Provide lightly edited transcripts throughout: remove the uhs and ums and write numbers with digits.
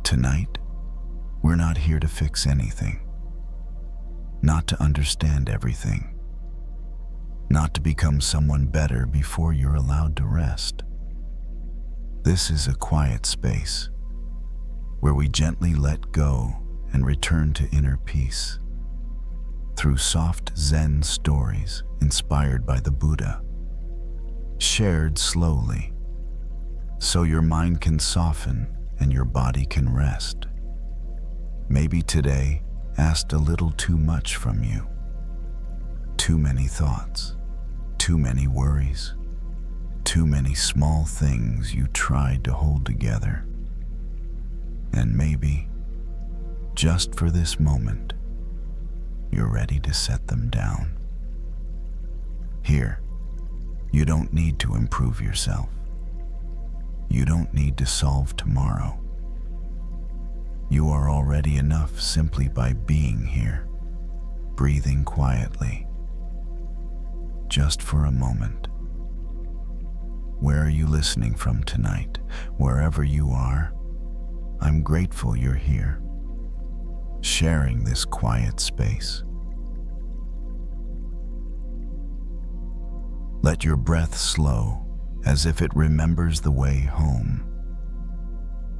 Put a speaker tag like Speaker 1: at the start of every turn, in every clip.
Speaker 1: Tonight, we're not here to fix anything, not to understand everything, not to become someone better before you're allowed to rest. This is a quiet space where we gently let go and return to inner peace through soft Zen stories inspired by the Buddha, shared slowly so your mind can soften and your body can rest. Maybe today asked a little too much from you. Too many thoughts, too many worries, too many small things you tried to hold together. And maybe, just for this moment, you're ready to set them down. Here, you don't need to improve yourself. You don't need to solve tomorrow. You are already enough simply by being here, breathing quietly. Just for a moment. Where are you listening from tonight? Wherever you are, I'm grateful you're here, sharing this quiet space. Let your breath slow, as if it remembers the way home.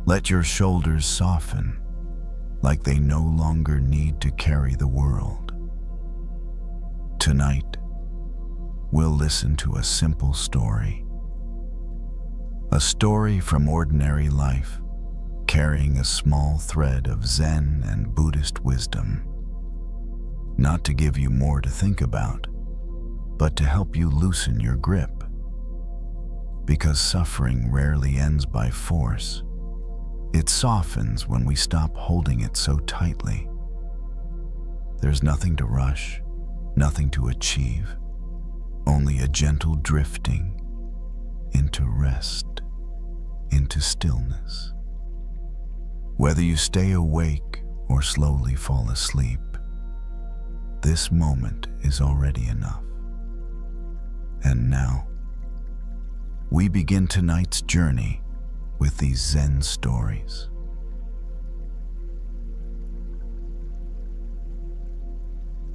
Speaker 1: Let your shoulders soften, like they no longer need to carry the world. Tonight, we'll listen to a simple story. A story from ordinary life, carrying a small thread of Zen and Buddhist wisdom. Not to give you more to think about, but to help you loosen your grip. Because suffering rarely ends by force. It softens when we stop holding it so tightly. There's nothing to rush, nothing to achieve, only a gentle drifting into rest, into stillness. Whether you stay awake or slowly fall asleep, this moment is already enough. And now, we begin tonight's journey with these Zen stories.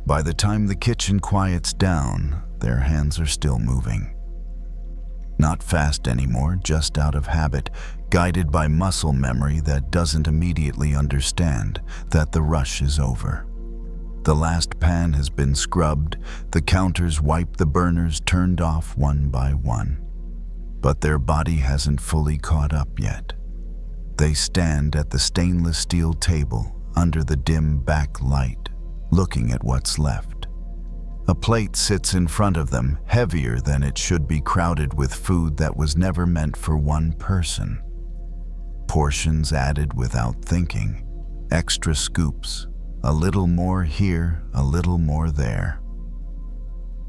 Speaker 1: By the time the kitchen quiets down, their hands are still moving. Not fast anymore, just out of habit, guided by muscle memory that doesn't immediately understand that the rush is over. The last pan has been scrubbed, the counters wiped, the burners turned off one by one. But their body hasn't fully caught up yet. They stand at the stainless steel table under the dim backlight, looking at what's left. A plate sits in front of them, heavier than it should be, crowded with food that was never meant for one person. Portions added without thinking, extra scoops, a little more here, a little more there.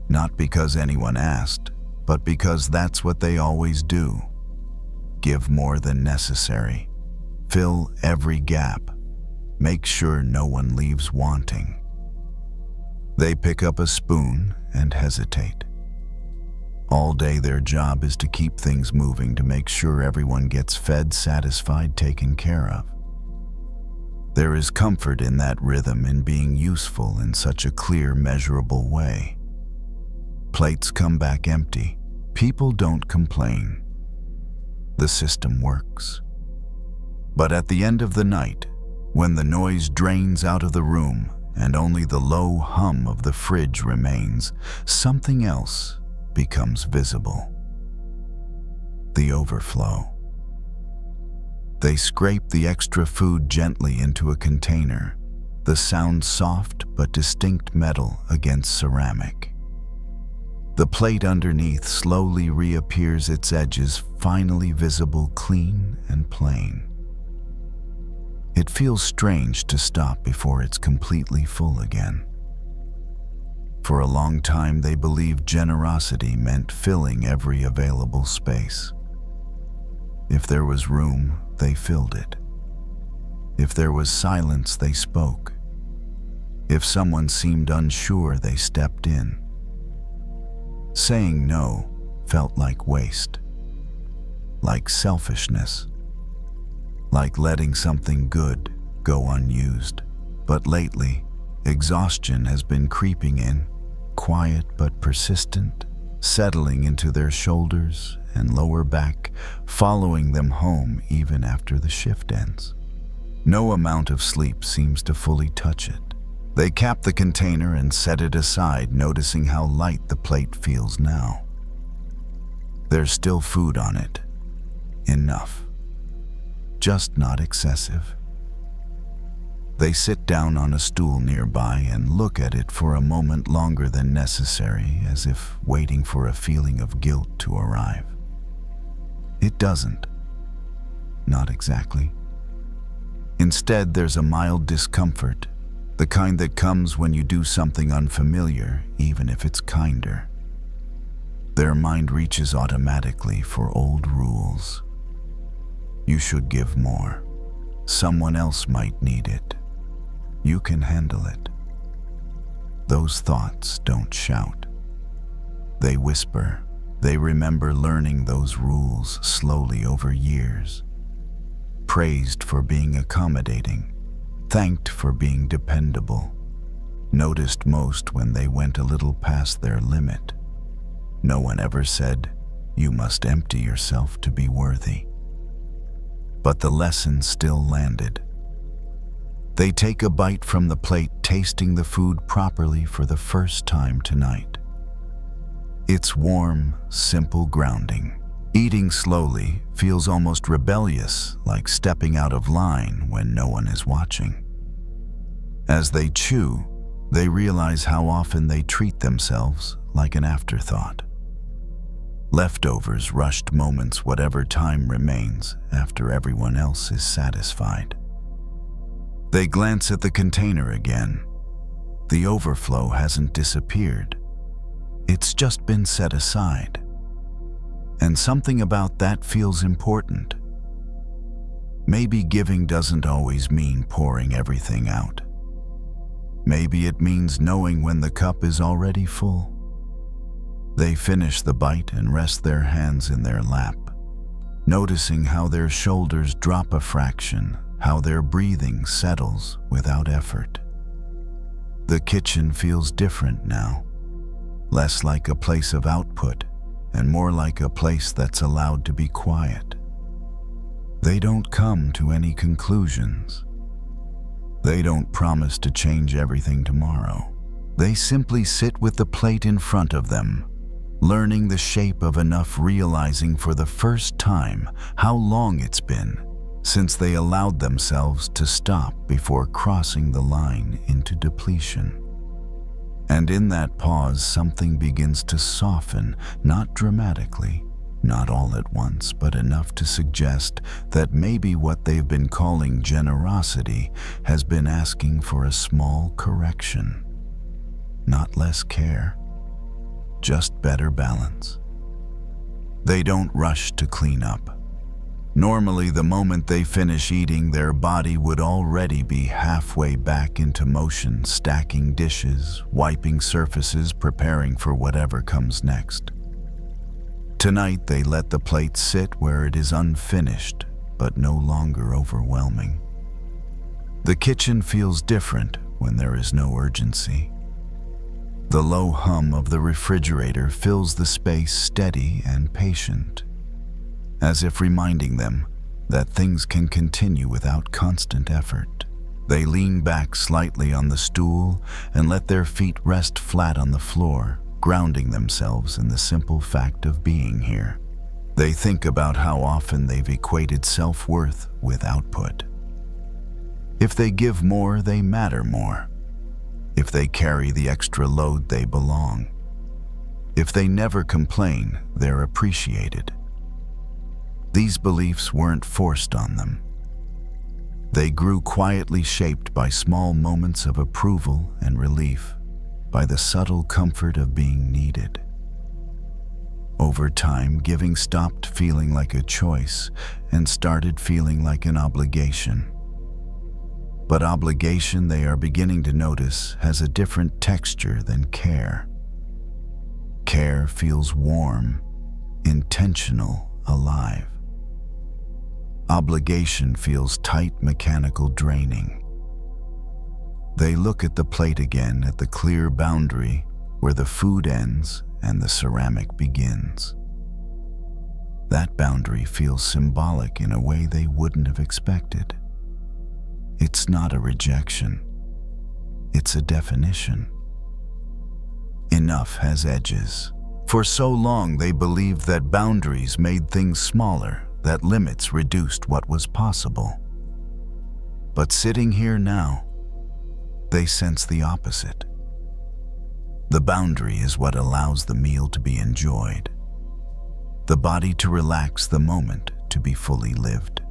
Speaker 1: Not because anyone asked, but because that's what they always do. Give more than necessary. Fill every gap. Make sure no one leaves wanting. They pick up a spoon and hesitate. All day their job is to keep things moving, to make sure everyone gets fed, satisfied, taken care of. There is comfort in that rhythm, in being useful in such a clear, measurable way. Plates come back empty. People don't complain. The system works. But at the end of the night, when the noise drains out of the room and only the low hum of the fridge remains, something else becomes visible. The overflow. They scrape the extra food gently into a container, the sound soft but distinct metal against ceramic. The plate underneath slowly reappears, its edges finally visible, clean and plain. It feels strange to stop before it's completely full again. For a long time they believed generosity meant filling every available space. If there was room, they filled it. If there was silence, they spoke. If someone seemed unsure, they stepped in. Saying no felt like waste, like selfishness. like letting something good go unused. But lately, exhaustion has been creeping in, quiet but persistent, settling into their shoulders and lower back, following them home even after the shift ends. No amount of sleep seems to fully touch it. They cap the container and set it aside, noticing how light the plate feels now. There's still food on it. Enough. Just not excessive. They sit down on a stool nearby and look at it for a moment longer than necessary, as if waiting for a feeling of guilt to arrive. It doesn't. Not exactly. Instead, there's a mild discomfort, the kind that comes when you do something unfamiliar, even if it's kinder. Their mind reaches automatically for old rules. You should give more. Someone else might need it. You can handle it. Those thoughts don't shout. They whisper. They remember learning those rules slowly over years. Praised for being accommodating, thanked for being dependable, noticed most when they went a little past their limit. No one ever said, "You must empty yourself to be worthy." But the lesson still landed. They take a bite from the plate, tasting the food properly for the first time tonight. It's warm, simple grounding. Eating slowly feels almost rebellious, like stepping out of line when no one is watching. As they chew, they realize how often they treat themselves like an afterthought. Leftovers, rushed moments, whatever time remains after everyone else is satisfied. They glance at the container again. The overflow hasn't disappeared. It's just been set aside. And something about that feels important. Maybe giving doesn't always mean pouring everything out. Maybe it means knowing when the cup is already full. They finish the bite and rest their hands in their lap, noticing how their shoulders drop a fraction, how their breathing settles without effort. The kitchen feels different now, less like a place of output and more like a place that's allowed to be quiet. They don't come to any conclusions. They don't promise to change everything tomorrow. They simply sit with the plate in front of them, learning the shape of enough, realizing for the first time how long it's been since they allowed themselves to stop before crossing the line into depletion. And in that pause, something begins to soften, not dramatically, not all at once, but enough to suggest that maybe what they've been calling generosity has been asking for a small correction. Not less care, just better balance. They don't rush to clean up. Normally, the moment they finish eating, their body would already be halfway back into motion, stacking dishes, wiping surfaces, preparing for whatever comes next. Tonight, they let the plate sit where it is unfinished, but no longer overwhelming. The kitchen feels different when there is no urgency. The low hum of the refrigerator fills the space, steady and patient, as if reminding them that things can continue without constant effort. They lean back slightly on the stool and let their feet rest flat on the floor, grounding themselves in the simple fact of being here. They think about how often they've equated self-worth with output. If they give more, they matter more. If they carry the extra load, they belong. If they never complain, they're appreciated. These beliefs weren't forced on them. They grew quietly, shaped by small moments of approval and relief, by the subtle comfort of being needed. Over time, giving stopped feeling like a choice and started feeling like an obligation. But obligation, they are beginning to notice, has a different texture than care. Care feels warm, intentional, alive. Obligation feels tight, mechanical, draining. They look at the plate again, at the clear boundary where the food ends and the ceramic begins. That boundary feels symbolic in a way they wouldn't have expected. It's not a rejection. It's a definition. Enough has edges. For so long they believed that boundaries made things smaller, that limits reduced what was possible. But sitting here now, they sense the opposite. The boundary is what allows the meal to be enjoyed, the body to relax, the moment to be fully lived.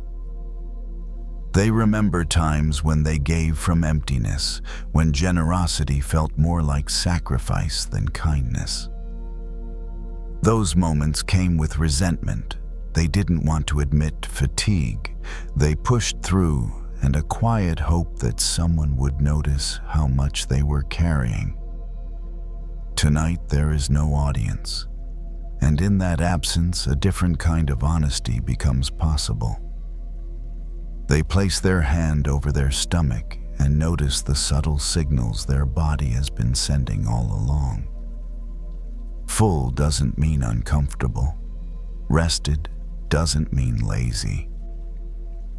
Speaker 1: They remember times when they gave from emptiness, when generosity felt more like sacrifice than kindness. Those moments came with resentment. They didn't want to admit fatigue. They pushed through, and a quiet hope that someone would notice how much they were carrying. Tonight there is no audience, and in that absence, a different kind of honesty becomes possible. They place their hand over their stomach and notice the subtle signals their body has been sending all along. Full doesn't mean uncomfortable. Rested doesn't mean lazy.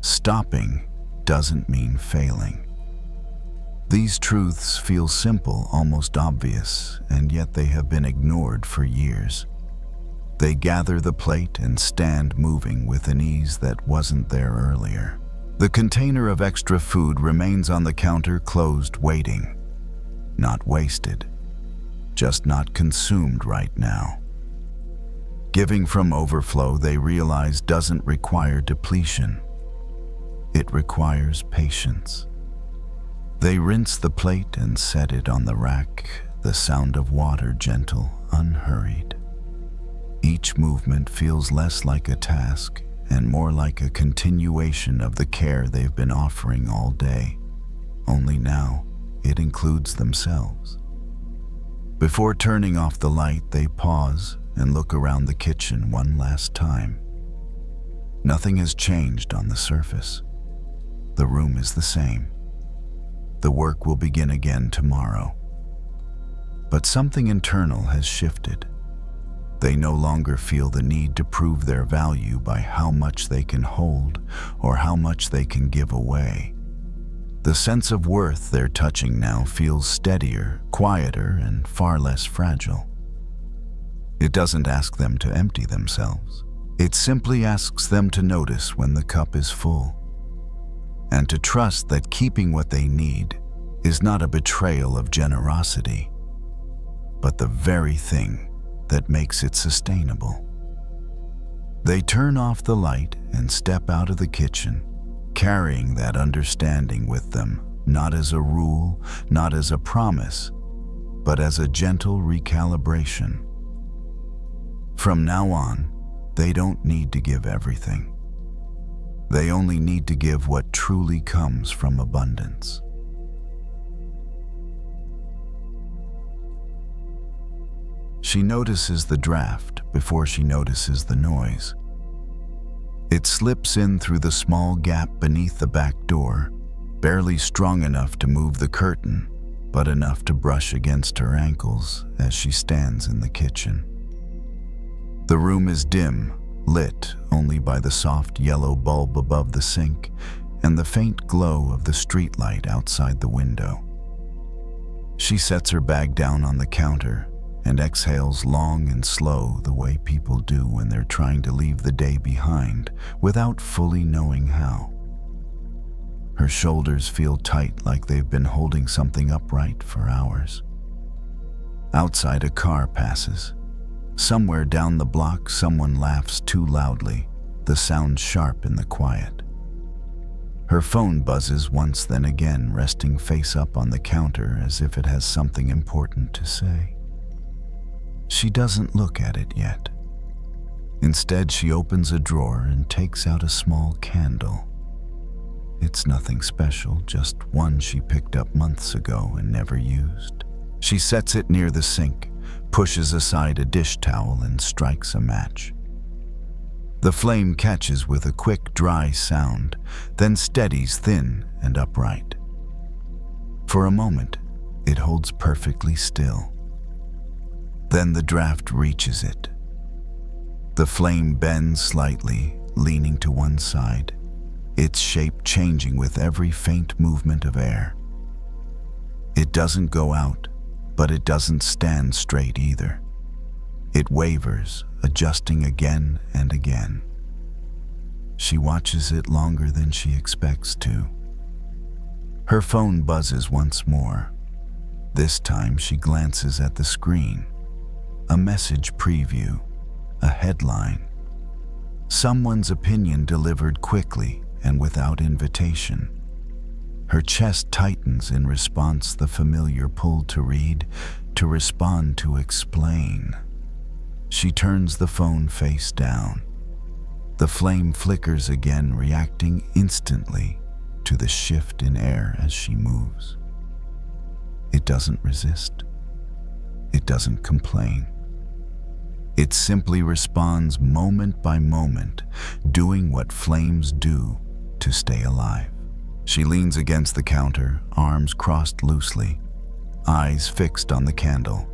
Speaker 1: Stopping doesn't mean failing. These truths feel simple, almost obvious, and yet they have been ignored for years. They gather the plate and stand moving with an ease that wasn't there earlier. The container of extra food remains on the counter, closed, waiting. Not wasted, just not consumed right now. Giving from overflow, they realize, doesn't require depletion. It requires patience. They rinse the plate and set it on the rack, the sound of water gentle, unhurried. Each movement feels less like a task and more like a continuation of the care they've been offering all day. Only now, it includes themselves. Before turning off the light, they pause and look around the kitchen one last time. Nothing has changed on the surface. The room is the same. The work will begin again tomorrow. But something internal has shifted. They no longer feel the need to prove their value by how much they can hold or how much they can give away. The sense of worth they're touching now feels steadier, quieter, and far less fragile. It doesn't ask them to empty themselves. It simply asks them to notice when the cup is full, and to trust that keeping what they need is not a betrayal of generosity, but the very thing that makes it sustainable. They turn off the light and step out of the kitchen, carrying that understanding with them, not as a rule, not as a promise, but as a gentle recalibration. From now on, they don't need to give everything. They only need to give what truly comes from abundance. She notices the draft before she notices the noise. It slips in through the small gap beneath the back door, barely strong enough to move the curtain, but enough to brush against her ankles as she stands in the kitchen. The room is dim, lit only by the soft yellow bulb above the sink and the faint glow of the streetlight outside the window. She sets her bag down on the counter and exhales long and slow, the way people do when they're trying to leave the day behind without fully knowing how. Her shoulders feel tight, like they've been holding something upright for hours. Outside, a car passes. Somewhere down the block, someone laughs too loudly, the sound sharp in the quiet. Her phone buzzes once, then again, resting face up on the counter as if it has something important to say. She doesn't look at it yet. Instead, she opens a drawer and takes out a small candle. It's nothing special, just one she picked up months ago and never used. She sets it near the sink, pushes aside a dish towel, and strikes a match. The flame catches with a quick, dry sound, then steadies thin and upright. For a moment, it holds perfectly still. Then the draft reaches it. The flame bends slightly, leaning to one side, its shape changing with every faint movement of air. It doesn't go out, but it doesn't stand straight either. It wavers, adjusting again and again. She watches it longer than she expects to. Her phone buzzes once more. This time she glances at the screen. A message preview, a headline. Someone's opinion delivered quickly and without invitation. Her chest tightens in response, the familiar pull to read, to respond, to explain. She turns the phone face down. The flame flickers again, reacting instantly to the shift in air as she moves. It doesn't resist. It doesn't complain. It simply responds moment by moment, doing what flames do to stay alive. She leans against the counter, arms crossed loosely, eyes fixed on the candle.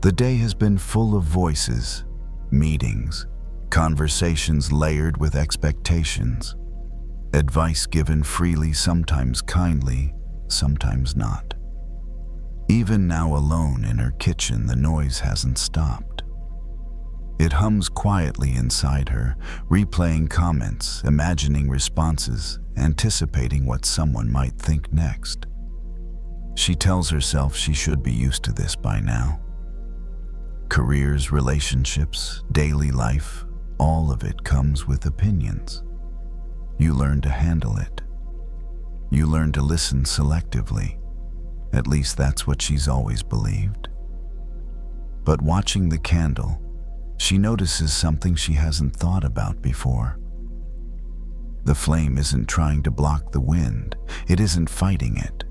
Speaker 1: The day has been full of voices, meetings, conversations layered with expectations, advice given freely, sometimes kindly, sometimes not. Even now, alone in her kitchen, the noise hasn't stopped. It hums quietly inside her, replaying comments, imagining responses, anticipating what someone might think next. She tells herself she should be used to this by now. Careers, relationships, daily life, all of it comes with opinions. You learn to handle it. You learn to listen selectively. At least that's what she's always believed. But watching the candle, she notices something she hasn't thought about before. The flame isn't trying to block the wind. It isn't fighting it.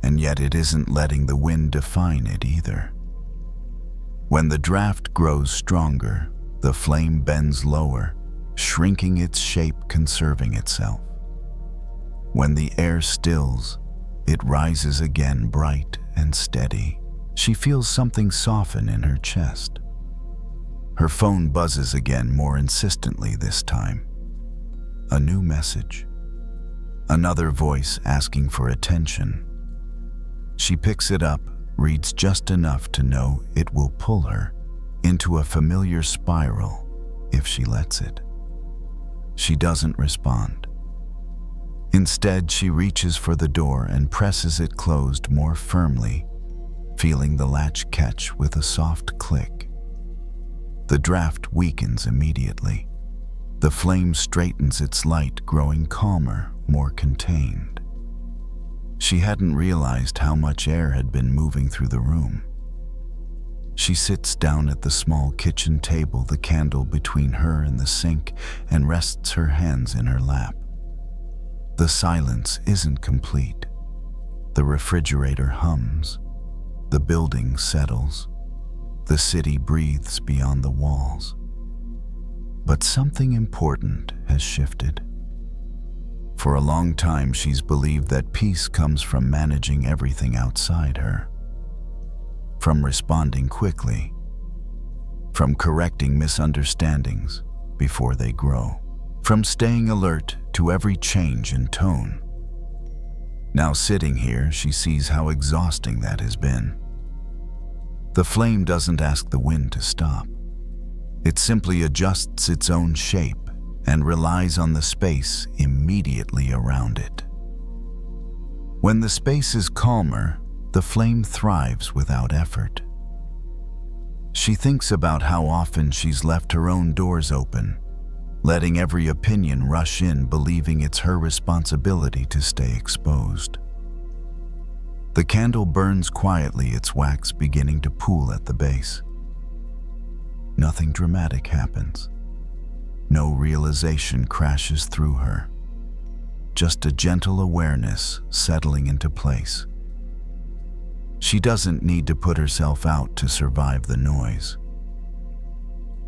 Speaker 1: And yet it isn't letting the wind define it either. When the draft grows stronger, the flame bends lower, shrinking its shape, conserving itself. When the air stills, it rises again, bright and steady. She feels something soften in her chest. Her phone buzzes again, more insistently this time. A new message. Another voice asking for attention. She picks it up, reads just enough to know it will pull her into a familiar spiral if she lets it. She doesn't respond. Instead, she reaches for the door and presses it closed more firmly, feeling the latch catch with a soft click. The draft weakens immediately. The flame straightens its light, growing calmer, more contained. She hadn't realized how much air had been moving through the room. She sits down at the small kitchen table, the candle between her and the sink, and rests her hands in her lap. The silence isn't complete. The refrigerator hums. The building settles. The city breathes beyond the walls. But something important has shifted. For a long time, she's believed that peace comes from managing everything outside her. From responding quickly. From correcting misunderstandings before they grow. From staying alert to every change in tone. Now sitting here, she sees how exhausting that has been. The flame doesn't ask the wind to stop. It simply adjusts its own shape and relies on the space immediately around it. When the space is calmer, the flame thrives without effort. She thinks about how often she's left her own doors open, letting every opinion rush in, believing it's her responsibility to stay exposed. The candle burns quietly, its wax beginning to pool at the base. Nothing dramatic happens. No realization crashes through her. Just a gentle awareness settling into place. She doesn't need to put herself out to survive the noise.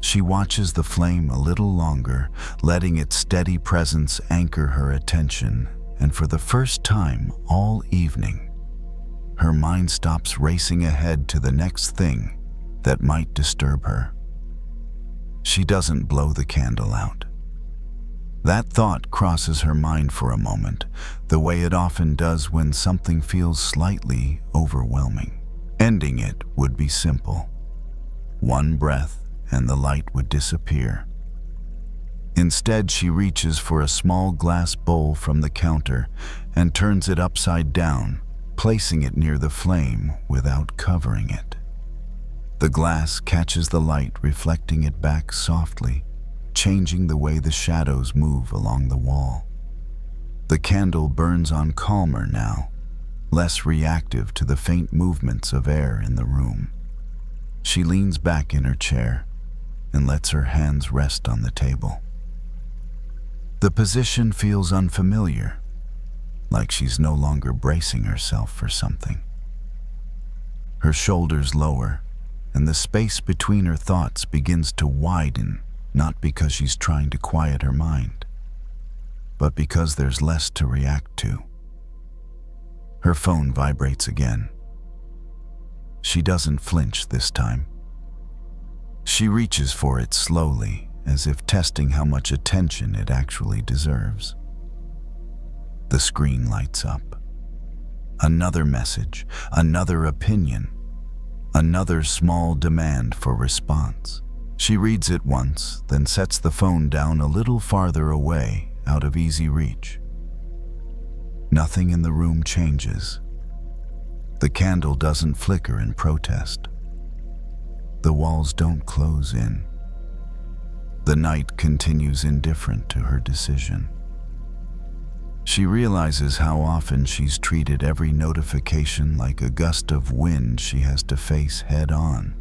Speaker 1: She watches the flame a little longer, letting its steady presence anchor her attention, and for the first time all evening, her mind stops racing ahead to the next thing that might disturb her. She doesn't blow the candle out. That thought crosses her mind for a moment, the way it often does when something feels slightly overwhelming. Ending it would be simple. One breath and the light would disappear. Instead, she reaches for a small glass bowl from the counter and turns it upside down, placing it near the flame without covering it. The glass catches the light, reflecting it back softly, changing the way the shadows move along the wall. The candle burns on calmer now, less reactive to the faint movements of air in the room. She leans back in her chair and lets her hands rest on the table. The position feels unfamiliar, like she's no longer bracing herself for something. Her shoulders lower, and the space between her thoughts begins to widen, not because she's trying to quiet her mind, but because there's less to react to. Her phone vibrates again. She doesn't flinch this time. She reaches for it slowly, as if testing how much attention it actually deserves. The screen lights up. Another message, another opinion, another small demand for response. She reads it once, then sets the phone down a little farther away, out of easy reach. Nothing in the room changes. The candle doesn't flicker in protest. The walls don't close in. The night continues indifferent to her decision. She realizes how often she's treated every notification like a gust of wind she has to face head on.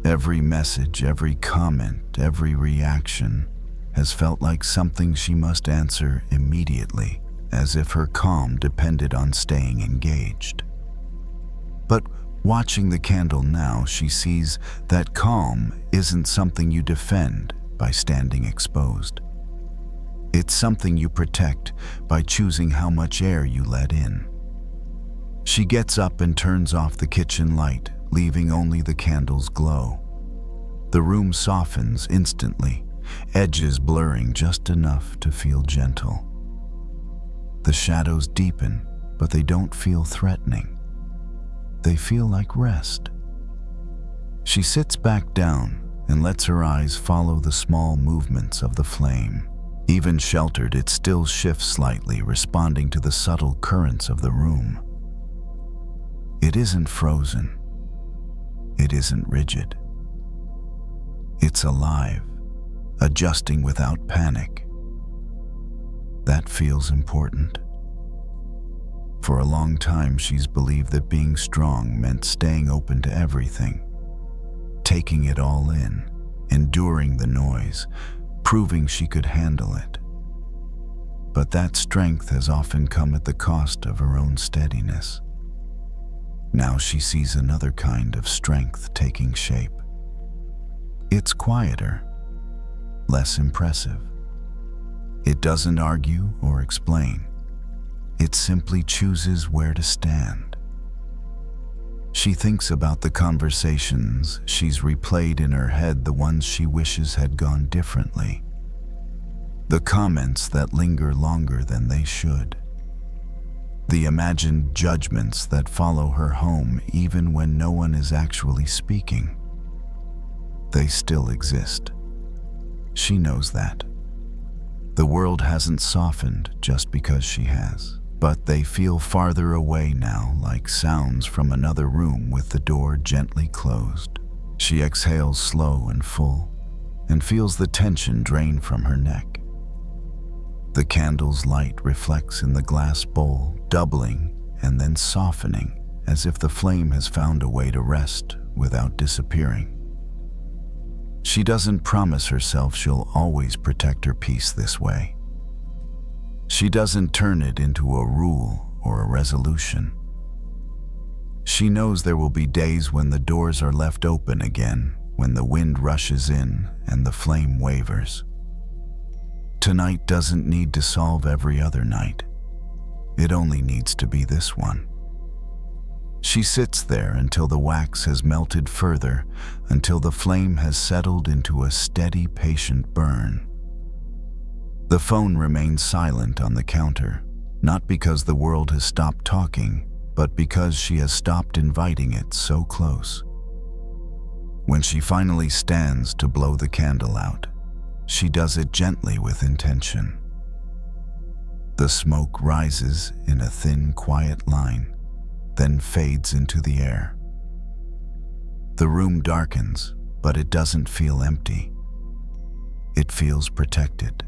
Speaker 1: Every message, every comment, every reaction has felt like something she must answer immediately, as if her calm depended on staying engaged. But watching the candle now, she sees that calm isn't something you defend by standing exposed. It's something you protect by choosing how much air you let in. She gets up and turns off the kitchen light, leaving only the candle's glow. The room softens instantly, edges blurring just enough to feel gentle. The shadows deepen, but they don't feel threatening. They feel like rest. She sits back down and lets her eyes follow the small movements of the flame. Even sheltered, it still shifts slightly, responding to the subtle currents of the room. It isn't frozen. It isn't rigid. It's alive, adjusting without panic. That feels important. For a long time, she's believed that being strong meant staying open to everything, taking it all in, enduring the noise, proving she could handle it. But that strength has often come at the cost of her own steadiness. Now she sees another kind of strength taking shape. It's quieter, less impressive. It doesn't argue or explain. It simply chooses where to stand. She thinks about the conversations she's replayed in her head, the ones she wishes had gone differently. The comments that linger longer than they should. The imagined judgments that follow her home even when no one is actually speaking. They still exist. She knows that. The world hasn't softened just because she has. But they feel farther away now, like sounds from another room with the door gently closed. She exhales slow and full, and feels the tension drain from her neck. The candle's light reflects in the glass bowl, doubling and then softening, as if the flame has found a way to rest without disappearing. She doesn't promise herself she'll always protect her peace this way. She doesn't turn it into a rule or a resolution. She knows there will be days when the doors are left open again, when the wind rushes in and the flame wavers. Tonight doesn't need to solve every other night. It only needs to be this one. She sits there until the wax has melted further, until the flame has settled into a steady, patient burn. The phone remains silent on the counter, not because the world has stopped talking, but because she has stopped inviting it so close. When she finally stands to blow the candle out, she does it gently with intention. The smoke rises in a thin, quiet line, then fades into the air. The room darkens, but it doesn't feel empty. It feels protected.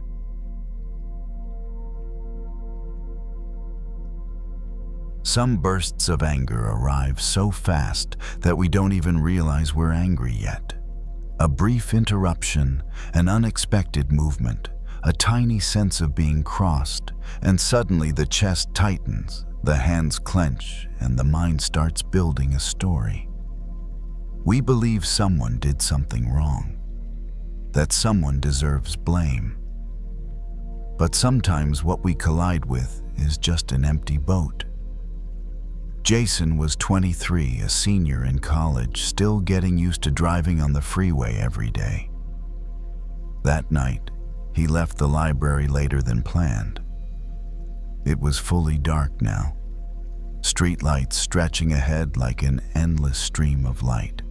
Speaker 1: Some bursts of anger arrive so fast that we don't even realize we're angry yet. A brief interruption, an unexpected movement, a tiny sense of being crossed, and suddenly the chest tightens, the hands clench, and the mind starts building a story. We believe someone did something wrong, that someone deserves blame. But sometimes what we collide with is just an empty boat. Jason was 23, a senior in college, still getting used to driving on the freeway every day. That night, he left the library later than planned. It was fully dark now, streetlights stretching ahead like an endless stream of light.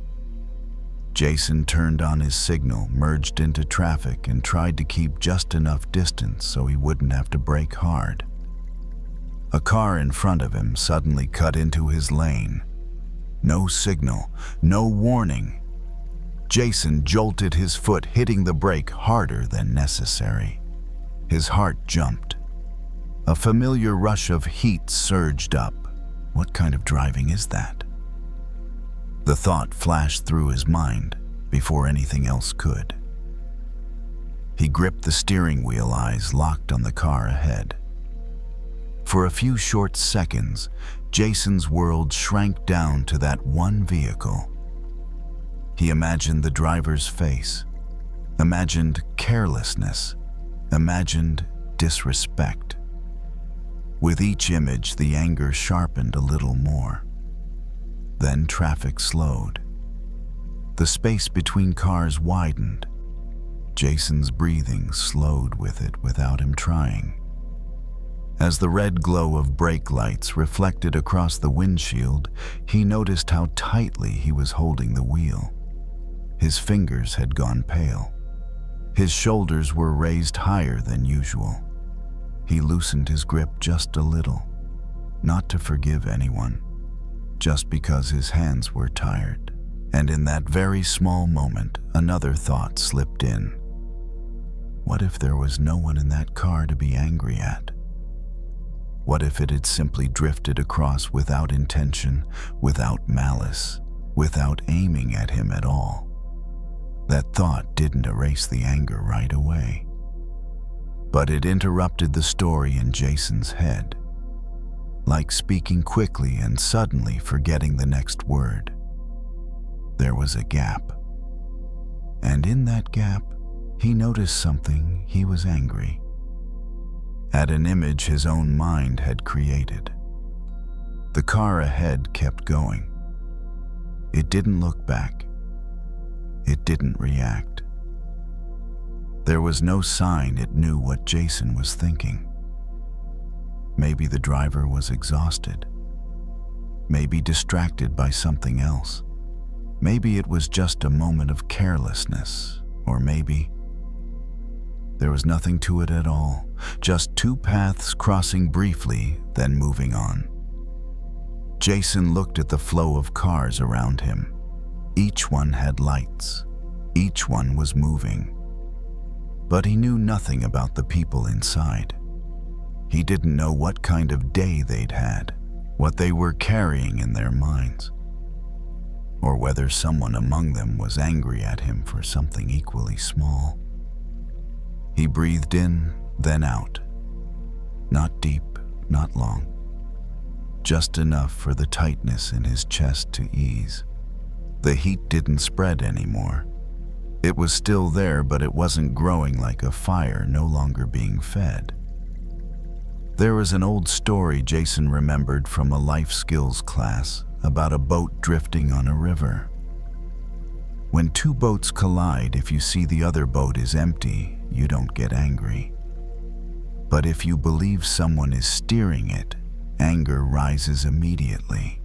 Speaker 1: Jason turned on his signal, merged into traffic, and tried to keep just enough distance so he wouldn't have to brake hard. A car in front of him suddenly cut into his lane. No signal, no warning. Jason jolted his foot, hitting the brake harder than necessary. His heart jumped. A familiar rush of heat surged up. What kind of driving is that? The thought flashed through his mind before anything else could. He gripped the steering wheel, eyes locked on the car ahead. For a few short seconds, Jason's world shrank down to that one vehicle. He imagined the driver's face, imagined carelessness, imagined disrespect. With each image, the anger sharpened a little more. Then traffic slowed. The space between cars widened. Jason's breathing slowed with it without him trying. As the red glow of brake lights reflected across the windshield, he noticed how tightly he was holding the wheel. His fingers had gone pale. His shoulders were raised higher than usual. He loosened his grip just a little, not to forgive anyone, just because his hands were tired. And in that very small moment, another thought slipped in. What if there was no one in that car to be angry at? What if it had simply drifted across without intention, without malice, without aiming at him at all? That thought didn't erase the anger right away, but it interrupted the story in Jason's head, like speaking quickly and suddenly forgetting the next word. There was a gap, and in that gap, he noticed something. He was angry at an image his own mind had created. The car ahead kept going. It didn't look back. It didn't react. There was no sign it knew what Jason was thinking. Maybe the driver was exhausted. Maybe distracted by something else. Maybe it was just a moment of carelessness, or maybe there was nothing to it at all, just two paths crossing briefly, then moving on. Jason looked at the flow of cars around him. Each one had lights. Each one was moving. But he knew nothing about the people inside. He didn't know what kind of day they'd had, what they were carrying in their minds, or whether someone among them was angry at him for something equally small. He breathed in, then out. Not deep, not long. Just enough for the tightness in his chest to ease. The heat didn't spread anymore. It was still there, but it wasn't growing like a fire, no longer being fed. There was an old story Jason remembered from a life skills class about a boat drifting on a river. When two boats collide, if you see the other boat is empty, you don't get angry. But if you believe someone is steering it, anger rises immediately.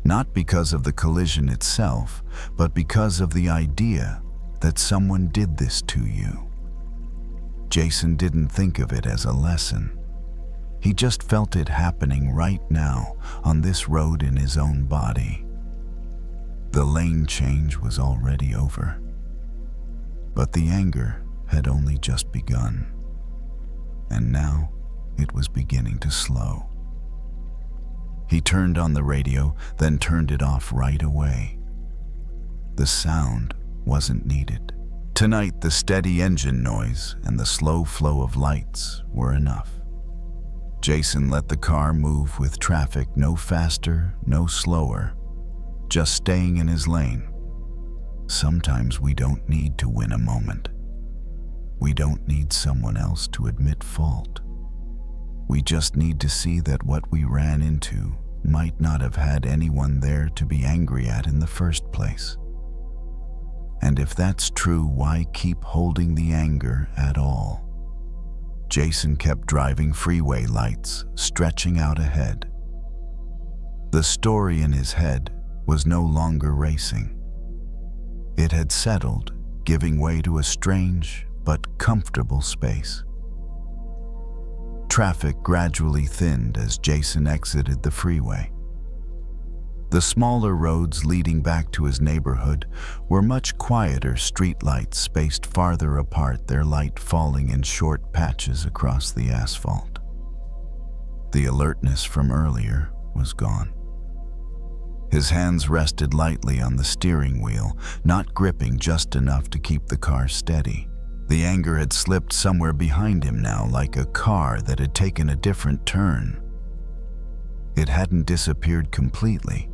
Speaker 1: Not because of the collision itself, but because of the idea that someone did this to you. Jason didn't think of it as a lesson. He just felt it happening right now on this road in his own body. The lane change was already over, but the anger had only just begun, and now it was beginning to slow. He turned on the radio, then turned it off right away. The sound wasn't needed. Tonight, the steady engine noise and the slow flow of lights were enough. Jason let the car move with traffic, no faster, no slower, just staying in his lane. Sometimes we don't need to win a moment. We don't need someone else to admit fault. We just need to see that what we ran into might not have had anyone there to be angry at in the first place. And if that's true, why keep holding the anger at all? Jason kept driving, freeway lights stretching out ahead. The story in his head was no longer racing. It had settled, giving way to a strange but comfortable space. Traffic gradually thinned as Jason exited the freeway. The smaller roads leading back to his neighborhood were much quieter, streetlights spaced farther apart, their light falling in short patches across the asphalt. The alertness from earlier was gone. His hands rested lightly on the steering wheel, not gripping, just enough to keep the car steady. The anger had slipped somewhere behind him now, like a car that had taken a different turn. It hadn't disappeared completely.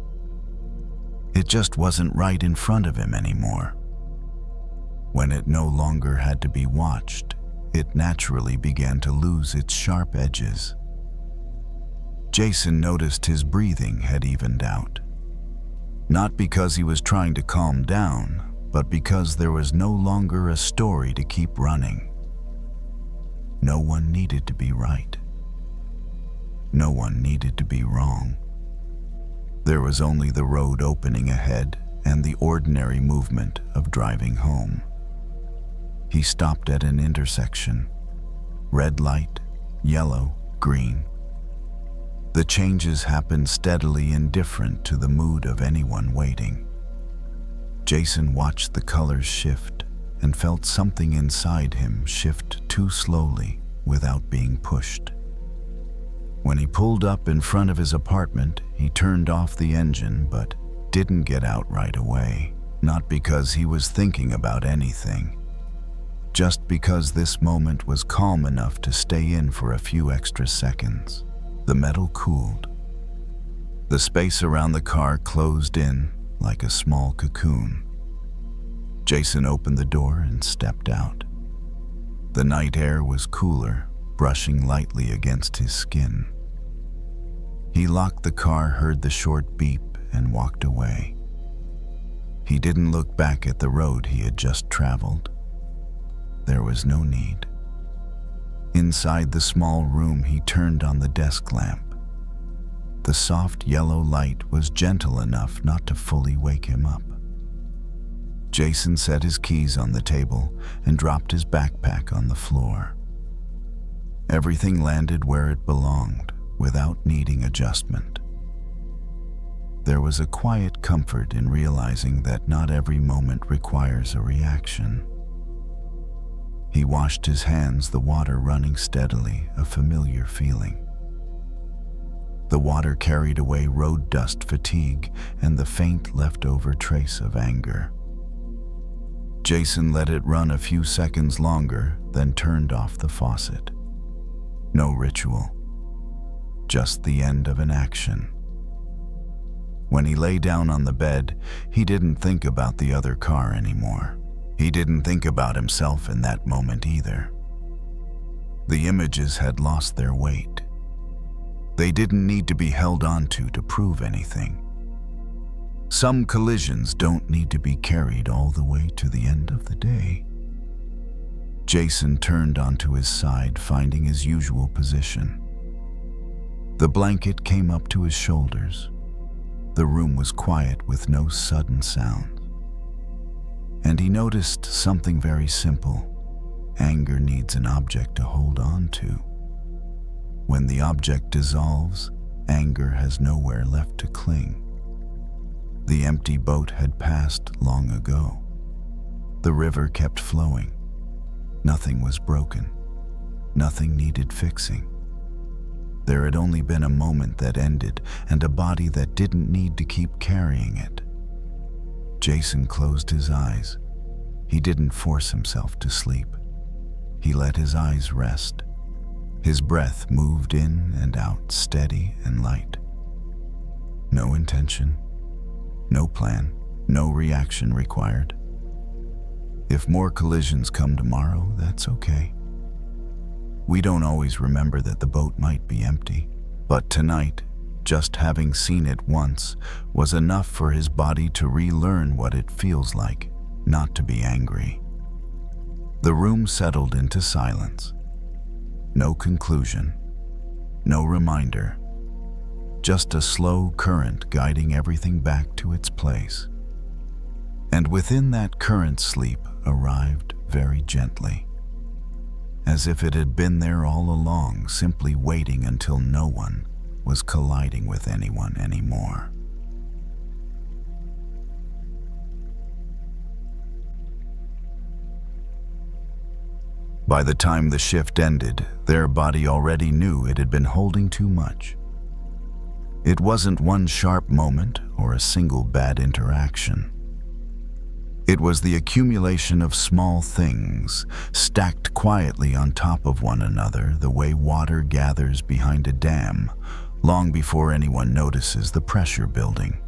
Speaker 1: It just wasn't right in front of him anymore. When it no longer had to be watched, it naturally began to lose its sharp edges. Jason noticed his breathing had evened out. Not because he was trying to calm down, but because there was no longer a story to keep running. No one needed to be right. No one needed to be wrong. There was only the road opening ahead and the ordinary movement of driving home. He stopped at an intersection. Red light, yellow, green. The changes happened steadily, indifferent to the mood of anyone waiting. Jason watched the colors shift and felt something inside him shift too slowly without being pushed. When he pulled up in front of his apartment, he turned off the engine but didn't get out right away. Not because he was thinking about anything, just because this moment was calm enough to stay in for a few extra seconds. The metal cooled. The space around the car closed in like a small cocoon. Jason opened the door and stepped out. The night air was cooler, brushing lightly against his skin. He locked the car, heard the short beep, and walked away. He didn't look back at the road he had just traveled. There was no need. Inside the small room, he turned on the desk lamp. The soft yellow light was gentle enough not to fully wake him up. Jason set his keys on the table and dropped his backpack on the floor. Everything landed where it belonged, without needing adjustment. There was a quiet comfort in realizing that not every moment requires a reaction. He washed his hands, the water running steadily, a familiar feeling. The water carried away road dust, fatigue, and the faint leftover trace of anger. Jason let it run a few seconds longer, then turned off the faucet. No ritual. Just the end of an action. When he lay down on the bed, he didn't think about the other car anymore. He didn't think about himself in that moment either. The images had lost their weight. They didn't need to be held onto to prove anything. Some collisions don't need to be carried all the way to the end of the day. Jason turned onto his side, finding his usual position. The blanket came up to his shoulders. The room was quiet with no sudden sounds. And he noticed something very simple. Anger needs an object to hold on to. When the object dissolves, anger has nowhere left to cling. The empty boat had passed long ago. The river kept flowing. Nothing was broken. Nothing needed fixing. There had only been a moment that ended and a body that didn't need to keep carrying it. Jason closed his eyes. He didn't force himself to sleep. He let his eyes rest. His breath moved in and out, steady and light. No intention, no plan, no reaction required. If more collisions come tomorrow, that's okay. We don't always remember that the boat might be empty, but tonight, just having seen it once was enough for his body to relearn what it feels like not to be angry. The room settled into silence. No conclusion, no reminder, just a slow current guiding everything back to its place. And within that current, sleep arrived very gently, as if it had been there all along, simply waiting until no one was colliding with anyone anymore. By the time the shift ended, their body already knew it had been holding too much. It wasn't one sharp moment or a single bad interaction. It was the accumulation of small things, stacked quietly on top of one another the way water gathers behind a dam, long before anyone notices the pressure building.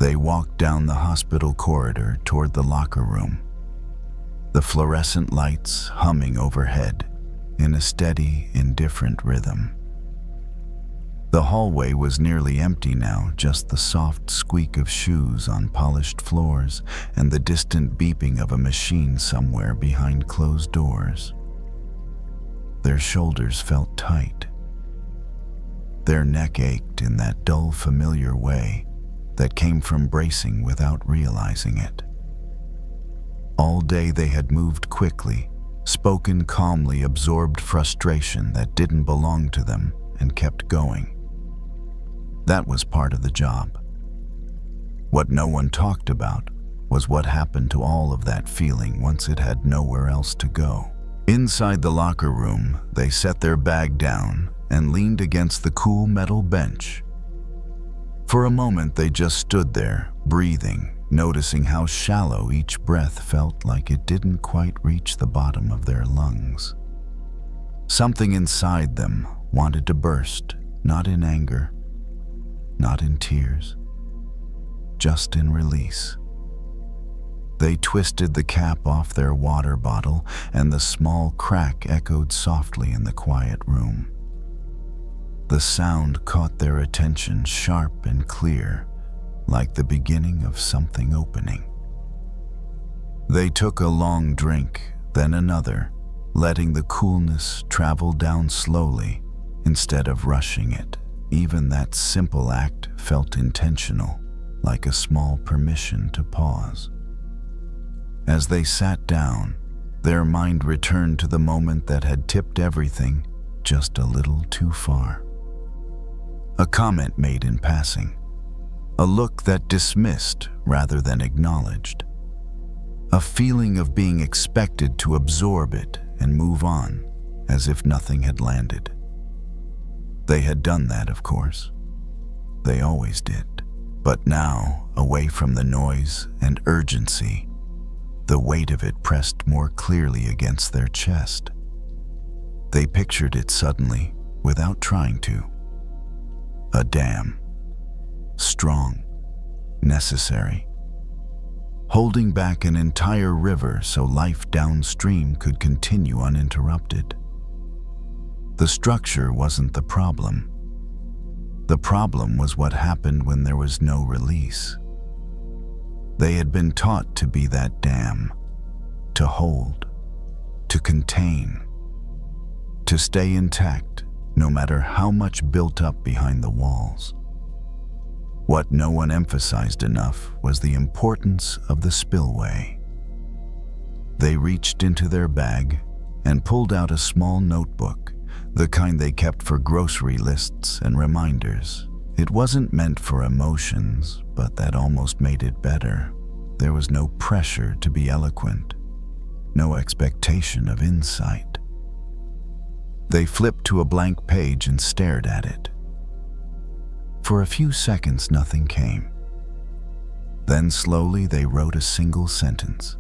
Speaker 1: They walked down the hospital corridor toward the locker room, the fluorescent lights humming overhead in a steady, indifferent rhythm. The hallway was nearly empty now, just the soft squeak of shoes on polished floors and the distant beeping of a machine somewhere behind closed doors. Their shoulders felt tight. Their neck ached in that dull, familiar way that came from bracing without realizing it. All day they had moved quickly, spoken calmly, absorbed frustration that didn't belong to them, and kept going. That was part of the job. What no one talked about was what happened to all of that feeling once it had nowhere else to go. Inside the locker room, they set their bag down and leaned against the cool metal bench. For a moment, they just stood there, breathing, noticing how shallow each breath felt, like it didn't quite reach the bottom of their lungs. Something inside them wanted to burst, not in anger, not in tears, just in release. They twisted the cap off their water bottle, and the small crack echoed softly in the quiet room. The sound caught their attention, sharp and clear, like the beginning of something opening. They took a long drink, then another, letting the coolness travel down slowly instead of rushing it. Even that simple act felt intentional, like a small permission to pause. As they sat down, their mind returned to the moment that had tipped everything just a little too far. A comment made in passing, a look that dismissed rather than acknowledged, a feeling of being expected to absorb it and move on as if nothing had landed. They had done that, of course. They always did. But now, away from the noise and urgency, the weight of it pressed more clearly against their chest. They pictured it suddenly, without trying to. A dam. Strong. Necessary. holding back an entire river so life downstream could continue uninterrupted. The structure wasn't the problem. The problem was what happened when there was no release. They had been taught to be that dam, to hold, to contain, to stay intact no matter how much built up behind the walls. What no one emphasized enough was the importance of the spillway. They reached into their bag and pulled out a small notebook, the kind they kept for grocery lists and reminders. It wasn't meant for emotions, but that almost made it better. There was no pressure to be eloquent, no expectation of insight. They flipped to a blank page and stared at it. For a few seconds, nothing came. Then slowly they wrote a single sentence.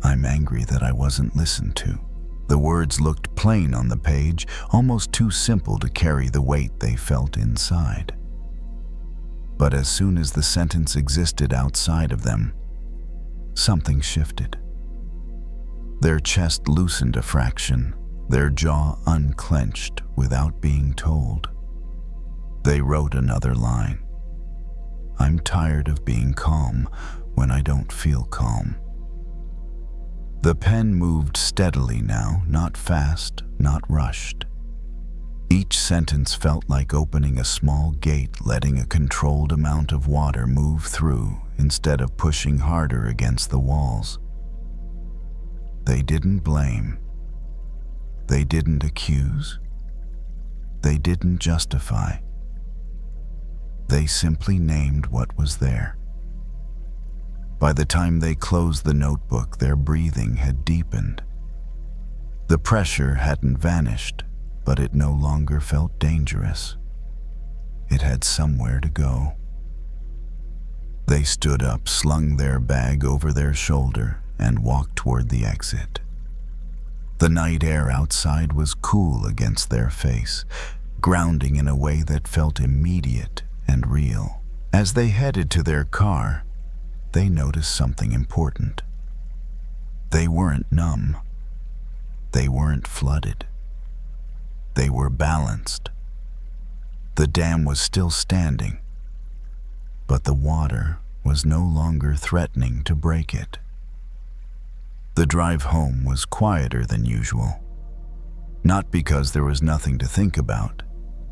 Speaker 1: "I'm angry that I wasn't listened to." The words looked plain on the page, almost too simple to carry the weight they felt inside. But as soon as the sentence existed outside of them, something shifted. Their chest loosened a fraction, their jaw unclenched without being told. They wrote another line. "I'm tired of being calm when I don't feel calm." The pen moved steadily now, not fast, not rushed. Each sentence felt like opening a small gate, letting a controlled amount of water move through instead of pushing harder against the walls. They didn't blame. They didn't accuse. They didn't justify. They simply named what was there. By the time they closed the notebook, their breathing had deepened. The pressure hadn't vanished, but it no longer felt dangerous. It had somewhere to go. They stood up, slung their bag over their shoulder, and walked toward the exit. The night air outside was cool against their face, grounding in a way that felt immediate and real. As they headed to their car, they noticed something important. They weren't numb. They weren't flooded. They were balanced. The dam was still standing, but the water was no longer threatening to break it. The drive home was quieter than usual, not because there was nothing to think about,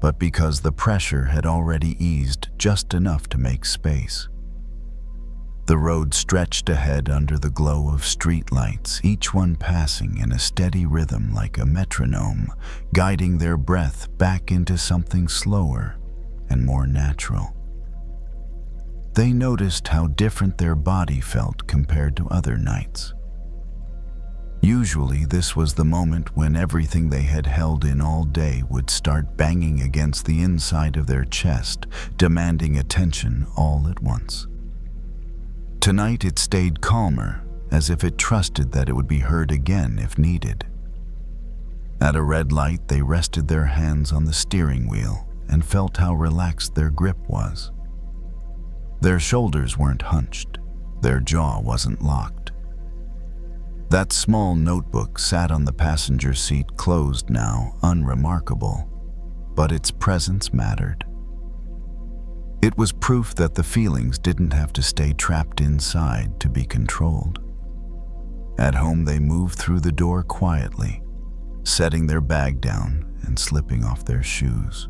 Speaker 1: but because the pressure had already eased just enough to make space. The road stretched ahead under the glow of streetlights, each one passing in a steady rhythm like a metronome, guiding their breath back into something slower and more natural. They noticed how different their body felt compared to other nights. Usually, this was the moment when everything they had held in all day would start banging against the inside of their chest, demanding attention all at once. Tonight it stayed calmer, as if it trusted that it would be heard again if needed. At a red light, they rested their hands on the steering wheel and felt how relaxed their grip was. Their shoulders weren't hunched, their jaw wasn't locked. That small notebook sat on the passenger seat, closed now, unremarkable, but its presence mattered. It was proof that the feelings didn't have to stay trapped inside to be controlled. At home, they moved through the door quietly, setting their bag down and slipping off their shoes.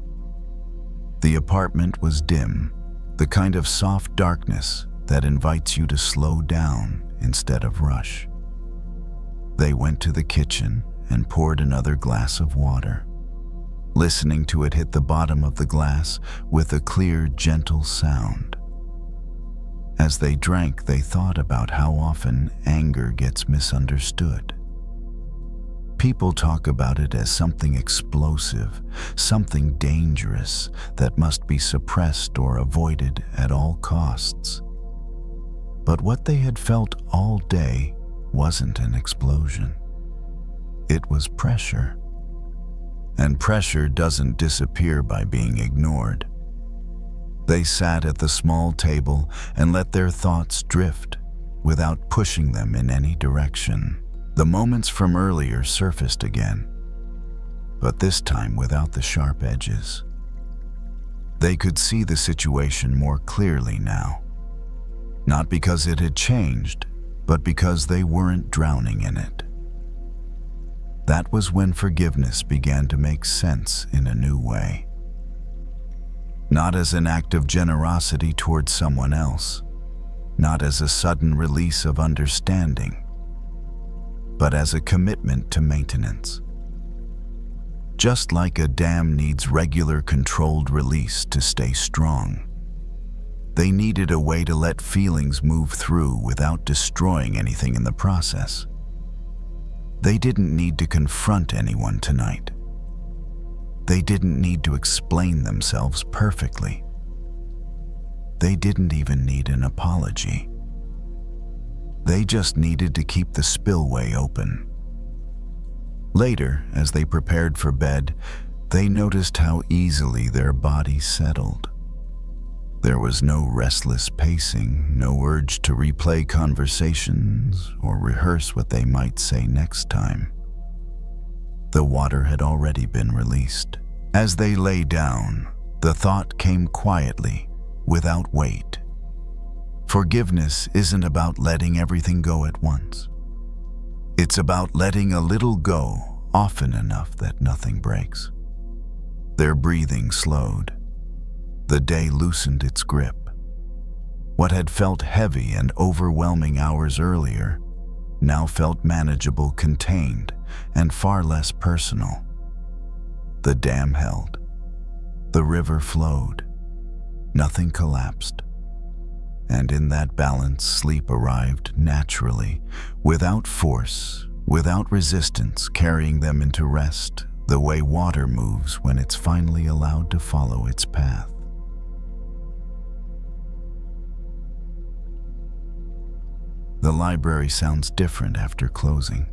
Speaker 1: The apartment was dim, the kind of soft darkness that invites you to slow down instead of rush. They went to the kitchen and poured another glass of water, listening to it hit the bottom of the glass with a clear, gentle sound. As they drank, they thought about how often anger gets misunderstood. People talk about it as something explosive, something dangerous that must be suppressed or avoided at all costs. But what they had felt all day wasn't an explosion. It was pressure. And pressure doesn't disappear by being ignored. They sat at the small table and let their thoughts drift without pushing them in any direction. The moments from earlier surfaced again, but this time without the sharp edges. They could see the situation more clearly now, not because it had changed, but because they weren't drowning in it. That was when forgiveness began to make sense in a new way. Not as an act of generosity towards someone else, not as a sudden release of understanding, but as a commitment to maintenance. Just like a dam needs regular controlled release to stay strong, they needed a way to let feelings move through without destroying anything in the process. They didn't need to confront anyone tonight. They didn't need to explain themselves perfectly. They didn't even need an apology. They just needed to keep the spillway open. Later, as they prepared for bed, they noticed how easily their bodies settled. There was no restless pacing, no urge to replay conversations or rehearse what they might say next time. The water had already been released. As they lay down, the thought came quietly, without weight. Forgiveness isn't about letting everything go at once. It's about letting a little go often enough that nothing breaks. Their breathing slowed. The day loosened its grip. What had felt heavy and overwhelming hours earlier now felt manageable, contained, and far less personal. The dam held. The river flowed. Nothing collapsed. And in that balance, sleep arrived naturally, without force, without resistance, carrying them into rest, the way water moves when it's finally allowed to follow its path. The library sounds different after closing.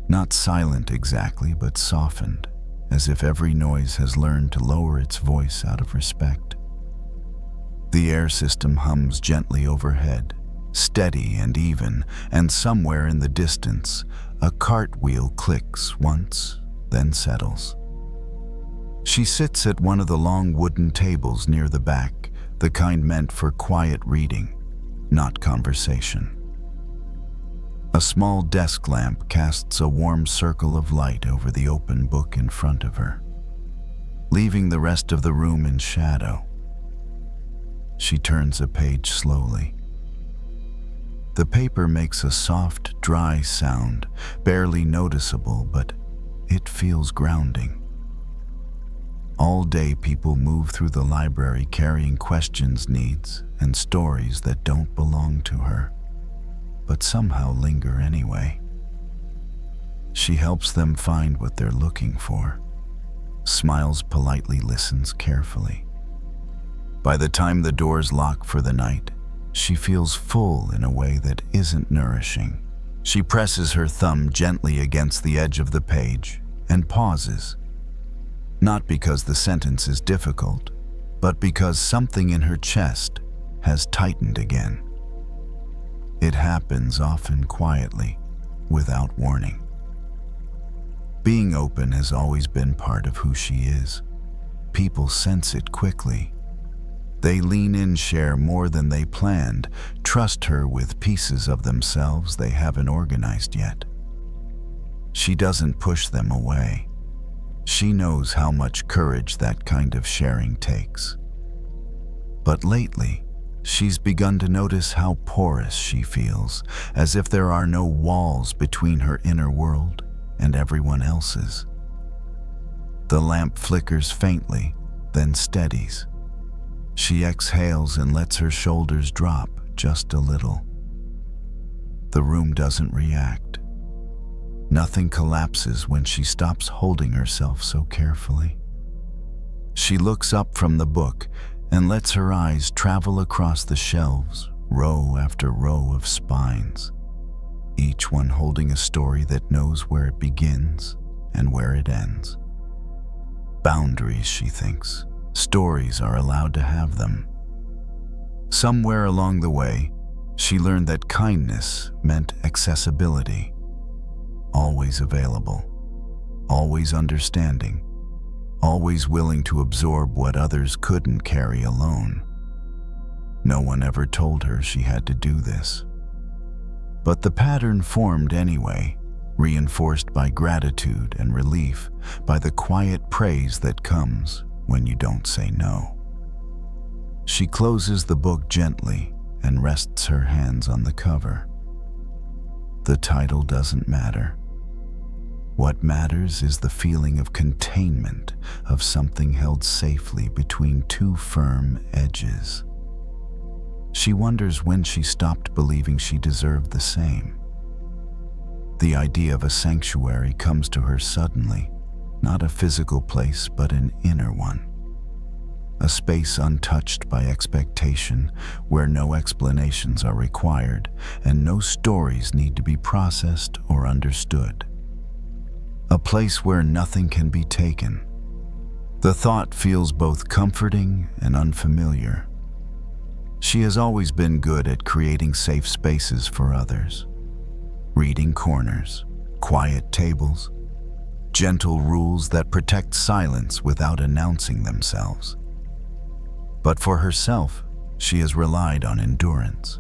Speaker 1: Not silent exactly, but softened, as if every noise has learned to lower its voice out of respect. The air system hums gently overhead, steady and even, and somewhere in the distance, a cartwheel clicks once, then settles. She sits at one of the long wooden tables near the back, the kind meant for quiet reading, not conversation. A small desk lamp casts a warm circle of light over the open book in front of her, leaving the rest of the room in shadow. She turns a page slowly. The paper makes a soft, dry sound, barely noticeable, but it feels grounding. All day people move through the library carrying questions, needs, and stories that don't belong to her, but somehow linger anyway. She helps them find what they're looking for, smiles politely, listens carefully. By the time the doors lock for the night, she feels full in a way that isn't nourishing. She presses her thumb gently against the edge of the page and pauses, not because the sentence is difficult, but because something in her chest has tightened again. It happens often quietly, without warning. Being open has always been part of who she is. People sense it quickly. They lean in, share more than they planned, trust her with pieces of themselves they haven't organized yet. She doesn't push them away. She knows how much courage that kind of sharing takes. But lately, she's begun to notice how porous she feels, as if there are no walls between her inner world and everyone else's. The lamp flickers faintly, then steadies. She exhales and lets her shoulders drop just a little. The room doesn't react. Nothing collapses when she stops holding herself so carefully. She looks up from the book and lets her eyes travel across the shelves, row after row of spines, each one holding a story that knows where it begins and where it ends. Boundaries, she thinks, Stories are allowed to have them. Somewhere along the way, she learned that kindness meant accessibility, always available, always understanding, always willing to absorb what others couldn't carry alone. No one ever told her she had to do this. But the pattern formed anyway, reinforced by gratitude and relief, by the quiet praise that comes when you don't say no. She closes the book gently and rests her hands on the cover. The title doesn't matter. What matters is the feeling of containment, of something held safely between two firm edges. She wonders when she stopped believing she deserved the same. The idea of a sanctuary comes to her suddenly, not a physical place, but an inner one. A space untouched by expectation, where no explanations are required and no stories need to be processed or understood. A place where nothing can be taken. The thought feels both comforting and unfamiliar. She has always been good at creating safe spaces for others. Reading corners, quiet tables, gentle rules that protect silence without announcing themselves. But for herself, she has relied on endurance.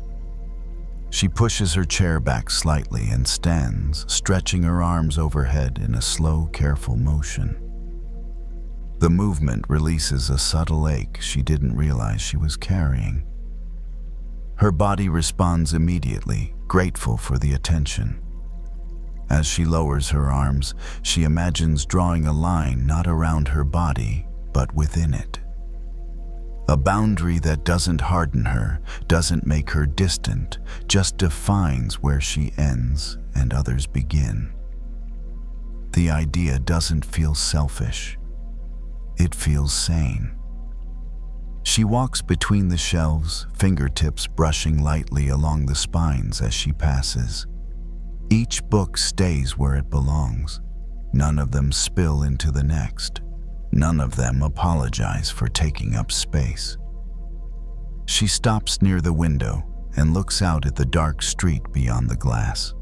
Speaker 1: She pushes her chair back slightly and stands, stretching her arms overhead in a slow, careful motion. The movement releases a subtle ache she didn't realize she was carrying. Her body responds immediately, grateful for the attention. As she lowers her arms, she imagines drawing a line not around her body, but within it. A boundary that doesn't harden her, doesn't make her distant, just defines where she ends and others begin. The idea doesn't feel selfish. It feels sane. She walks between the shelves, fingertips brushing lightly along the spines as she passes. Each book stays where it belongs. None of them spill into the next. None of them apologize for taking up space. She stops near the window and looks out at the dark street beyond the glass.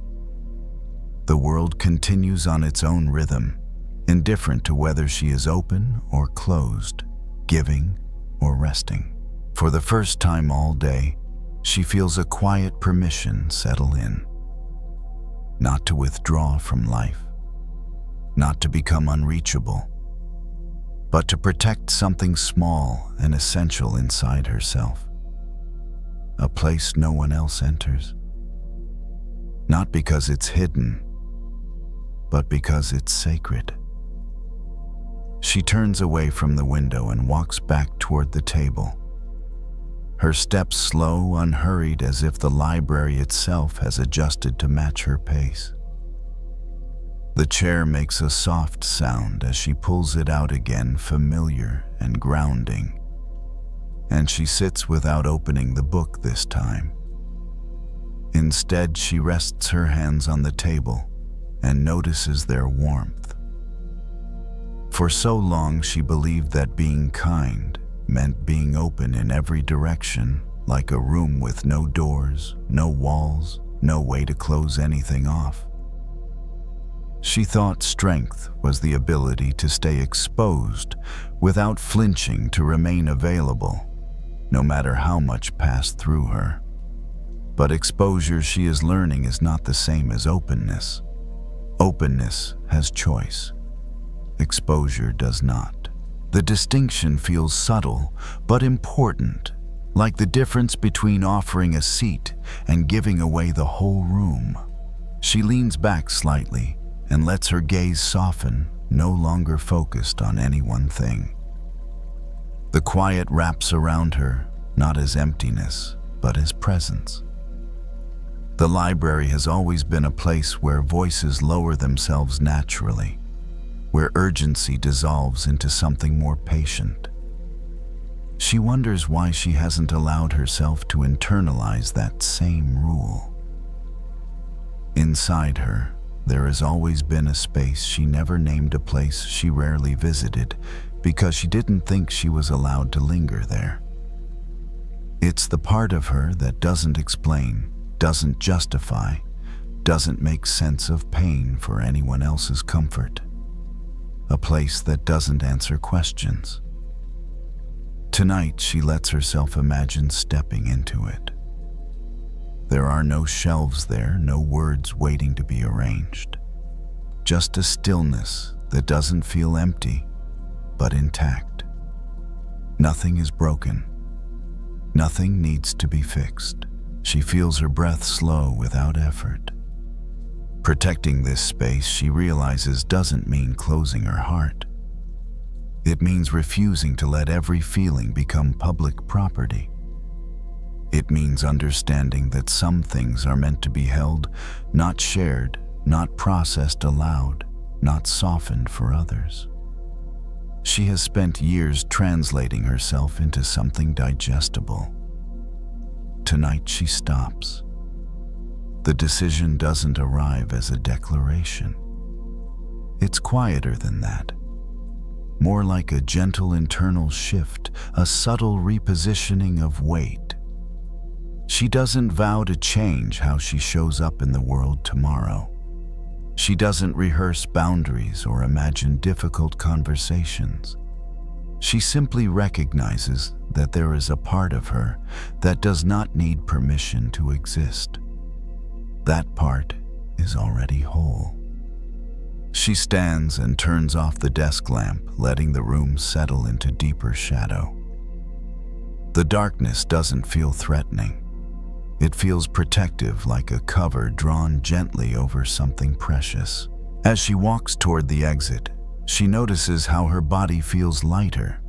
Speaker 1: The world continues on its own rhythm, indifferent to whether she is open or closed, giving or resting. For the first time all day, she feels a quiet permission settle in. Not to withdraw from life, not to become unreachable, but to protect something small and essential inside herself. A place no one else enters. Not because it's hidden, but because it's sacred. She turns away from the window and walks back toward the table. Her steps slow, unhurried, as if the library itself has adjusted to match her pace. The chair makes a soft sound as she pulls it out again, familiar and grounding. And she sits without opening the book this time. Instead, she rests her hands on the table and notices their warmth. For so long, she believed that being kind meant being open in every direction, like a room with no doors, no walls, no way to close anything off. She thought strength was the ability to stay exposed without flinching, to remain available, no matter how much passed through her. But exposure, she is learning, is not the same as openness. Openness has choice. Exposure does not. The distinction feels subtle but important, like the difference between offering a seat and giving away the whole room. She leans back slightly and lets her gaze soften, no longer focused on any one thing. The quiet wraps around her, not as emptiness, but as presence. The library has always been a place where voices lower themselves naturally, where urgency dissolves into something more patient. She wonders why she hasn't allowed herself to internalize that same rule. Inside her, there has always been a space she never named, a place she rarely visited, because she didn't think she was allowed to linger there. It's the part of her that doesn't explain, doesn't justify, doesn't make sense of pain for anyone else's comfort. A place that doesn't answer questions. Tonight, she lets herself imagine stepping into it. There are no shelves there, no words waiting to be arranged. Just a stillness that doesn't feel empty, but intact. Nothing is broken. Nothing needs to be fixed. She feels her breath slow without effort. Protecting this space, she realizes, doesn't mean closing her heart. It means refusing to let every feeling become public property. It means understanding that some things are meant to be held, not shared, not processed aloud, not softened for others. She has spent years translating herself into something digestible. Tonight she stops. The decision doesn't arrive as a declaration. It's quieter than that. More like a gentle internal shift, a subtle repositioning of weight. She doesn't vow to change how she shows up in the world tomorrow. She doesn't rehearse boundaries or imagine difficult conversations. She simply recognizes that there is a part of her that does not need permission to exist. That part is already whole. She stands and turns off the desk lamp, letting the room settle into deeper shadow. The darkness doesn't feel threatening. It feels protective, like a cover drawn gently over something precious. As she walks toward the exit, she notices how her body feels lighter.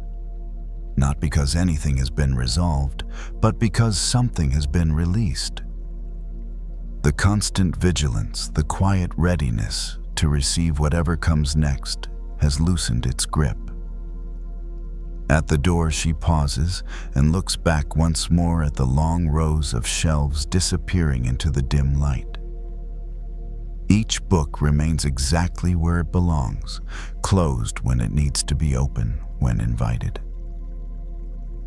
Speaker 1: Not because anything has been resolved, but because something has been released. The constant vigilance, the quiet readiness to receive whatever comes next, has loosened its grip. At the door, she pauses and looks back once more at the long rows of shelves disappearing into the dim light. Each book remains exactly where it belongs, closed when it needs to be open when invited.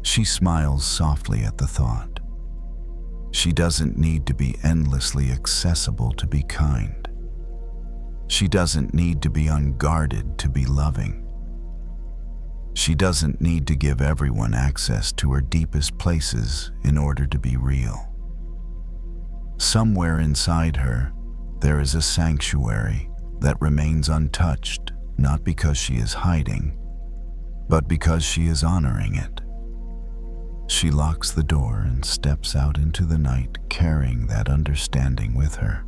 Speaker 1: She smiles softly at the thought. She doesn't need to be endlessly accessible to be kind. She doesn't need to be unguarded to be loving. She doesn't need to give everyone access to her deepest places in order to be real. Somewhere inside her, there is a sanctuary that remains untouched, not because she is hiding, but because she is honoring it. She locks the door and steps out into the night, carrying that understanding with her.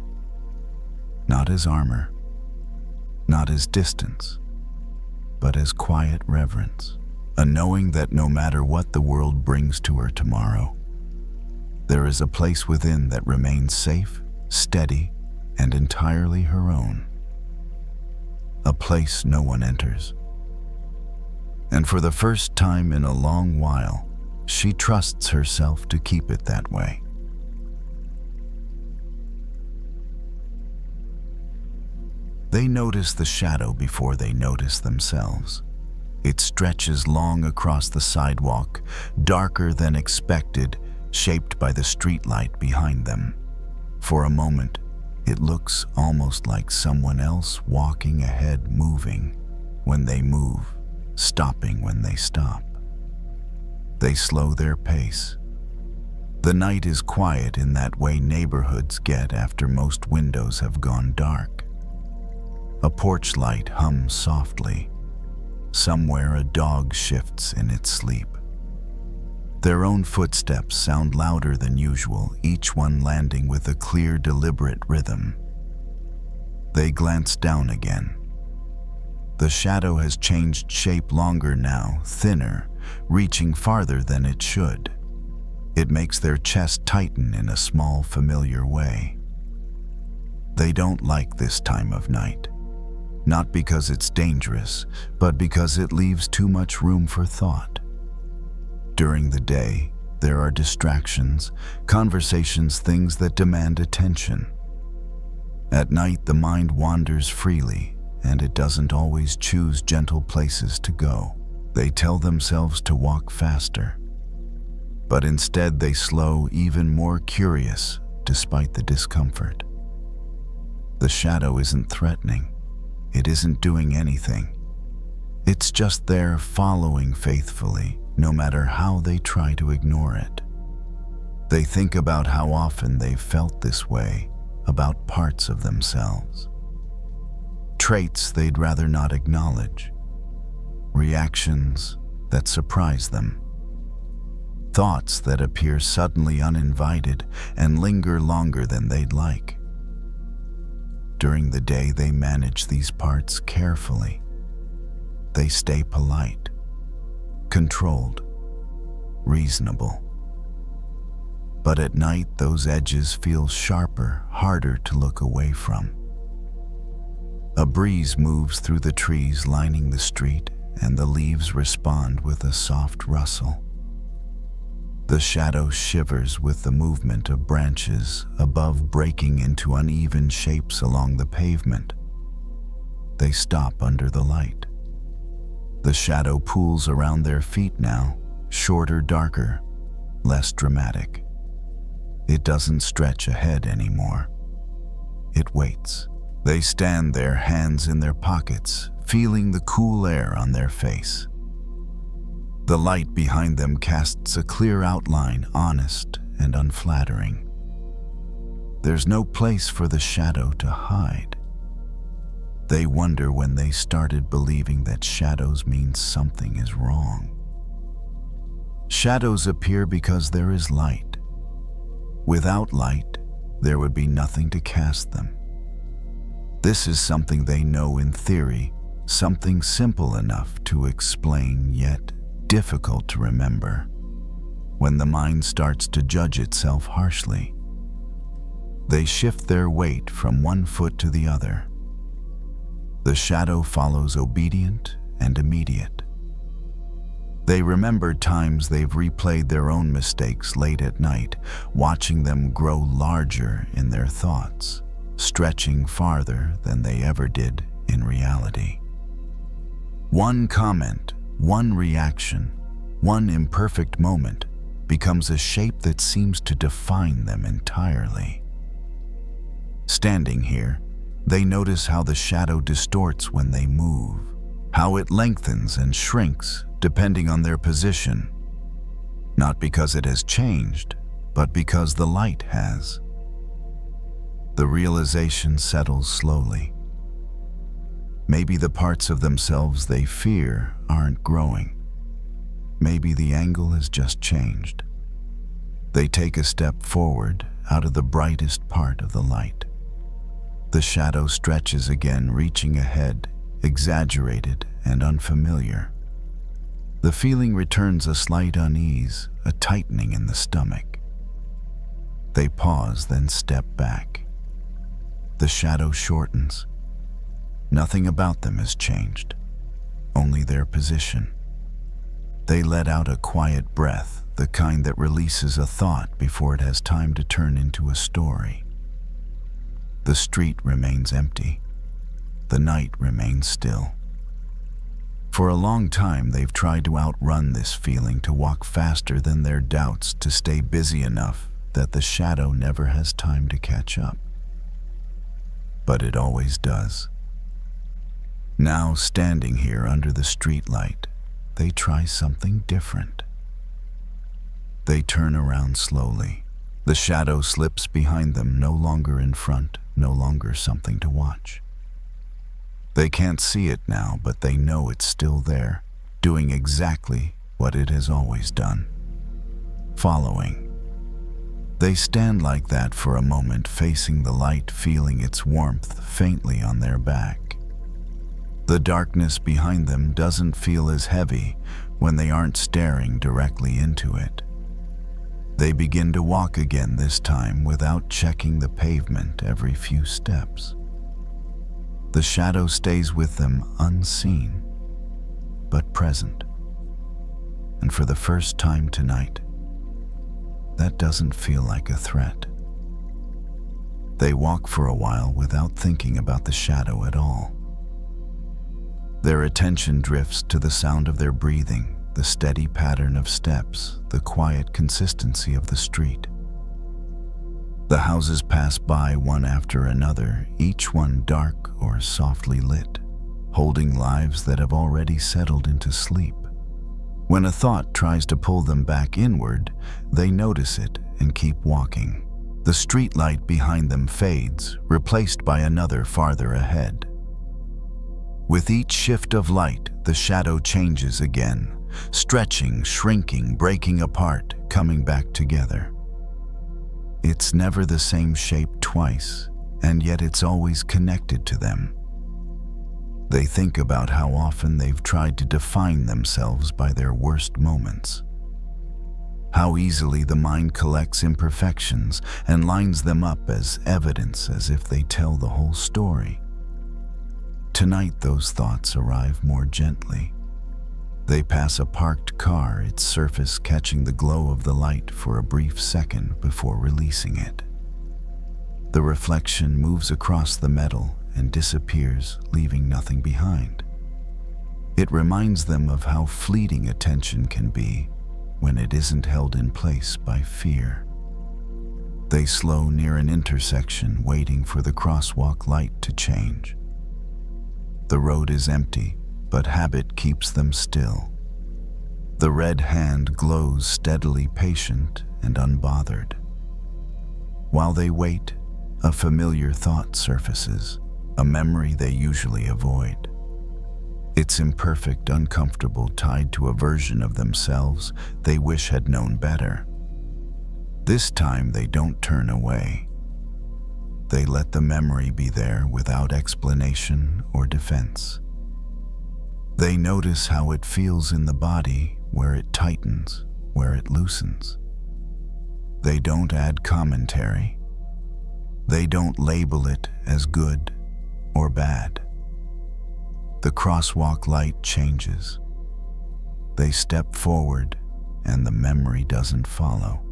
Speaker 1: Not as armor, not as distance, but as quiet reverence, a knowing that no matter what the world brings to her tomorrow, there is a place within that remains safe, steady, and entirely her own. A place no one enters. And for the first time in a long while, she trusts herself to keep it that way. They notice the shadow before they notice themselves. It stretches long across the sidewalk, darker than expected, shaped by the streetlight behind them. For a moment, it looks almost like someone else walking ahead, moving when they move, stopping when they stop. They slow their pace. The night is quiet in that way neighborhoods get after most windows have gone dark. A porch light hums softly. Somewhere a dog shifts in its sleep. Their own footsteps sound louder than usual, each one landing with a clear, deliberate rhythm. They glance down again. The shadow has changed shape longer now, thinner, reaching farther than it should. It makes their chest tighten in a small, familiar way. They don't like this time of night. Not because it's dangerous, but because it leaves too much room for thought. During the day, there are distractions, conversations, things that demand attention. At night, the mind wanders freely, and it doesn't always choose gentle places to go. They tell themselves to walk faster, but instead they slow, even more curious despite the discomfort. The shadow isn't threatening. It isn't doing anything. It's just there, following faithfully, no matter how they try to ignore it. They think about how often they've felt this way about parts of themselves. Traits they'd rather not acknowledge. Reactions that surprise them. Thoughts that appear suddenly uninvited and linger longer than they'd like. During the day, they manage these parts carefully. They stay polite, controlled, reasonable. But at night, those edges feel sharper, harder to look away from. A breeze moves through the trees lining the street, and the leaves respond with a soft rustle. The shadow shivers with the movement of branches above, breaking into uneven shapes along the pavement. They stop under the light. The shadow pools around their feet now, shorter, darker, less dramatic. It doesn't stretch ahead anymore. It waits. They stand there, hands in their pockets, feeling the cool air on their face. The light behind them casts a clear outline, honest and unflattering. There's no place for the shadow to hide. They wonder when they started believing that shadows mean something is wrong. Shadows appear because there is light. Without light, there would be nothing to cast them. This is something they know in theory, something simple enough to explain, yet difficult to remember. When the mind starts to judge itself harshly, they shift their weight from one foot to the other. The shadow follows, obedient and immediate. They remember times they've replayed their own mistakes late at night, watching them grow larger in their thoughts, stretching farther than they ever did in reality. One comment, one reaction, one imperfect moment becomes a shape that seems to define them entirely. Standing here, they notice how the shadow distorts when they move, how it lengthens and shrinks depending on their position, not because it has changed, but because the light has. The realization settles slowly. Maybe the parts of themselves they fear aren't growing. Maybe the angle has just changed. They take a step forward out of the brightest part of the light. The shadow stretches again, reaching ahead, exaggerated and unfamiliar. The feeling returns, a slight unease, a tightening in the stomach. They pause, then step back. The shadow shortens. Nothing about them has changed, only their position. They let out a quiet breath, the kind that releases a thought before it has time to turn into a story. The street remains empty. The night remains still. For a long time, they've tried to outrun this feeling, to walk faster than their doubts, to stay busy enough that the shadow never has time to catch up. But it always does. Now, standing here under the streetlight, they try something different. They turn around slowly. The shadow slips behind them, no longer in front, no longer something to watch. They can't see it now, but they know it's still there, doing exactly what it has always done. Following. They stand like that for a moment, facing the light, feeling its warmth faintly on their back. The darkness behind them doesn't feel as heavy when they aren't staring directly into it. They begin to walk again, this time without checking the pavement every few steps. The shadow stays with them, unseen, but present. And for the first time tonight, that doesn't feel like a threat. They walk for a while without thinking about the shadow at all. Their attention drifts to the sound of their breathing, the steady pattern of steps, the quiet consistency of the street. The houses pass by one after another, each one dark or softly lit, holding lives that have already settled into sleep. When a thought tries to pull them back inward, they notice it and keep walking. The street light behind them fades, replaced by another farther ahead. With each shift of light, the shadow changes again, stretching, shrinking, breaking apart, coming back together. It's never the same shape twice, and yet it's always connected to them. They think about how often they've tried to define themselves by their worst moments. How easily the mind collects imperfections and lines them up as evidence, as if they tell the whole story. Tonight those thoughts arrive more gently. They pass a parked car, its surface catching the glow of the light for a brief second before releasing it. The reflection moves across the metal and disappears, leaving nothing behind. It reminds them of how fleeting attention can be when it isn't held in place by fear. They slow near an intersection, waiting for the crosswalk light to change. The road is empty, but habit keeps them still. The red hand glows steadily, patient and unbothered. While they wait, a familiar thought surfaces, a memory they usually avoid. It's imperfect, uncomfortable, tied to a version of themselves they wish had known better. This time they don't turn away. They let the memory be there without explanation or defense. They notice how it feels in the body, where it tightens, where it loosens. They don't add commentary. They don't label it as good or bad. The crosswalk light changes. They step forward, and the memory doesn't follow.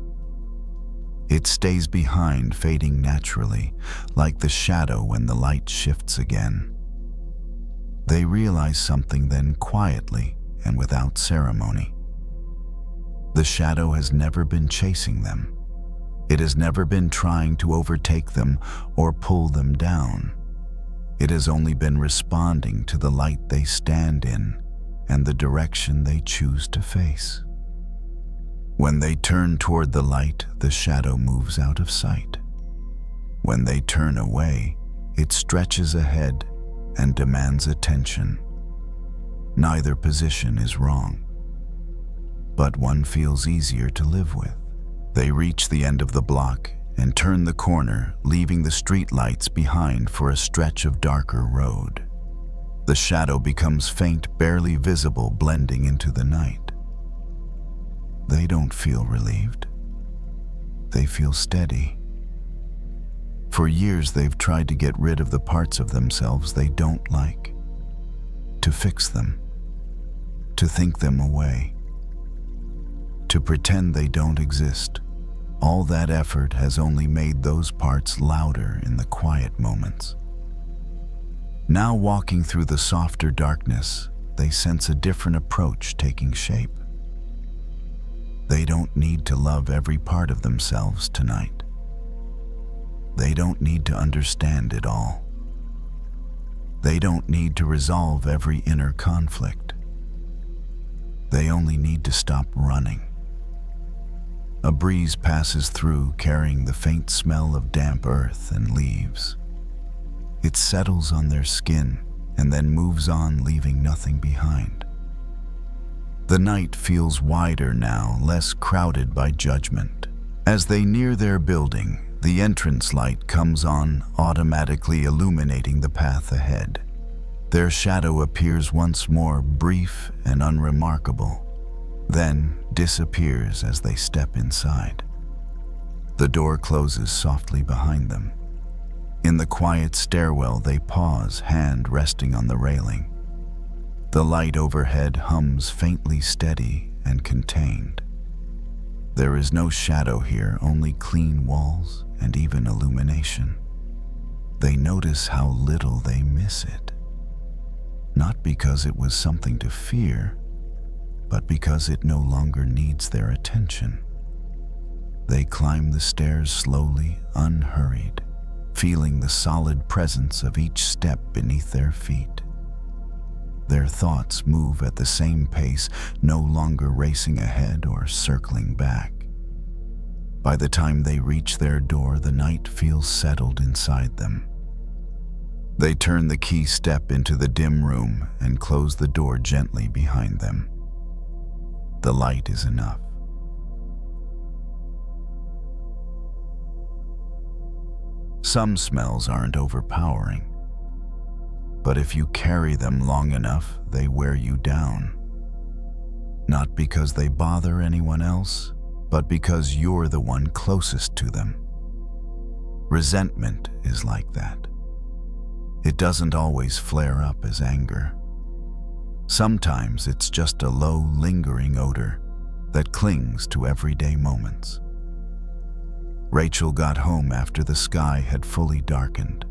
Speaker 1: It stays behind, fading naturally, like the shadow when the light shifts again. They realize something then, quietly and without ceremony. The shadow has never been chasing them. It has never been trying to overtake them or pull them down. It has only been responding to the light they stand in and the direction they choose to face. When they turn toward the light, the shadow moves out of sight. When they turn away, it stretches ahead and demands attention. Neither position is wrong, but one feels easier to live with. They reach the end of the block and turn the corner, leaving the street lights behind for a stretch of darker road. The shadow becomes faint, barely visible, blending into the night. They don't feel relieved. They feel steady. For years they've tried to get rid of the parts of themselves they don't like, to fix them, to think them away, to pretend they don't exist. All that effort has only made those parts louder in the quiet moments. Now, walking through the softer darkness, they sense a different approach taking shape. They don't need to love every part of themselves tonight. They don't need to understand it all. They don't need to resolve every inner conflict. They only need to stop running. A breeze passes through, carrying the faint smell of damp earth and leaves. It settles on their skin and then moves on, leaving nothing behind. The night feels wider now, less crowded by judgment. As they near their building, the entrance light comes on, automatically illuminating the path ahead. Their shadow appears once more, brief and unremarkable, then disappears as they step inside. The door closes softly behind them. In the quiet stairwell, they pause, hand resting on the railing. The light overhead hums faintly, steady and contained. There is no shadow here, only clean walls and even illumination. They notice how little they miss it. not because it was something to fear, but because it no longer needs their attention. They climb the stairs slowly, unhurried, feeling the solid presence of each step beneath their feet. Their thoughts move at the same pace, no longer racing ahead or circling back. By the time they reach their door, the night feels settled inside them. They turn the key step into the dim room and close the door gently behind them. The light is enough. Some smells aren't overpowering, but if you carry them long enough, they wear you down. Not because they bother anyone else, but because you're the one closest to them. Resentment is like that. It doesn't always flare up as anger. Sometimes it's just a low, lingering odor that clings to everyday moments. Rachel got home after the sky had fully darkened.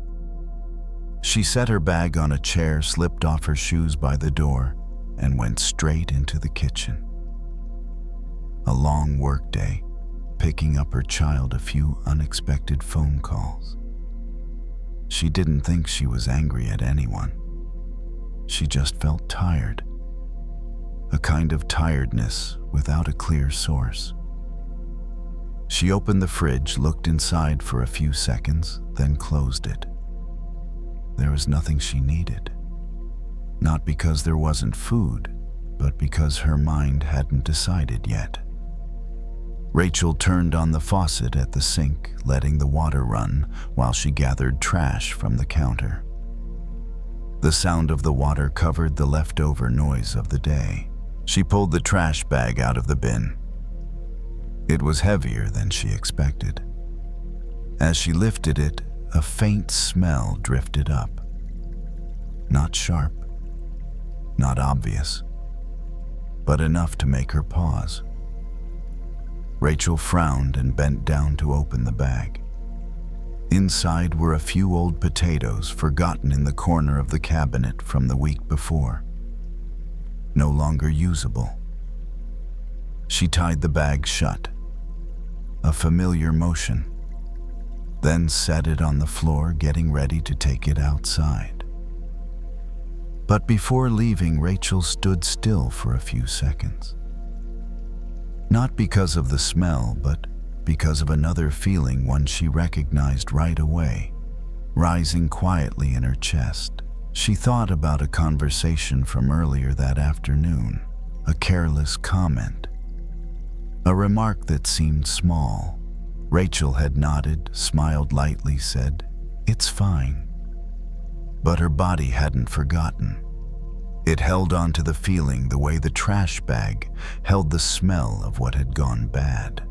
Speaker 1: She set her bag on a chair, slipped off her shoes by the door, and went straight into the kitchen. A long workday, picking up her child, a few unexpected phone calls. She didn't think she was angry at anyone. She just felt tired. A kind of tiredness without a clear source. She opened the fridge, looked inside for a few seconds, then closed it. There was nothing she needed. Not because there wasn't food, but because her mind hadn't decided yet. Rachel turned on the faucet at the sink, letting the water run while she gathered trash from the counter. The sound of the water covered the leftover noise of the day. She pulled the trash bag out of the bin. It was heavier than she expected. As she lifted it, a faint smell drifted up. Not sharp, not obvious, but enough to make her pause. Rachel frowned and bent down to open the bag. Inside were a few old potatoes forgotten in the corner of the cabinet from the week before. No longer usable. She tied the bag shut. A familiar motion. Then set it on the floor, getting ready to take it outside. But before leaving, Rachel stood still for a few seconds. Not because of the smell, but because of another feeling, one she recognized right away, rising quietly in her chest. She thought about a conversation from earlier that afternoon, a careless comment, a remark that seemed small. Rachel had nodded, smiled lightly, said, "It's fine." But her body hadn't forgotten. It held on to the feeling the way the trash bag held the smell of what had gone bad.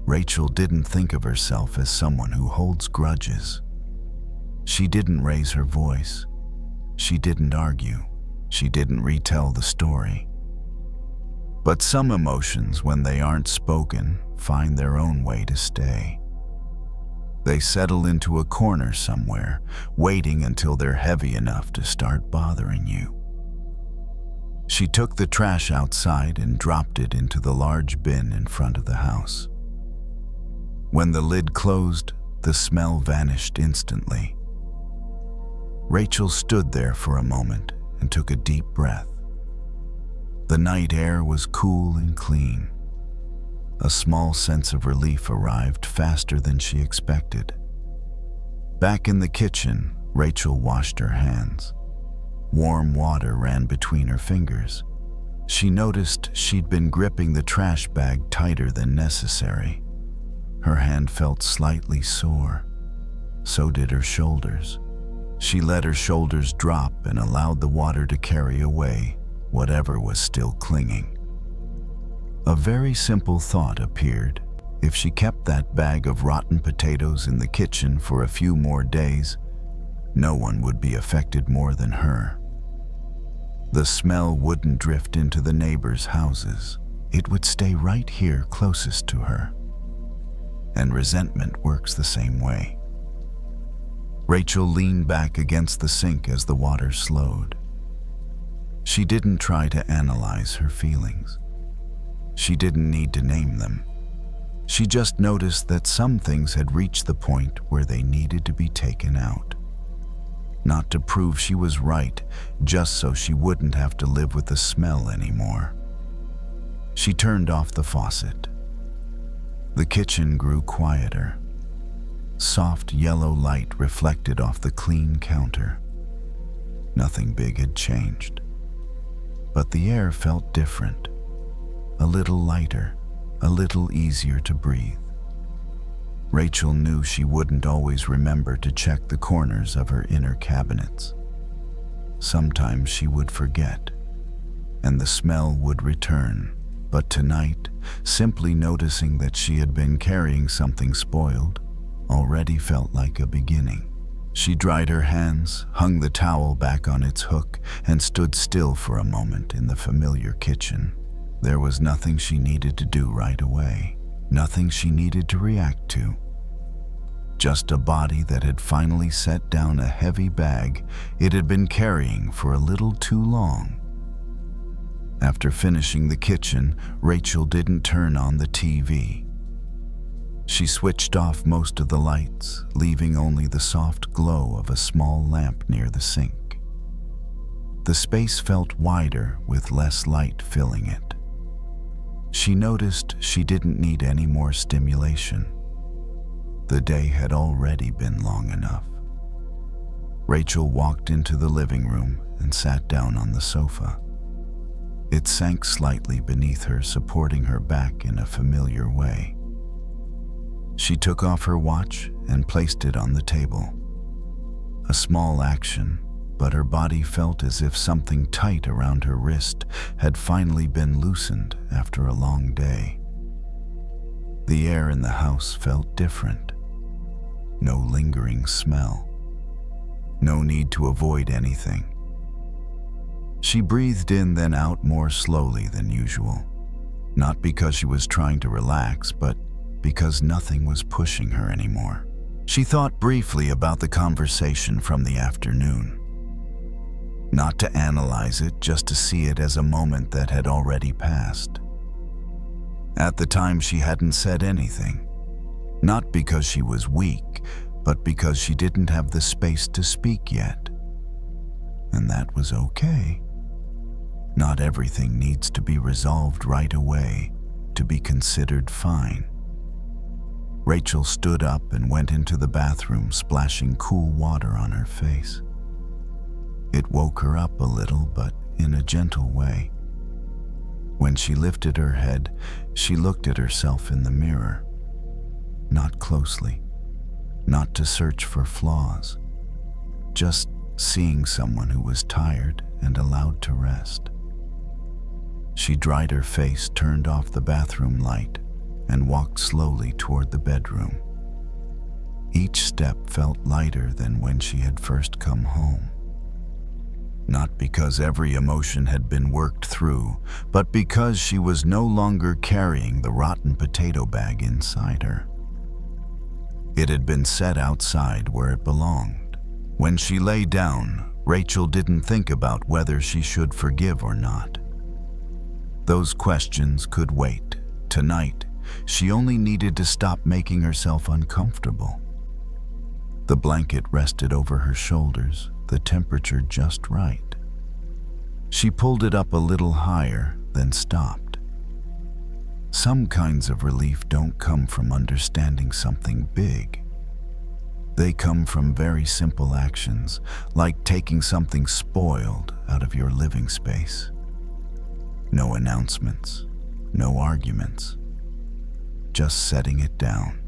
Speaker 1: Rachel didn't think of herself as someone who holds grudges. She didn't raise her voice. She didn't argue. She didn't retell the story. But some emotions, when they aren't spoken, find their own way to stay. They settle into a corner somewhere, waiting until they're heavy enough to start bothering you. She took the trash outside and dropped it into the large bin in front of the house. When the lid closed, the smell vanished instantly. Rachel stood there for a moment and took a deep breath. The night air was cool and clean. A small sense of relief arrived faster than she expected. Back in the kitchen, Rachel washed her hands. Warm water ran between her fingers. She noticed she'd been gripping the trash bag tighter than necessary. Her hand felt slightly sore. So did her shoulders. She let her shoulders drop and allowed the water to carry away whatever was still clinging. A very simple thought appeared. If she kept that bag of rotten potatoes in the kitchen for a few more days, no one would be affected more than her. The smell wouldn't drift into the neighbors' houses. It would stay right here closest to her. And resentment works the same way. Rachel leaned back against the sink as the water slowed. She didn't try to analyze her feelings. She didn't need to name them. She just noticed that some things had reached the point where they needed to be taken out. Not to prove she was right, just so she wouldn't have to live with the smell anymore. She turned off the faucet. The kitchen grew quieter. Soft yellow light reflected off the clean counter. Nothing big had changed. But the air felt different. A little lighter, a little easier to breathe. Rachel knew she wouldn't always remember to check the corners of her inner cabinets. Sometimes she would forget, and the smell would return. But tonight, simply noticing that she had been carrying something spoiled already felt like a beginning. She dried her hands, hung the towel back on its hook, and stood still for a moment in the familiar kitchen. There was nothing she needed to do right away, nothing she needed to react to. Just a body that had finally set down a heavy bag it had been carrying for a little too long. After finishing the kitchen, Rachel didn't turn on the TV. She switched off most of the lights, leaving only the soft glow of a small lamp near the sink. The space felt wider with less light filling it. She noticed she didn't need any more stimulation. The day had already been long enough. Rachel walked into the living room and sat down on the sofa. It sank slightly beneath her, supporting her back in a familiar way. She took off her watch and placed it on the table. A small action, but her body felt as if something tight around her wrist had finally been loosened after a long day. The air in the house felt different. No lingering smell. No need to avoid anything. She breathed in then out more slowly than usual, not because she was trying to relax, but because nothing was pushing her anymore. She thought briefly about the conversation from the afternoon. Not to analyze it, just to see it as a moment that had already passed. At the time, she hadn't said anything, not because she was weak, but because she didn't have the space to speak yet. And that was okay. Not everything needs to be resolved right away to be considered fine. Rachel stood up and went into the bathroom, splashing cool water on her face. It woke her up a little, but in a gentle way. When she lifted her head, she looked at herself in the mirror. Not closely, not to search for flaws, just seeing someone who was tired and allowed to rest. She dried her face, turned off the bathroom light, and walked slowly toward the bedroom. Each step felt lighter than when she had first come home. Not because every emotion had been worked through, but because she was no longer carrying the rotten potato bag inside her. It had been set outside where it belonged. When she lay down, Rachel didn't think about whether she should forgive or not. Those questions could wait. Tonight, she only needed to stop making herself uncomfortable. The blanket rested over her shoulders, the temperature just right. She pulled it up a little higher, then stopped. Some kinds of relief don't come from understanding something big. They come from very simple actions, like taking something spoiled out of your living space. No announcements, no arguments, just setting it down.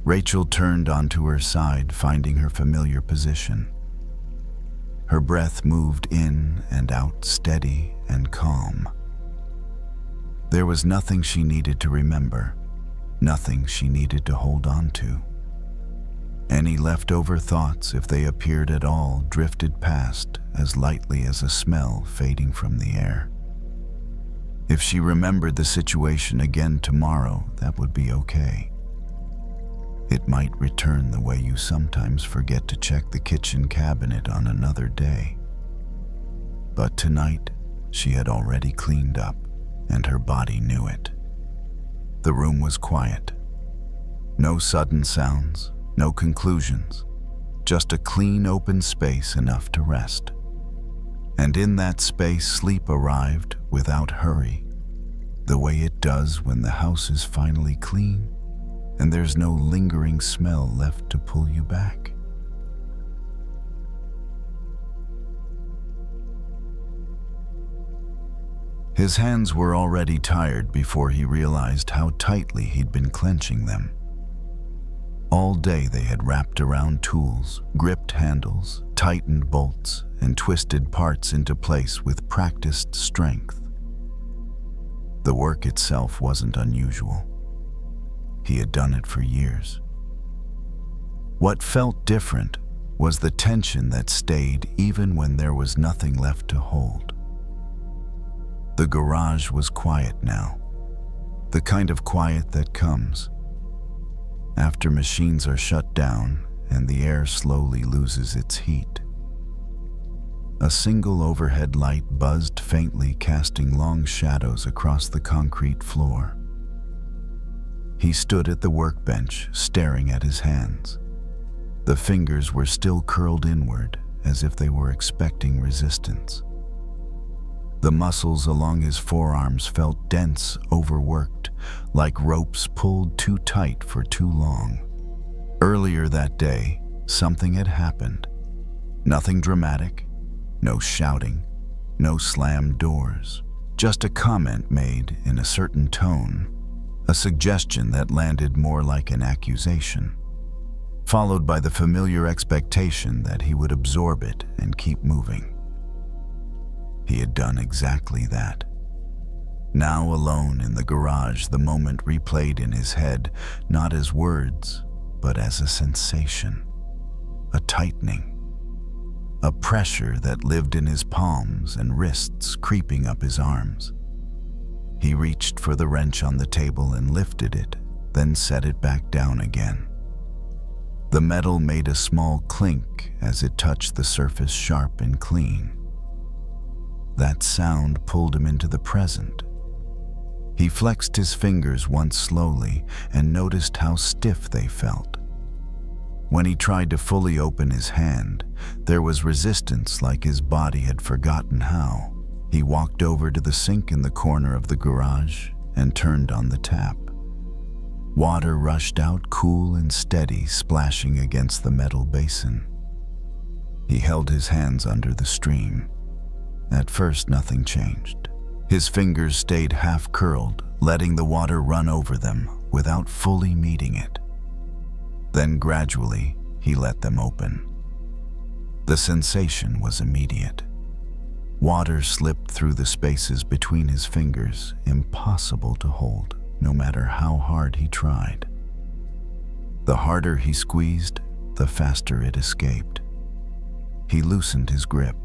Speaker 1: Rachel turned onto her side, finding her familiar position. Her breath moved in and out, steady and calm. There was nothing she needed to remember, nothing she needed to hold on to. Any leftover thoughts, if they appeared at all, drifted past as lightly as a smell fading from the air. If she remembered the situation again tomorrow, that would be okay. It might return the way you sometimes forget to check the kitchen cabinet on another day. But tonight, she had already cleaned up, and her body knew it. The room was quiet. No sudden sounds, no conclusions, just a clean open space enough to rest. And in that space, sleep arrived without hurry, the way it does when the house is finally clean and there's no lingering smell left to pull you back. His hands were already tired before he realized how tightly he'd been clenching them. All day they had wrapped around tools, gripped handles, tightened bolts, and twisted parts into place with practiced strength. The work itself wasn't unusual. He had done it for years. What felt different was the tension that stayed even when there was nothing left to hold. The garage was quiet now, the kind of quiet that comes after machines are shut down and the air slowly loses its heat. A single overhead light buzzed faintly, casting long shadows across the concrete floor. He stood at the workbench, staring at his hands. The fingers were still curled inward, as if they were expecting resistance. The muscles along his forearms felt dense, overworked, like ropes pulled too tight for too long. Earlier that day, something had happened. Nothing dramatic, no shouting, no slammed doors, just a comment made in a certain tone, a suggestion that landed more like an accusation, followed by the familiar expectation that he would absorb it and keep moving. He had done exactly that. Now alone in the garage, the moment replayed in his head, not as words, but as a sensation, a tightening, a pressure that lived in his palms and wrists, creeping up his arms. He reached for the wrench on the table and lifted it, then set it back down again. The metal made a small clink as it touched the surface, sharp and clean. That sound pulled him into the present. He flexed his fingers once slowly and noticed how stiff they felt. When he tried to fully open his hand, there was resistance, like his body had forgotten how. He walked over to the sink in the corner of the garage and turned on the tap. Water rushed out, cool and steady, splashing against the metal basin. He held his hands under the stream. At first, nothing changed. His fingers stayed half-curled, letting the water run over them without fully meeting it. Then gradually, he let them open. The sensation was immediate. Water slipped through the spaces between his fingers, impossible to hold, no matter how hard he tried. The harder he squeezed, the faster it escaped. He loosened his grip.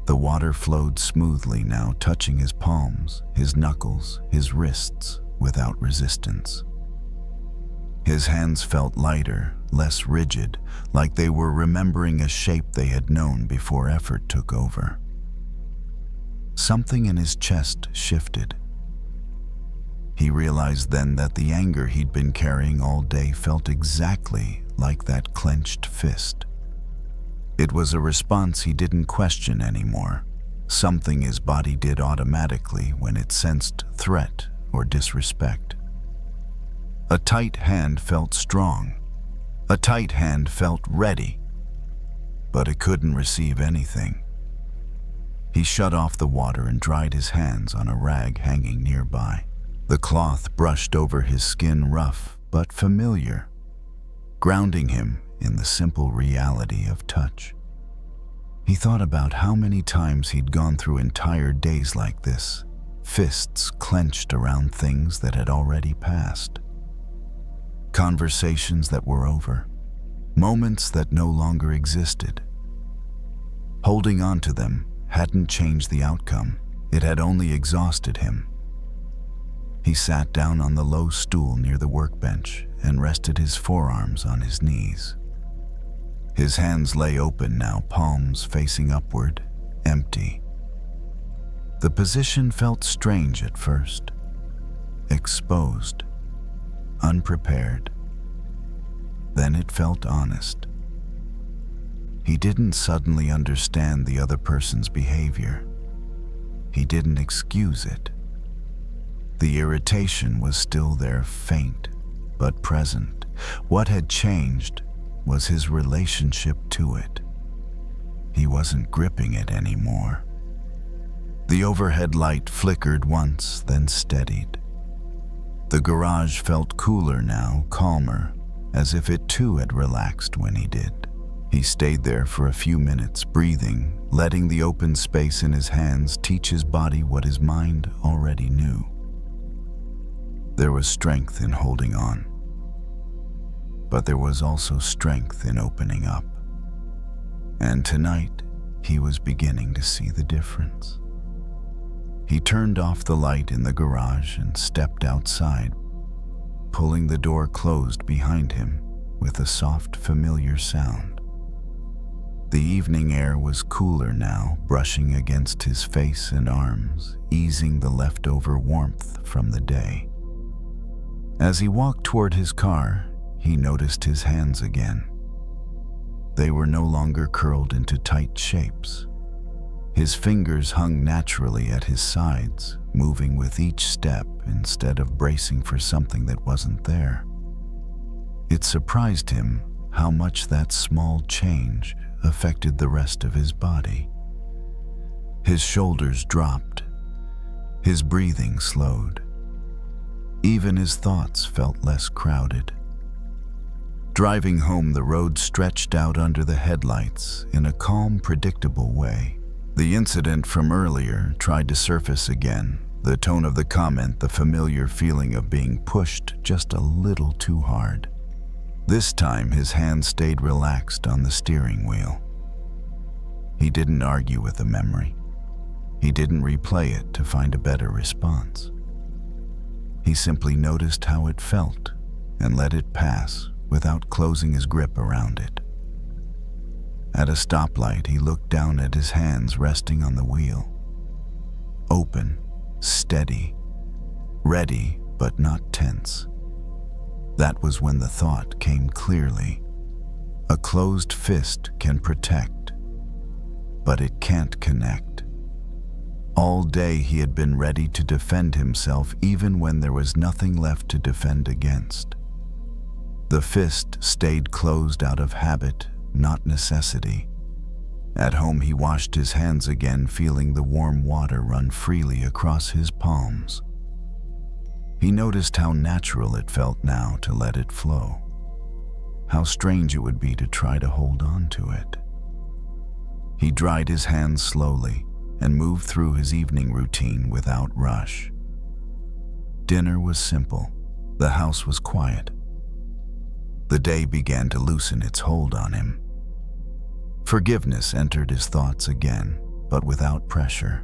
Speaker 1: The water flowed smoothly now, touching his palms, his knuckles, his wrists, without resistance. His hands felt lighter, less rigid, like they were remembering a shape they had known before effort took over. Something in his chest shifted. He realized then that the anger he'd been carrying all day felt exactly like that clenched fist. It was a response he didn't question anymore, something his body did automatically when it sensed threat or disrespect. A tight hand felt strong. A tight hand felt ready, but it couldn't receive anything. He shut off the water and dried his hands on a rag hanging nearby. The cloth brushed over his skin, rough but familiar, grounding him in the simple reality of touch. He thought about how many times he'd gone through entire days like this, fists clenched around things that had already passed. Conversations that were over, moments that no longer existed. Holding on to them hadn't changed the outcome, it had only exhausted him. He sat down on the low stool near the workbench and rested his forearms on his knees. His hands lay open now, palms facing upward, empty. The position felt strange at first, exposed, unprepared. Then it felt honest. He didn't suddenly understand the other person's behavior. He didn't excuse it. The irritation was still there, faint but present. What had changed was his relationship to it. He wasn't gripping it anymore. The overhead light flickered once, then steadied. The garage felt cooler now, calmer, as if it too had relaxed when he did. He stayed there for a few minutes, breathing, letting the open space in his hands teach his body what his mind already knew. There was strength in holding on, but there was also strength in opening up. And tonight, he was beginning to see the difference. He turned off the light in the garage and stepped outside, pulling the door closed behind him with a soft, familiar sound. The evening air was cooler now, brushing against his face and arms, easing the leftover warmth from the day. As he walked toward his car, he noticed his hands again. They were no longer curled into tight shapes. His fingers hung naturally at his sides, moving with each step instead of bracing for something that wasn't there. It surprised him how much that small change affected the rest of his body. His shoulders dropped. His breathing slowed. Even his thoughts felt less crowded. Driving home, the road stretched out under the headlights in a calm, predictable way. The incident from earlier tried to surface again, the tone of the comment, the familiar feeling of being pushed just a little too hard. This time, his hand stayed relaxed on the steering wheel. He didn't argue with the memory. He didn't replay it to find a better response. He simply noticed how it felt and let it pass without closing his grip around it. At a stoplight, he looked down at his hands resting on the wheel. Open, steady, ready but not tense. That was when the thought came clearly. A closed fist can protect, but it can't connect. All day he had been ready to defend himself even when there was nothing left to defend against. The fist stayed closed out of habit, not necessity. At home, he washed his hands again, feeling the warm water run freely across his palms. He noticed how natural it felt now to let it flow. How strange it would be to try to hold on to it. He dried his hands slowly and moved through his evening routine without rush. Dinner was simple. The house was quiet. The day began to loosen its hold on him. Forgiveness entered his thoughts again, but without pressure.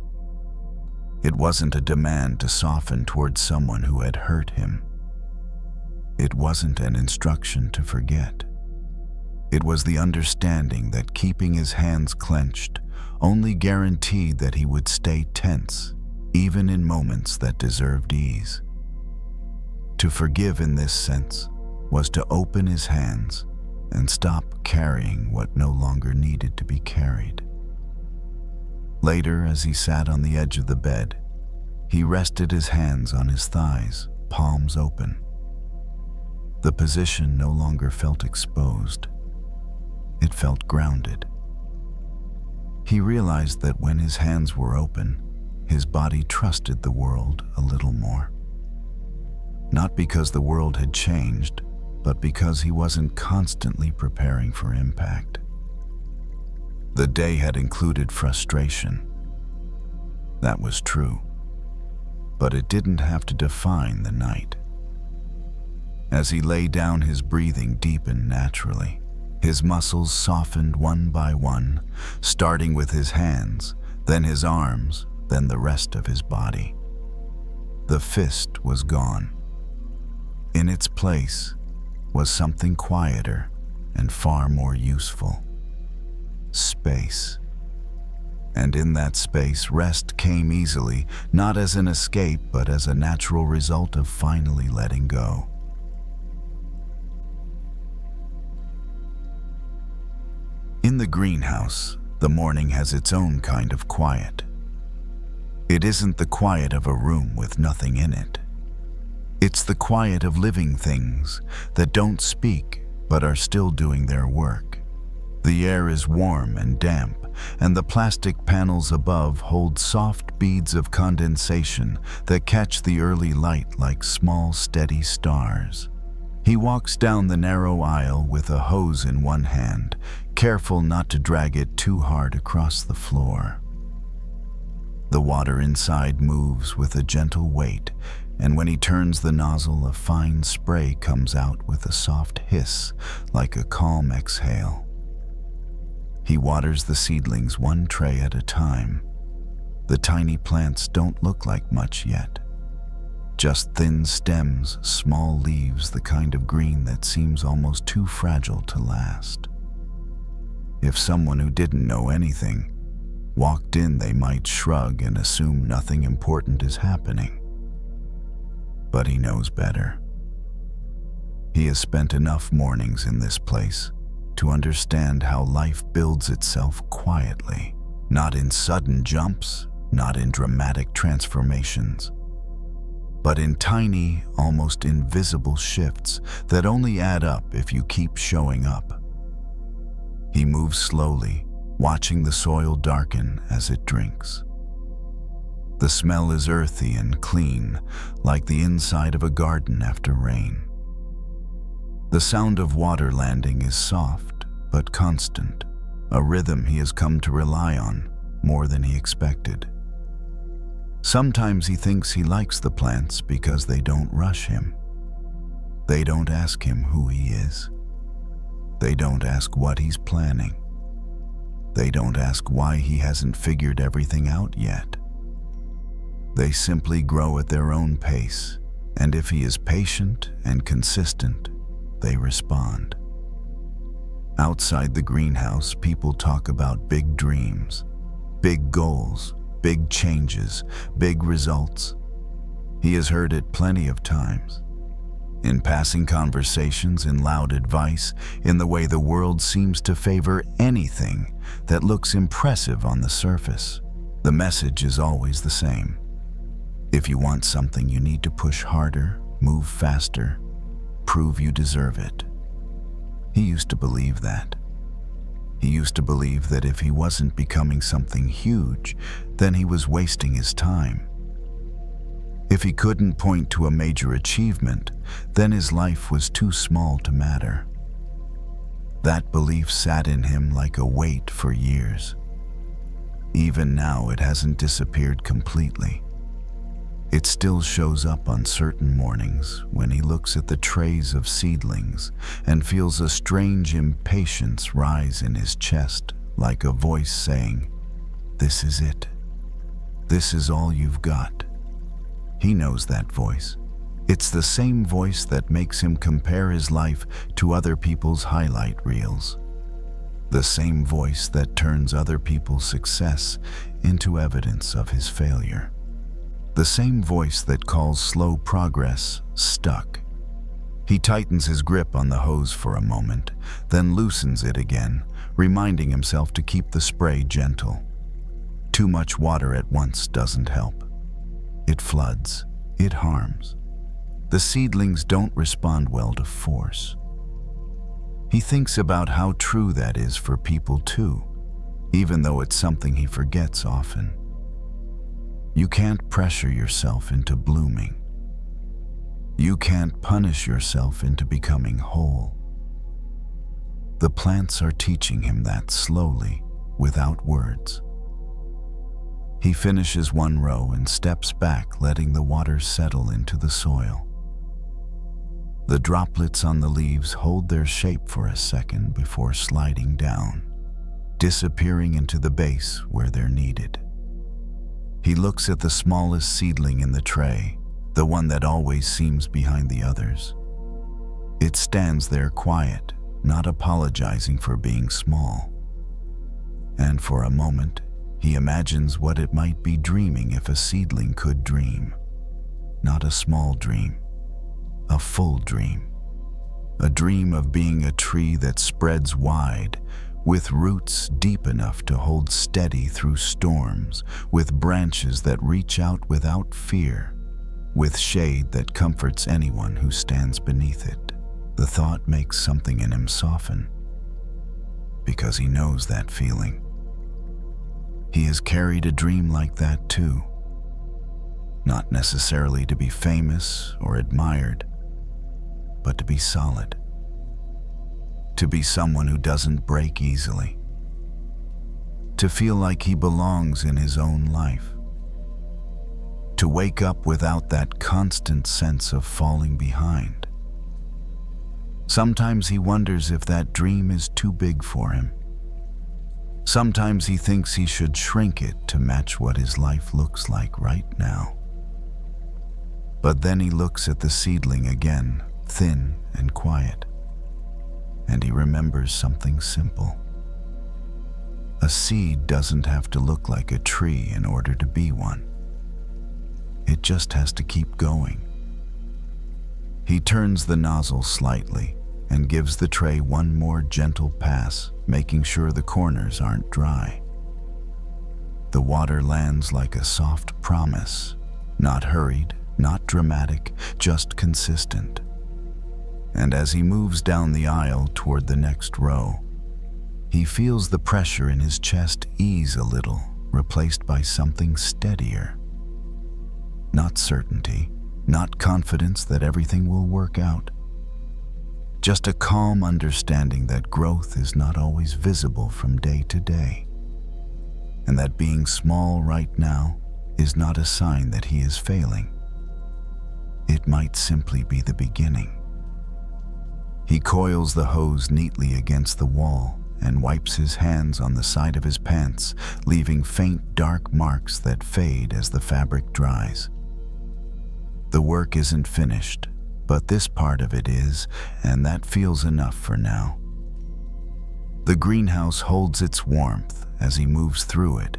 Speaker 1: It wasn't a demand to soften towards someone who had hurt him. It wasn't an instruction to forget. It was the understanding that keeping his hands clenched only guaranteed that he would stay tense, even in moments that deserved ease. To forgive in this sense was to open his hands and stop carrying what no longer needed to be carried. Later, as he sat on the edge of the bed, he rested his hands on his thighs, palms open. The position no longer felt exposed. It felt grounded. He realized that when his hands were open, his body trusted the world a little more. Not because the world had changed, but because he wasn't constantly preparing for impact. The day had included frustration. That was true, but it didn't have to define the night. As he lay down, his breathing deepened naturally. His muscles softened one by one, starting with his hands, then his arms, then the rest of his body. The fist was gone. In its place was something quieter and far more useful. Space. And in that space, rest came easily, not as an escape, but as a natural result of finally letting go. In the greenhouse, the morning has its own kind of quiet. It isn't the quiet of a room with nothing in it. It's the quiet of living things that don't speak but are still doing their work. The air is warm and damp, and the plastic panels above hold soft beads of condensation that catch the early light like small, steady stars. He walks down the narrow aisle with a hose in one hand, careful not to drag it too hard across the floor. The water inside moves with a gentle weight, and when he turns the nozzle, a fine spray comes out with a soft hiss, like a calm exhale. He waters the seedlings one tray at a time. The tiny plants don't look like much yet. Just thin stems, small leaves, the kind of green that seems almost too fragile to last. If someone who didn't know anything walked in, they might shrug and assume nothing important is happening. But he knows better. He has spent enough mornings in this place to understand how life builds itself quietly, not in sudden jumps, not in dramatic transformations, but in tiny, almost invisible shifts that only add up if you keep showing up. He moves slowly, watching the soil darken as it drinks. The smell is earthy and clean, like the inside of a garden after rain. The sound of water landing is soft but constant, a rhythm he has come to rely on more than he expected. Sometimes he thinks he likes the plants because they don't rush him. They don't ask him who he is. They don't ask what he's planning. They don't ask why he hasn't figured everything out yet. They simply grow at their own pace, and if he is patient and consistent, they respond. Outside the greenhouse, people talk about big dreams, big goals, big changes, big results. He has heard it plenty of times. In passing conversations, in loud advice, in the way the world seems to favor anything that looks impressive on the surface. The message is always the same. If you want something, you need to push harder, move faster, prove you deserve it. He used to believe that. He used to believe that if he wasn't becoming something huge, then he was wasting his time. If he couldn't point to a major achievement, then his life was too small to matter. That belief sat in him like a weight for years. Even now, it hasn't disappeared completely. It still shows up on certain mornings when he looks at the trays of seedlings and feels a strange impatience rise in his chest, like a voice saying, "This is it. This is all you've got." He knows that voice. It's the same voice that makes him compare his life to other people's highlight reels. The same voice that turns other people's success into evidence of his failure. The same voice that calls slow progress stuck. He tightens his grip on the hose for a moment, then loosens it again, reminding himself to keep the spray gentle. Too much water at once doesn't help. It floods, it harms. The seedlings don't respond well to force. He thinks about how true that is for people too, even though it's something he forgets often. You can't pressure yourself into blooming. You can't punish yourself into becoming whole. The plants are teaching him that slowly, without words. He finishes one row and steps back, letting the water settle into the soil. The droplets on the leaves hold their shape for a second before sliding down, disappearing into the base where they're needed. He looks at the smallest seedling in the tray, the one that always seems behind the others. It stands there quiet, not apologizing for being small. And for a moment, He imagines what it might be dreaming if a seedling could dream. Not a small dream, a full dream. A dream of being a tree that spreads wide, with roots deep enough to hold steady through storms, with branches that reach out without fear, with shade that comforts anyone who stands beneath it. The thought makes something in him soften, because he knows that feeling. He has carried a dream like that too. Not necessarily to be famous or admired, but to be solid. To be someone who doesn't break easily. To feel like he belongs in his own life. To wake up without that constant sense of falling behind. Sometimes he wonders if that dream is too big for him. Sometimes he thinks he should shrink it to match what his life looks like right now. But then he looks at the seedling again, thin and quiet, and he remembers something simple. A seed doesn't have to look like a tree in order to be one. It just has to keep going. He turns the nozzle slightly and gives the tray one more gentle pass, making sure the corners aren't dry. The water lands like a soft promise, not hurried, not dramatic, just consistent. And as he moves down the aisle toward the next row, he feels the pressure in his chest ease a little, replaced by something steadier. Not certainty, not confidence that everything will work out. Just a calm understanding that growth is not always visible from day to day, and that being small right now is not a sign that he is failing. It might simply be the beginning. He coils the hose neatly against the wall and wipes his hands on the side of his pants, leaving faint dark marks that fade as the fabric dries. The work isn't finished, but this part of it is, and that feels enough for now. The greenhouse holds its warmth as he moves through it,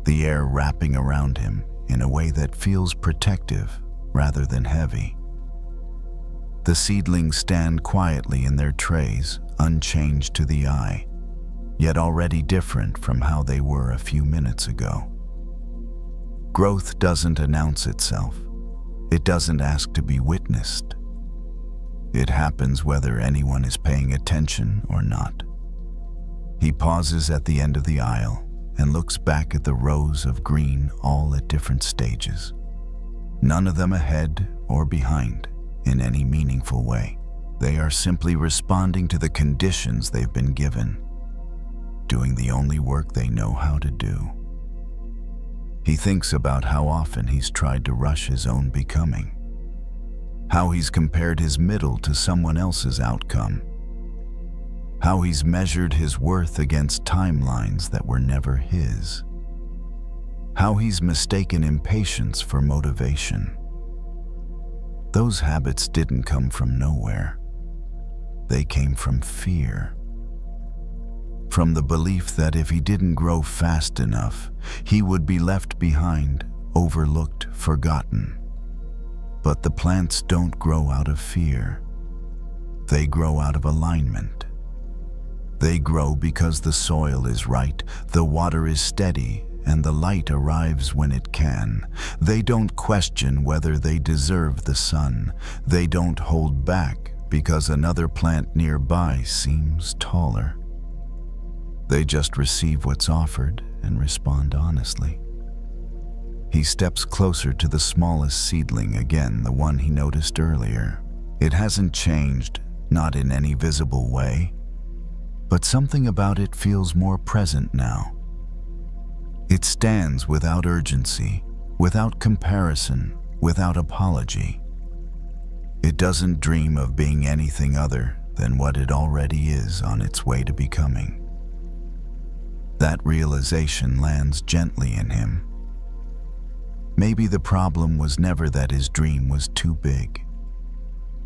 Speaker 1: the air wrapping around him in a way that feels protective rather than heavy. The seedlings stand quietly in their trays, unchanged to the eye, yet already different from how they were a few minutes ago. Growth doesn't announce itself. It doesn't ask to be witnessed. It happens whether anyone is paying attention or not. He pauses at the end of the aisle and looks back at the rows of green, all at different stages. None of them ahead or behind in any meaningful way. They are simply responding to the conditions they've been given, doing the only work they know how to do. He thinks about how often he's tried to rush his own becoming, how he's compared his middle to someone else's outcome, how he's measured his worth against timelines that were never his, how he's mistaken impatience for motivation. Those habits didn't come from nowhere. They came from fear. From the belief that if he didn't grow fast enough, he would be left behind, overlooked, forgotten. But the plants don't grow out of fear. They grow out of alignment. They grow because the soil is right, the water is steady, and the light arrives when it can. They don't question whether they deserve the sun. They don't hold back because another plant nearby seems taller. They just receive what's offered and respond honestly. He steps closer to the smallest seedling again, the one he noticed earlier. It hasn't changed, not in any visible way, but something about it feels more present now. It stands without urgency, without comparison, without apology. It doesn't dream of being anything other than what it already is on its way to becoming. That realization lands gently in him. Maybe the problem was never that his dream was too big.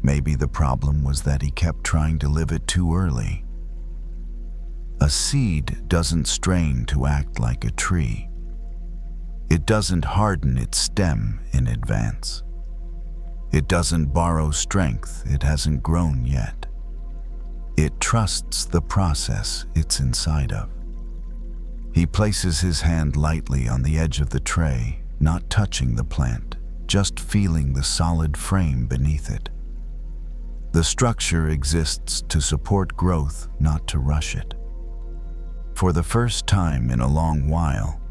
Speaker 1: Maybe the problem was that he kept trying to live it too early. A seed doesn't strain to act like a tree. It doesn't harden its stem in advance. It doesn't borrow strength it hasn't grown yet. It trusts the process it's inside of. He places his hand lightly on the edge of the tray, not touching the plant, just feeling the solid frame beneath it. The structure exists to support growth, not to rush it. For the first time in a long while,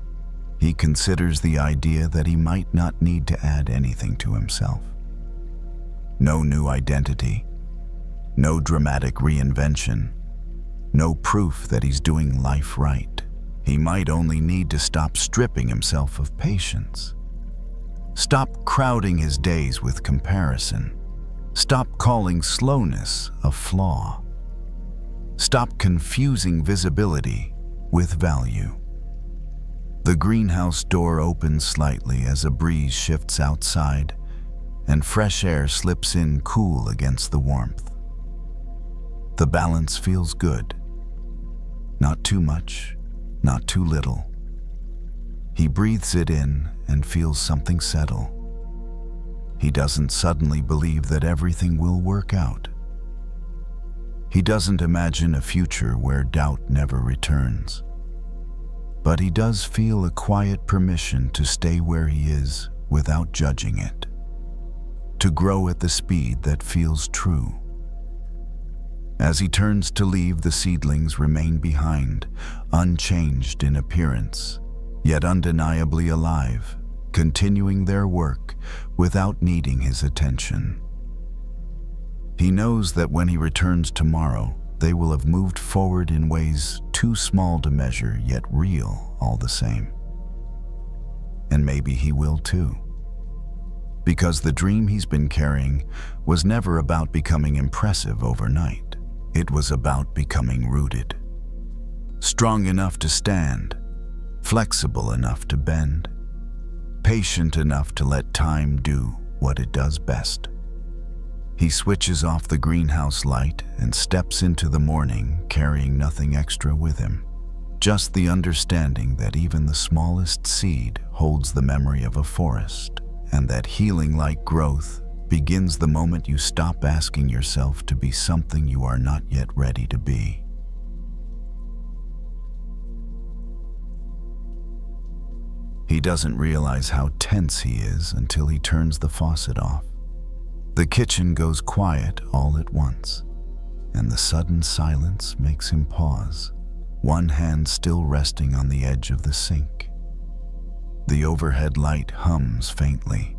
Speaker 1: he considers the idea that he might not need to add anything to himself. No new identity, no dramatic reinvention, no proof that he's doing life right. He might only need to stop stripping himself of patience. Stop crowding his days with comparison. Stop calling slowness a flaw. Stop confusing visibility with value. The greenhouse door opens slightly as a breeze shifts outside, and fresh air slips in cool against the warmth. The balance feels good. Not too much, not too little. He breathes it in and feels something settle. He doesn't suddenly believe that everything will work out. He doesn't imagine a future where doubt never returns. But he does feel a quiet permission to stay where he is without judging it, to grow at the speed that feels true. As he turns to leave, the seedlings remain behind, unchanged in appearance, yet undeniably alive, continuing their work without needing his attention. He knows that when he returns tomorrow, they will have moved forward in ways too small to measure, yet real all the same. And maybe he will too. Because the dream he's been carrying was never about becoming impressive overnight. It was about becoming rooted. Strong enough to stand, flexible enough to bend, patient enough to let time do what it does best. He switches off the greenhouse light and steps into the morning carrying nothing extra with him. Just the understanding that even the smallest seed holds the memory of a forest, and that healing-like growth begins the moment you stop asking yourself to be something you are not yet ready to be. He doesn't realize how tense he is until he turns the faucet off. The kitchen goes quiet all at once, and the sudden silence makes him pause, one hand still resting on the edge of the sink. The overhead light hums faintly.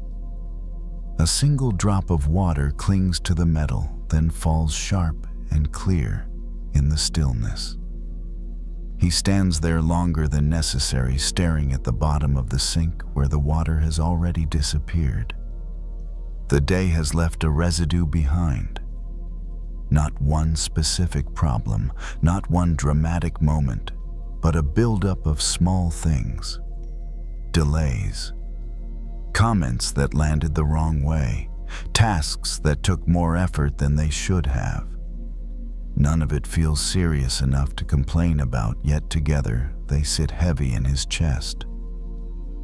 Speaker 1: A single drop of water clings to the metal, then falls sharp and clear in the stillness. He stands there longer than necessary, staring at the bottom of the sink where the water has already disappeared. The day has left a residue behind. Not one specific problem, not one dramatic moment, but a buildup of small things. Delays. Comments that landed the wrong way. Tasks that took more effort than they should have. None of it feels serious enough to complain about, yet together they sit heavy in his chest.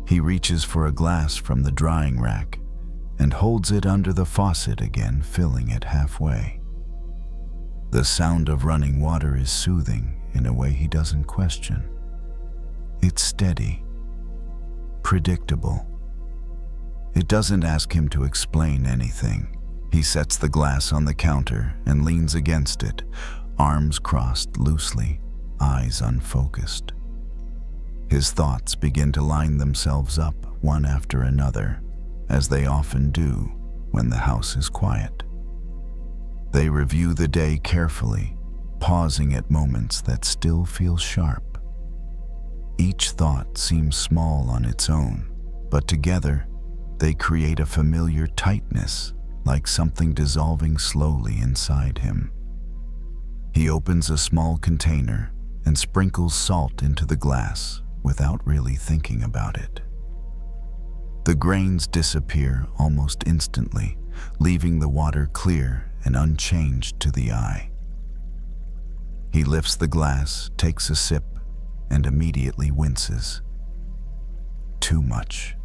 Speaker 1: He reaches for a glass from the drying rack and holds it under the faucet again, filling it halfway. The sound of running water is soothing in a way he doesn't question. It's steady, predictable. It doesn't ask him to explain anything. He sets the glass on the counter and leans against it, arms crossed loosely, eyes unfocused. His thoughts begin to line themselves up one after another, as they often do when the house is quiet. They review the day carefully, pausing at moments that still feel sharp. Each thought seems small on its own, but together they create a familiar tightness, like something dissolving slowly inside him. He opens a small container and sprinkles salt into the glass without really thinking about it. The grains disappear almost instantly, leaving the water clear and unchanged to the eye. He lifts the glass, takes a sip, and immediately winces. too much.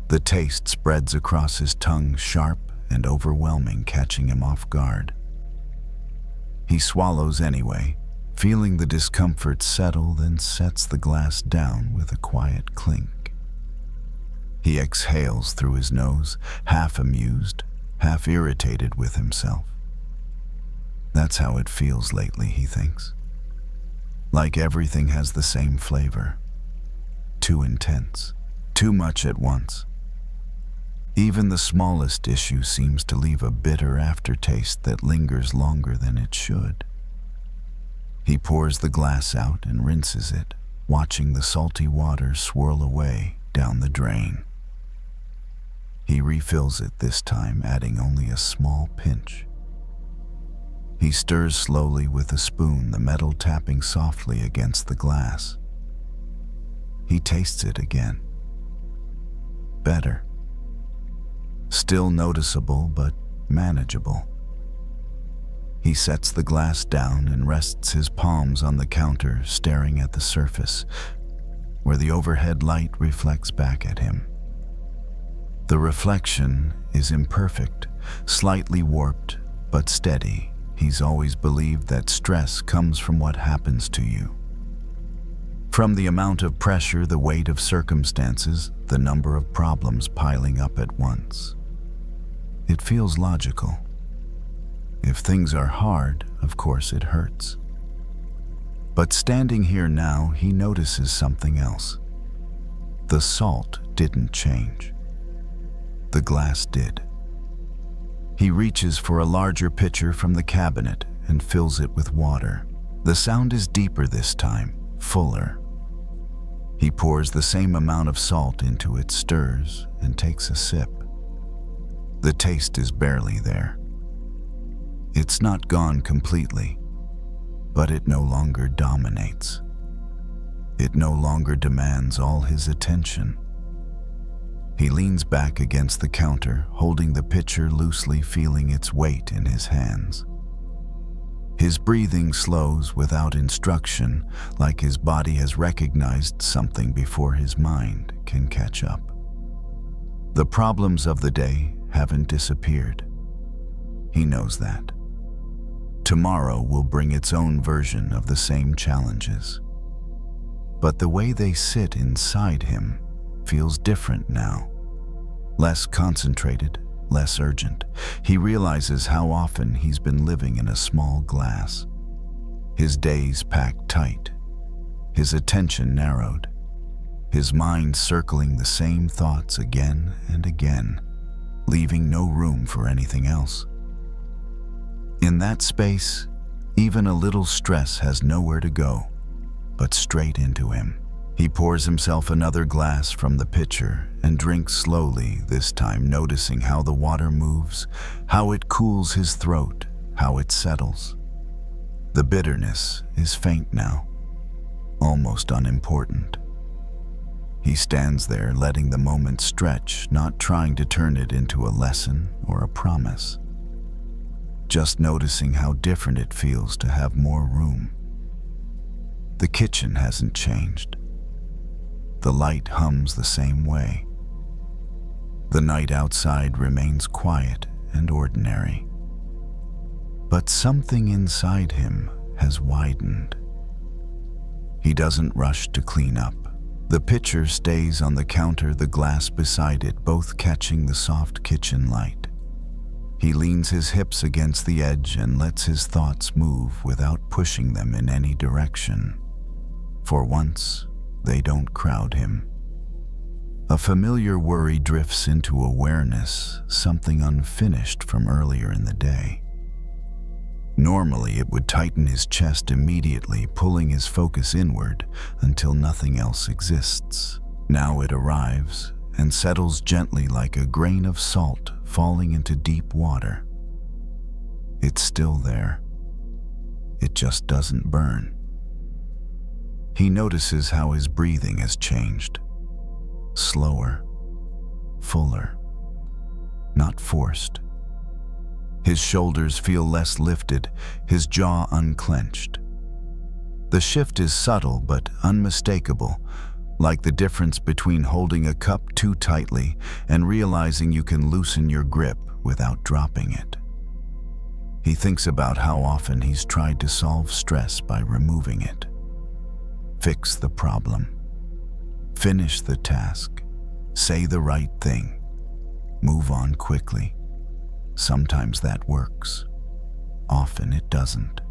Speaker 1: The taste spreads across his tongue, sharp and overwhelming, catching him off guard. He swallows anyway, feeling the discomfort settle, then sets the glass down with a quiet clink. He exhales through his nose, half amused, half irritated with himself. That's how it feels lately, he thinks. Like everything has the same flavor. Too intense, too much at once. Even the smallest issue seems to leave a bitter aftertaste that lingers longer than it should. He pours the glass out and rinses it, watching the salty water swirl away down the drain. He refills it this time, adding only a small pinch. He stirs slowly with a spoon, the metal tapping softly against the glass. He tastes it again. Better. Still noticeable, but manageable. He sets the glass down and rests his palms on the counter, staring at the surface, where the overhead light reflects back at him. The reflection is imperfect, slightly warped, but steady. He's always believed that stress comes from what happens to you. From the amount of pressure, the weight of circumstances, the number of problems piling up at once. It feels logical. If things are hard, of course it hurts. But standing here now, he notices something else. The salt didn't change. The glass did. He reaches for a larger pitcher from the cabinet and fills it with water. The sound is deeper this time, fuller. He pours the same amount of salt into it, stirs, and takes a sip. The taste is barely there. It's not gone completely, but it no longer dominates. It no longer demands all his attention. He leans back against the counter, holding the pitcher loosely, feeling its weight in his hands. His breathing slows without instruction, like his body has recognized something before his mind can catch up. The problems of the day haven't disappeared. He knows that. Tomorrow will bring its own version of the same challenges. But the way they sit inside him feels different now. Less concentrated, less urgent. He realizes how often he's been living in a small glass. His days packed tight, his attention narrowed, his mind circling the same thoughts again and again, leaving no room for anything else. In that space, even a little stress has nowhere to go, but straight into him. He pours himself another glass from the pitcher and drinks slowly, this time noticing how the water moves, how it cools his throat, how it settles. The bitterness is faint now, almost unimportant. He stands there, letting the moment stretch, not trying to turn it into a lesson or a promise. Just noticing how different it feels to have more room. The kitchen hasn't changed. The light hums the same way. The night outside remains quiet and ordinary. But something inside him has widened. He doesn't rush to clean up. The pitcher stays on the counter, the glass beside it, both catching the soft kitchen light. He leans his hips against the edge and lets his thoughts move without pushing them in any direction. For once, they don't crowd him. A familiar worry drifts into awareness, something unfinished from earlier in the day. Normally, it would tighten his chest immediately, pulling his focus inward until nothing else exists. Now it arrives and settles gently like a grain of salt falling into deep water. It's still there. It just doesn't burn. He notices how his breathing has changed. Slower, fuller, not forced. His shoulders feel less lifted, his jaw unclenched. The shift is subtle but unmistakable, like the difference between holding a cup too tightly and realizing you can loosen your grip without dropping it. He thinks about how often he's tried to solve stress by removing it. Fix the problem. Finish the task. Say the right thing. Move on quickly. Sometimes that works. Often it doesn't.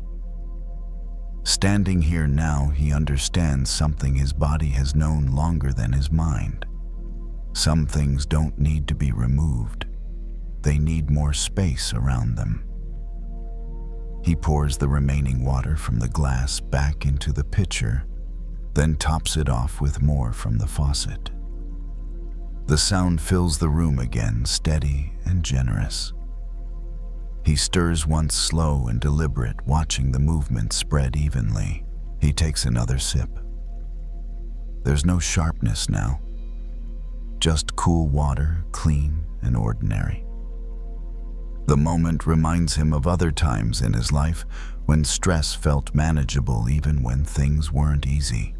Speaker 1: Standing here now, he understands something his body has known longer than his mind. Some things don't need to be removed. They need more space around them. He pours the remaining water from the glass back into the pitcher, then tops it off with more from the faucet. The sound fills the room again, steady and generous. He stirs once slow and deliberate, watching the movement spread evenly. He takes another sip. There's no sharpness now. Just cool water, clean and ordinary. The moment reminds him of other times in his life when stress felt manageable even when things weren't easy.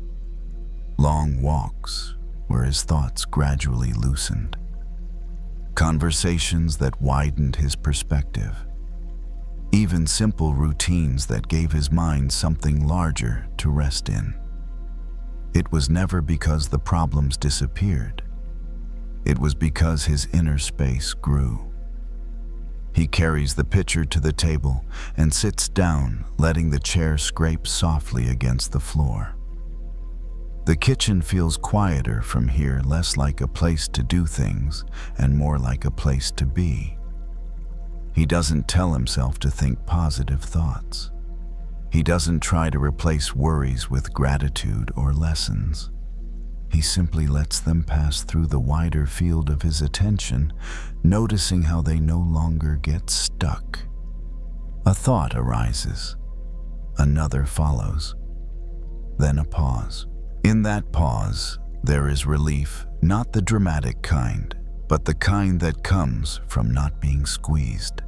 Speaker 1: Long walks where his thoughts gradually loosened. Conversations that widened his perspective. Even simple routines that gave his mind something larger to rest in. It was never because the problems disappeared. It was because his inner space grew. He carries the pitcher to the table and sits down, letting the chair scrape softly against the floor. The kitchen feels quieter from here, less like a place to do things and more like a place to be. He doesn't tell himself to think positive thoughts. He doesn't try to replace worries with gratitude or lessons. He simply lets them pass through the wider field of his attention, noticing how they no longer get stuck. A thought arises. Another follows. Then a pause. In that pause, there is relief, not the dramatic kind, but the kind that comes from not being squeezed.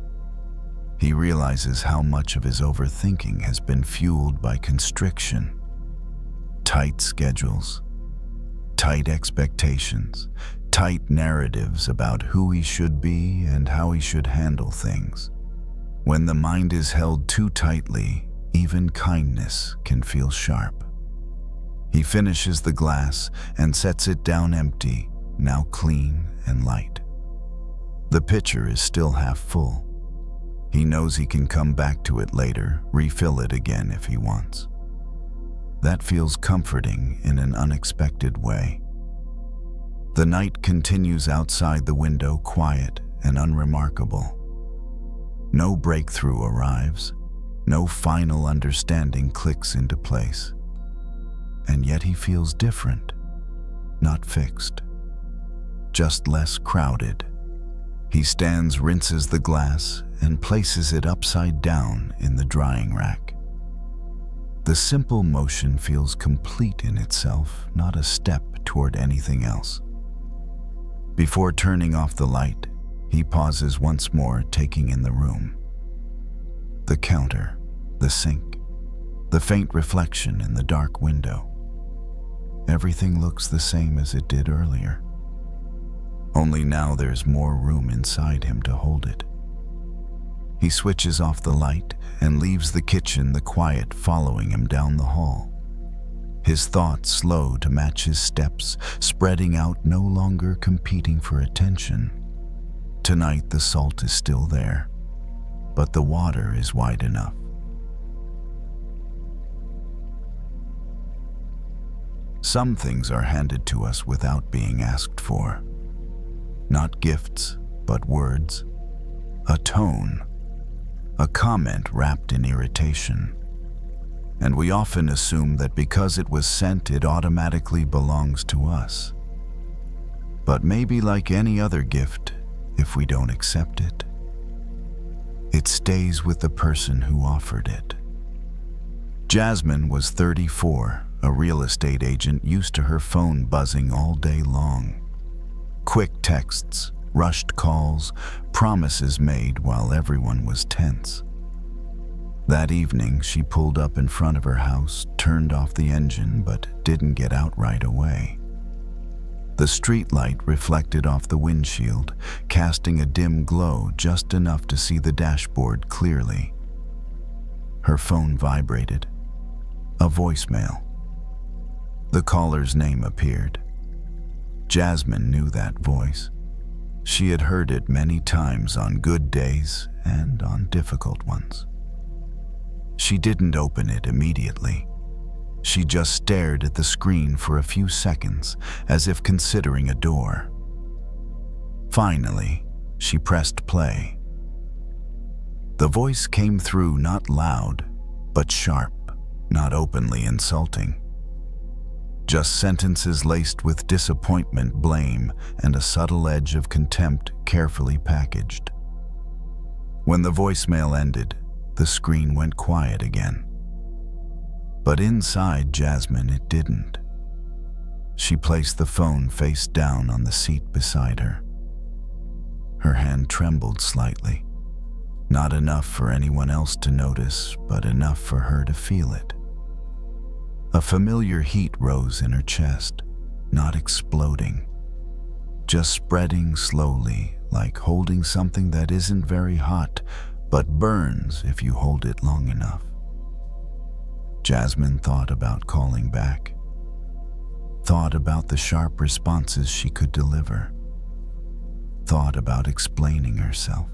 Speaker 1: He realizes how much of his overthinking has been fueled by constriction, tight schedules, tight expectations, tight narratives about who he should be and how he should handle things. When the mind is held too tightly, even kindness can feel sharp. He finishes the glass and sets it down empty, now clean and light. The pitcher is still half full. He knows he can come back to it later, refill it again if he wants. That feels comforting in an unexpected way. The night continues outside the window, quiet and unremarkable. No breakthrough arrives. No final understanding clicks into place. And yet he feels different, not fixed, just less crowded. He stands, rinses the glass, and places it upside down in the drying rack. The simple motion feels complete in itself, not a step toward anything else. Before turning off the light, he pauses once more, taking in the room. The counter, the sink, the faint reflection in the dark window. Everything looks the same as it did earlier. Only now there's more room inside him to hold it. He switches off the light and leaves the kitchen, the quiet following him down the hall. His thoughts slow to match his steps, spreading out, no longer competing for attention. Tonight the salt is still there, but the water is wide enough. Some things are handed to us without being asked for. Not gifts, but words, a tone, a comment wrapped in irritation. And we often assume that because it was sent, it automatically belongs to us. But maybe like any other gift, if we don't accept it, it stays with the person who offered it. Jasmine was 34, a real estate agent used to her phone buzzing all day long. Quick texts, rushed calls, promises made while everyone was tense. That evening, she pulled up in front of her house, turned off the engine, but didn't get out right away. The streetlight reflected off the windshield, casting a dim glow just enough to see the dashboard clearly. Her phone vibrated. A voicemail. The caller's name appeared. Jasmine knew that voice. She had heard it many times on good days and on difficult ones. She didn't open it immediately. She just stared at the screen for a few seconds, as if considering a door. Finally, she pressed play. The voice came through not loud, but sharp, not openly insulting. Just sentences laced with disappointment, blame, and a subtle edge of contempt carefully packaged. When the voicemail ended, the screen went quiet again. But inside Jasmine, it didn't. She placed the phone face down on the seat beside her. Her hand trembled slightly. Not enough for anyone else to notice, but enough for her to feel it. A familiar heat rose in her chest, not exploding, just spreading slowly, like holding something that isn't very hot, but burns if you hold it long enough. Jasmine thought about calling back, thought about the sharp responses she could deliver, thought about explaining herself,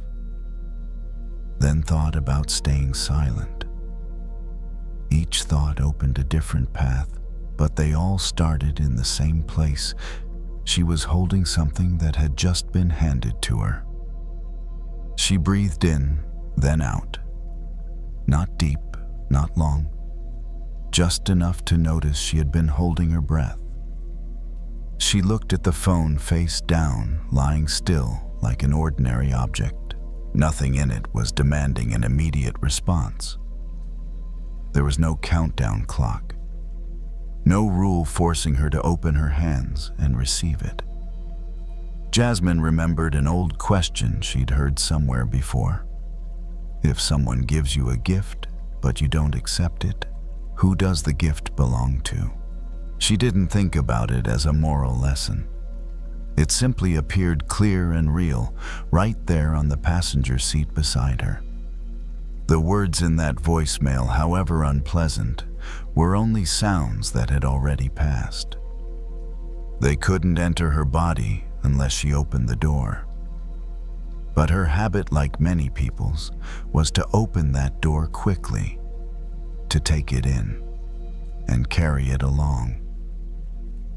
Speaker 1: then thought about staying silent. Each thought opened a different path, but they all started in the same place. She was holding something that had just been handed to her. She breathed in, then out. Not deep, not long. Just enough to notice she had been holding her breath. She looked at the phone face down, lying still like an ordinary object. Nothing in it was demanding an immediate response. There was no countdown clock. No rule forcing her to open her hands and receive it. Jasmine remembered an old question she'd heard somewhere before. If someone gives you a gift, but you don't accept it, who does the gift belong to? She didn't think about it as a moral lesson. It simply appeared clear and real, right there on the passenger seat beside her. The words in that voicemail, however unpleasant, were only sounds that had already passed. They couldn't enter her body unless she opened the door. But her habit, like many people's, was to open that door quickly, to take it in, and carry it along.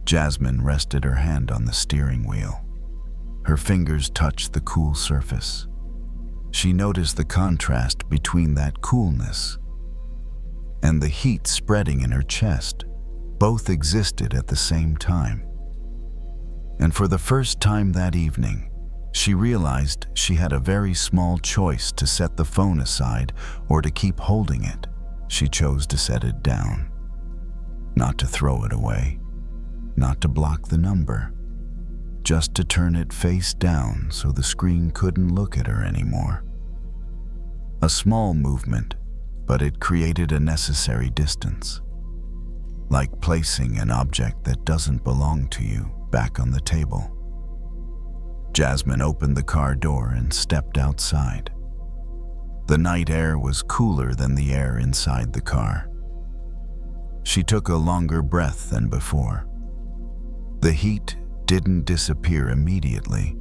Speaker 1: Jasmine rested her hand on the steering wheel. Her fingers touched the cool surface. She noticed the contrast between that coolness and the heat spreading in her chest. Both existed at the same time. And for the first time that evening, she realized she had a very small choice to set the phone aside or to keep holding it. She chose to set it down, not to throw it away, not to block the number, just to turn it face down so the screen couldn't look at her anymore. A small movement, but it created a necessary distance, like placing an object that doesn't belong to you back on the table. Jasmine opened the car door and stepped outside. The night air was cooler than the air inside the car. She took a longer breath than before. The heat didn't disappear immediately,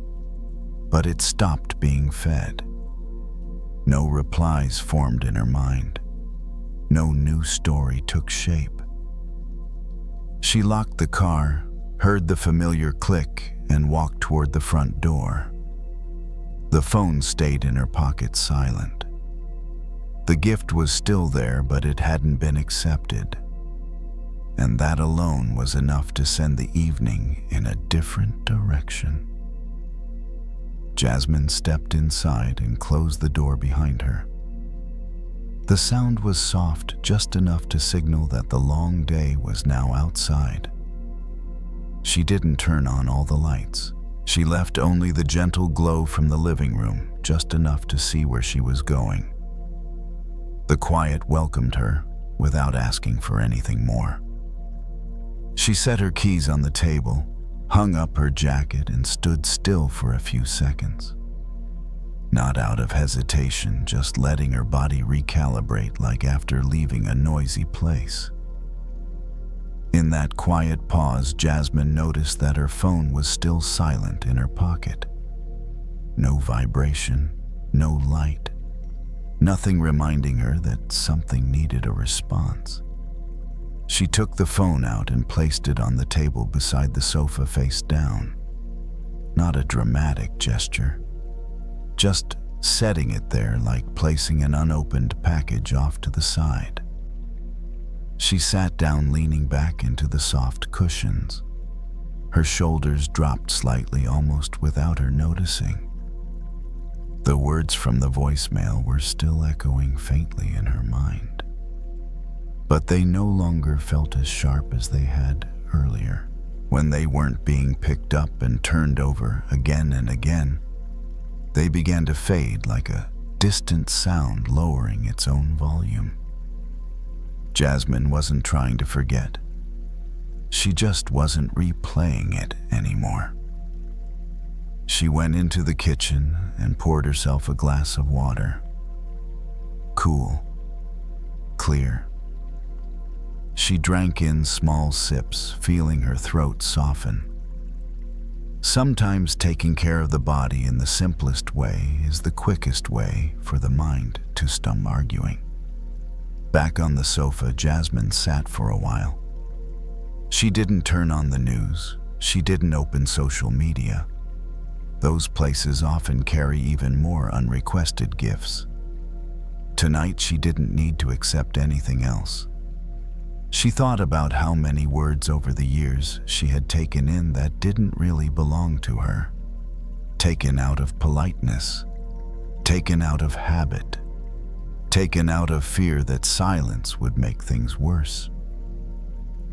Speaker 1: but it stopped being fed. No replies formed in her mind. No new story took shape. She locked the car, heard the familiar click, and walked toward the front door. The phone stayed in her pocket silent. The gift was still there, but it hadn't been accepted. And that alone was enough to send the evening in a different direction. Jasmine stepped inside and closed the door behind her. The sound was soft, just enough to signal that the long day was now outside. She didn't turn on all the lights. She left only the gentle glow from the living room, just enough to see where she was going. The quiet welcomed her without asking for anything more. She set her keys on the table, hung up her jacket and stood still for a few seconds. Not out of hesitation, just letting her body recalibrate like after leaving a noisy place. In that quiet pause, Jasmine noticed that her phone was still silent in her pocket. No vibration, no light, nothing reminding her that something needed a response. She took the phone out and placed it on the table beside the sofa face down. Not a dramatic gesture, just setting it there like placing an unopened package off to the side. She sat down, leaning back into the soft cushions. Her shoulders dropped slightly, almost without her noticing. The words from the voicemail were still echoing faintly in her mind, but they no longer felt as sharp as they had earlier, when they weren't being picked up and turned over again and again. They began to fade like a distant sound lowering its own volume. Jasmine wasn't trying to forget. She just wasn't replaying it anymore. She went into the kitchen and poured herself a glass of water. Cool, clear. She drank in small sips, feeling her throat soften. Sometimes taking care of the body in the simplest way is the quickest way for the mind to stop arguing. Back on the sofa, Jasmine sat for a while. She didn't turn on the news. She didn't open social media. Those places often carry even more unrequested gifts. Tonight, she didn't need to accept anything else. She thought about how many words over the years she had taken in that didn't really belong to her. Taken out of politeness, taken out of habit, taken out of fear that silence would make things worse.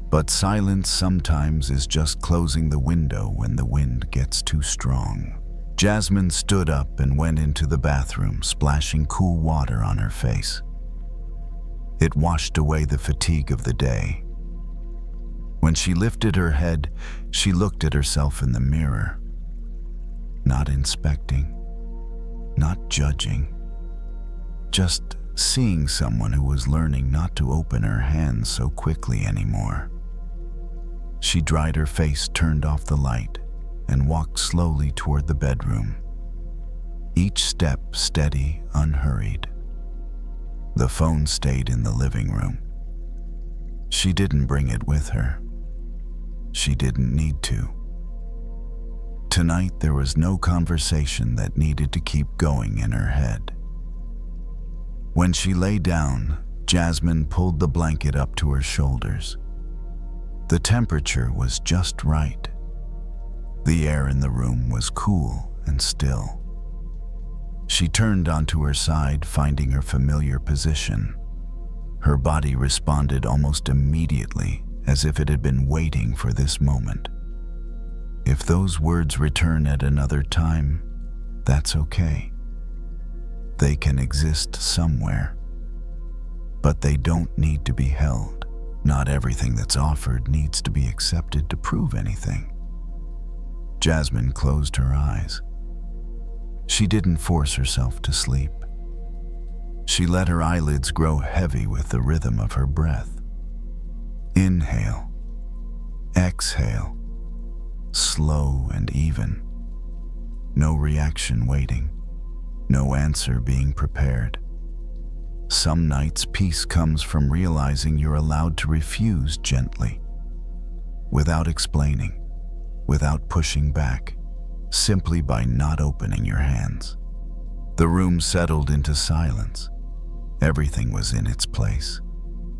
Speaker 1: But silence sometimes is just closing the window when the wind gets too strong. Jasmine stood up and went into the bathroom, splashing cool water on her face. It washed away the fatigue of the day. When she lifted her head, she looked at herself in the mirror. Not inspecting, not judging, just seeing someone who was learning not to open her hands so quickly anymore. She dried her face, turned off the light, and walked slowly toward the bedroom. Each step steady, unhurried. The phone stayed in the living room. She didn't bring it with her. She didn't need to. Tonight there was no conversation that needed to keep going in her head. When she lay down, Jasmine pulled the blanket up to her shoulders. The temperature was just right. The air in the room was cool and still. She turned onto her side, finding her familiar position. Her body responded almost immediately, as if it had been waiting for this moment. If those words return at another time, that's okay. They can exist somewhere, but they don't need to be held. Not everything that's offered needs to be accepted to prove anything. Jasmine closed her eyes. She didn't force herself to sleep. She let her eyelids grow heavy with the rhythm of her breath. Inhale, exhale, slow and even. No reaction waiting, no answer being prepared. Some nights peace comes from realizing you're allowed to refuse gently, without explaining, without pushing back, simply by not opening your hands. The room settled into silence. Everything was in its place.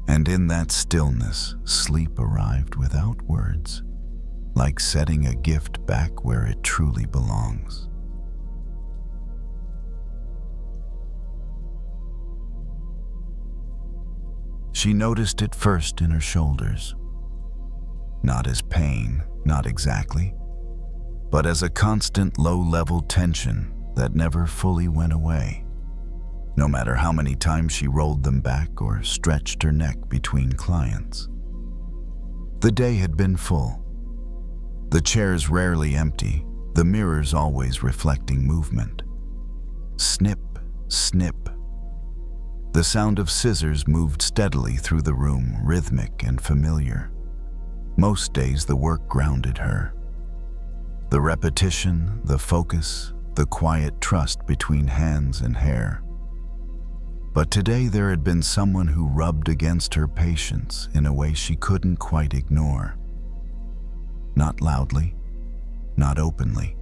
Speaker 1: And in that stillness, sleep arrived without words, like setting a gift back where it truly belongs. She noticed it first in her shoulders. Not as pain, not exactly, but as a constant low-level tension that never fully went away, no matter how many times she rolled them back or stretched her neck between clients. The day had been full. The chairs rarely empty, the mirrors always reflecting movement. Snip, snip. The sound of scissors moved steadily through the room, rhythmic and familiar. Most days the work grounded her. The repetition, the focus, the quiet trust between hands and hair. But today there had been someone who rubbed against her patience in a way she couldn't quite ignore. Not loudly, not openly.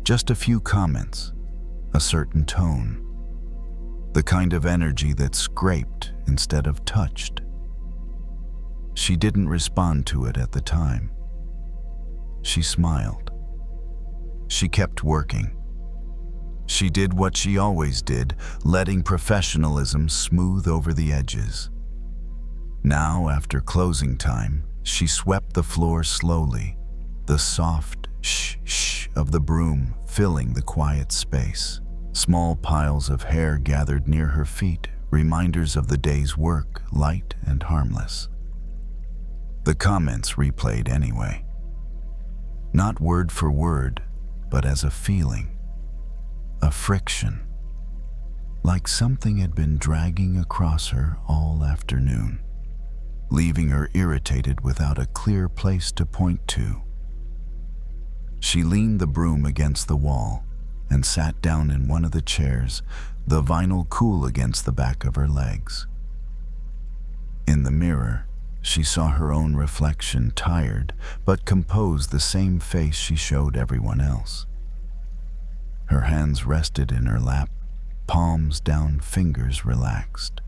Speaker 1: Just a few comments, a certain tone. The kind of energy that scraped instead of touched. She didn't respond to it at the time. She smiled. She kept working. She did what she always did, letting professionalism smooth over the edges. Now, after closing time, she swept the floor slowly, the soft shh of the broom filling the quiet space. Small piles of hair gathered near her feet, reminders of the day's work, light and harmless. The comments replayed anyway. Not word for word, but as a feeling, a friction, like something had been dragging across her all afternoon, leaving her irritated without a clear place to point to. She leaned the broom against the wall and sat down in one of the chairs, the vinyl cool against the back of her legs. In the mirror, she saw her own reflection, tired but composed, the same face she showed everyone else. Her hands rested in her lap, palms down, fingers relaxed.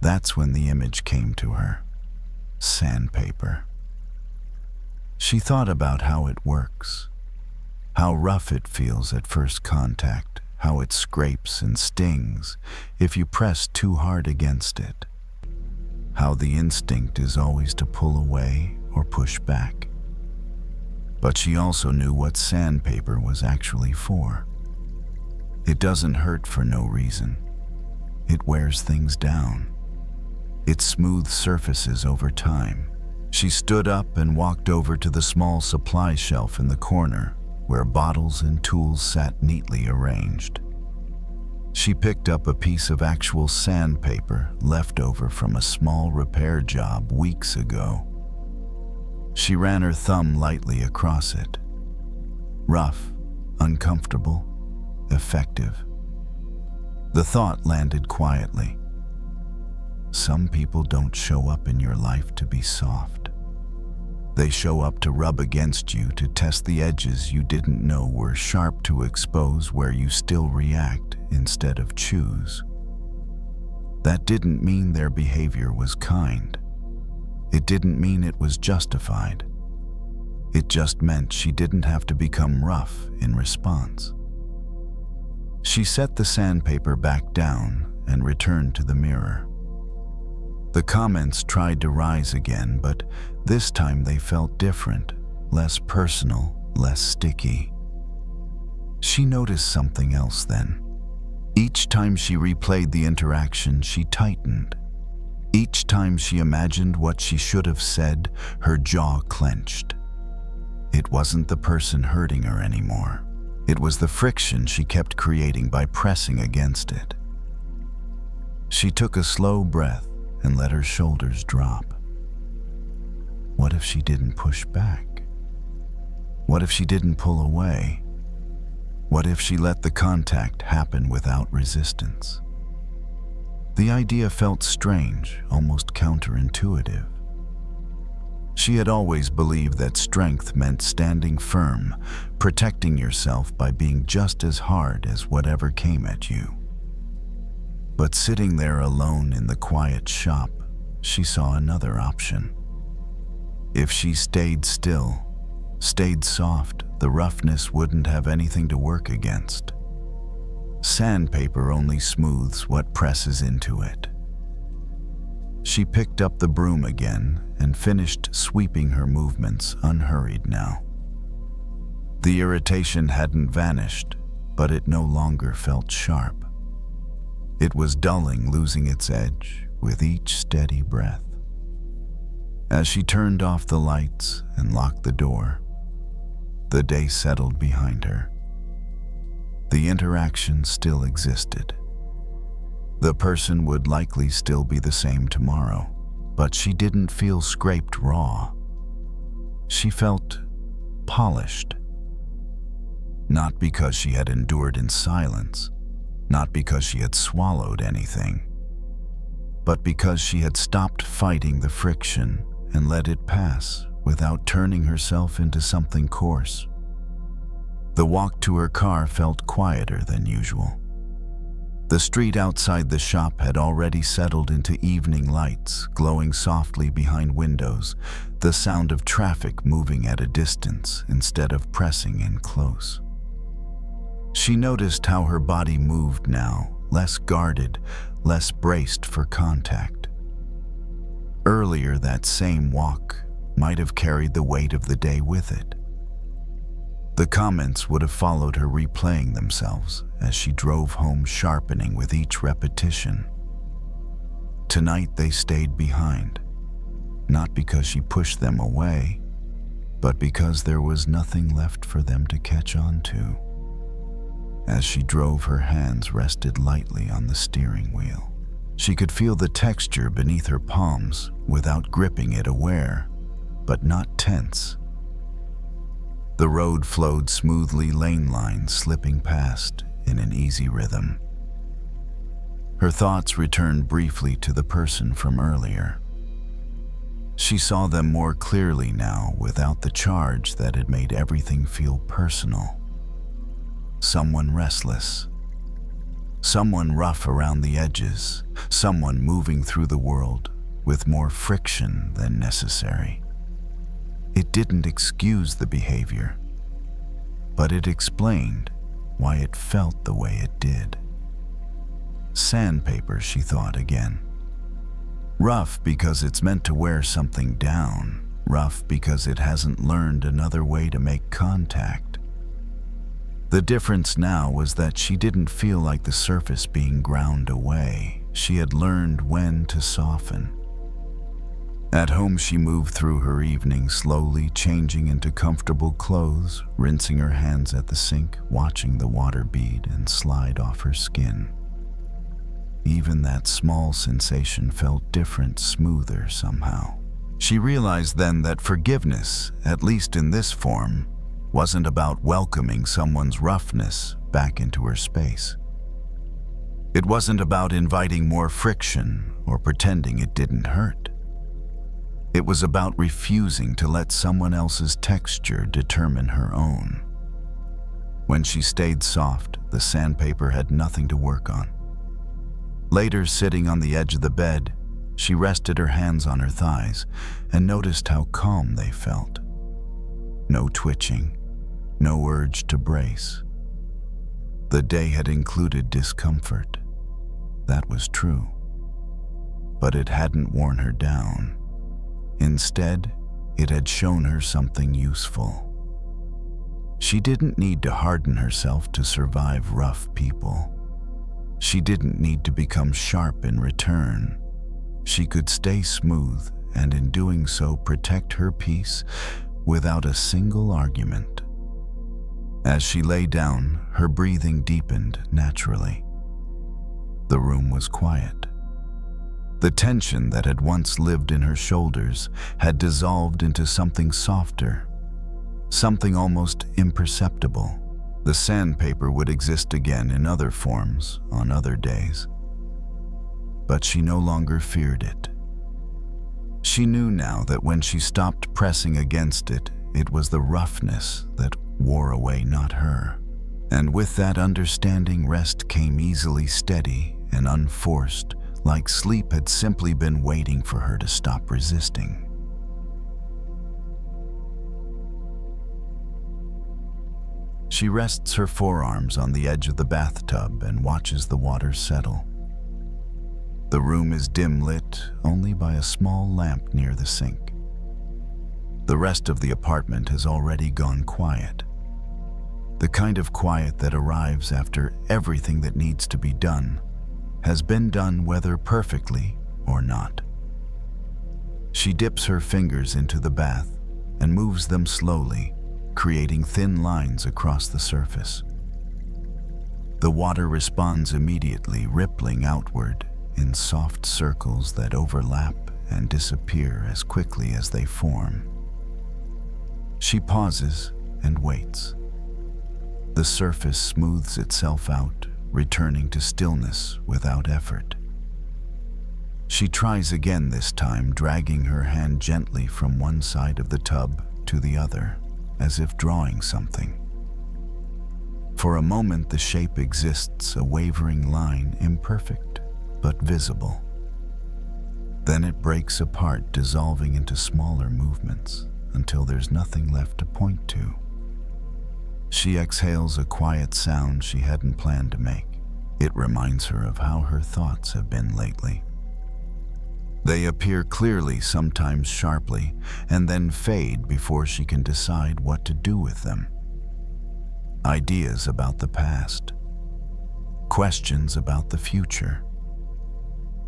Speaker 1: That's when the image came to her. Sandpaper. She thought about how it works, how rough it feels at first contact, how it scrapes and stings if you press too hard against it, how the instinct is always to pull away or push back. But she also knew what sandpaper was actually for. It doesn't hurt for no reason. It wears things down. It smooths surfaces over time. She stood up and walked over to the small supply shelf in the corner, where bottles and tools sat neatly arranged. She picked up a piece of actual sandpaper left over from a small repair job weeks ago. She ran her thumb lightly across it. Rough, uncomfortable, effective. The thought landed quietly. Some people don't show up in your life to be soft. They show up to rub against you, to test the edges you didn't know were sharp, to expose where you still react instead of choose. That didn't mean their behavior was kind. It didn't mean it was justified. It just meant she didn't have to become rough in response. She set the sandpaper back down and returned to the mirror. The comments tried to rise again, but this time they felt different, less personal, less sticky. She noticed something else then. Each time she replayed the interaction, she tightened. Each time she imagined what she should have said, her jaw clenched. It wasn't the person hurting her anymore. It was the friction she kept creating by pressing against it. She took a slow breath and let her shoulders drop. What if she didn't push back? What if she didn't pull away? What if she let the contact happen without resistance? The idea felt strange, almost counterintuitive. She had always believed that strength meant standing firm, protecting yourself by being just as hard as whatever came at you. But sitting there alone in the quiet shop, she saw another option. If she stayed still, stayed soft, the roughness wouldn't have anything to work against. Sandpaper only smooths what presses into it. She picked up the broom again and finished sweeping her movements, unhurried now. The irritation hadn't vanished, but it no longer felt sharp. It was dulling, losing its edge with each steady breath. As she turned off the lights and locked the door, the day settled behind her. The interaction still existed. The person would likely still be the same tomorrow, but she didn't feel scraped raw. She felt polished. Not because she had endured in silence, not because she had swallowed anything, but because she had stopped fighting the friction and let it pass without turning herself into something coarse. The walk to her car felt quieter than usual. The street outside the shop had already settled into evening lights glowing softly behind windows, the sound of traffic moving at a distance instead of pressing in close. She noticed how her body moved now, less guarded, less braced for contact. Earlier, that same walk might have carried the weight of the day with it. The comments would have followed her, replaying themselves as she drove home, sharpening with each repetition. Tonight they stayed behind, not because she pushed them away, but because there was nothing left for them to catch on to. As she drove, her hands rested lightly on the steering wheel. She could feel the texture beneath her palms without gripping it, aware, but not tense. The road flowed smoothly, lane lines slipping past in an easy rhythm. Her thoughts returned briefly to the person from earlier. She saw them more clearly now, without the charge that had made everything feel personal. Someone restless. Someone rough around the edges. Someone moving through the world with more friction than necessary. It didn't excuse the behavior, but it explained why it felt the way it did. Sandpaper, she thought again. Rough because it's meant to wear something down. Rough because it hasn't learned another way to make contact. The difference now was that she didn't feel like the surface being ground away. She had learned when to soften. At home, she moved through her evening slowly, changing into comfortable clothes, rinsing her hands at the sink, watching the water bead and slide off her skin. Even that small sensation felt different, smoother somehow. She realized then that forgiveness, at least in this form, wasn't about welcoming someone's roughness back into her space. It wasn't about inviting more friction or pretending it didn't hurt. It was about refusing to let someone else's texture determine her own. When she stayed soft, the sandpaper had nothing to work on. Later, sitting on the edge of the bed, she rested her hands on her thighs and noticed how calm they felt. No twitching, no urge to brace. The day had included discomfort. That was true. But it hadn't worn her down. Instead, it had shown her something useful. She didn't need to harden herself to survive rough people. She didn't need to become sharp in return. She could stay smooth and in doing so protect her peace without a single argument. As she lay down, her breathing deepened naturally. The room was quiet. The tension that had once lived in her shoulders had dissolved into something softer, something almost imperceptible. The sandpaper would exist again in other forms on other days. But she no longer feared it. She knew now that when she stopped pressing against it, it was the roughness that wore away, not her. And with that understanding, rest came easily, steady and unforced, like sleep had simply been waiting for her to stop resisting. She rests her forearms on the edge of the bathtub and watches the water settle. The room is dim lit only by a small lamp near the sink. The rest of the apartment has already gone quiet. The kind of quiet that arrives after everything that needs to be done has been done, whether perfectly or not. She dips her fingers into the bath and moves them slowly, creating thin lines across the surface. The water responds immediately, rippling outward in soft circles that overlap and disappear as quickly as they form. She pauses and waits. The surface smooths itself out, returning to stillness without effort. She tries again this time, dragging her hand gently from one side of the tub to the other, as if drawing something. For a moment, the shape exists, a wavering line, imperfect but visible. Then it breaks apart, dissolving into smaller movements until there's nothing left to point to. She exhales a quiet sound she hadn't planned to make. It reminds her of how her thoughts have been lately. They appear clearly, sometimes sharply, and then fade before she can decide what to do with them. Ideas about the past, questions about the future,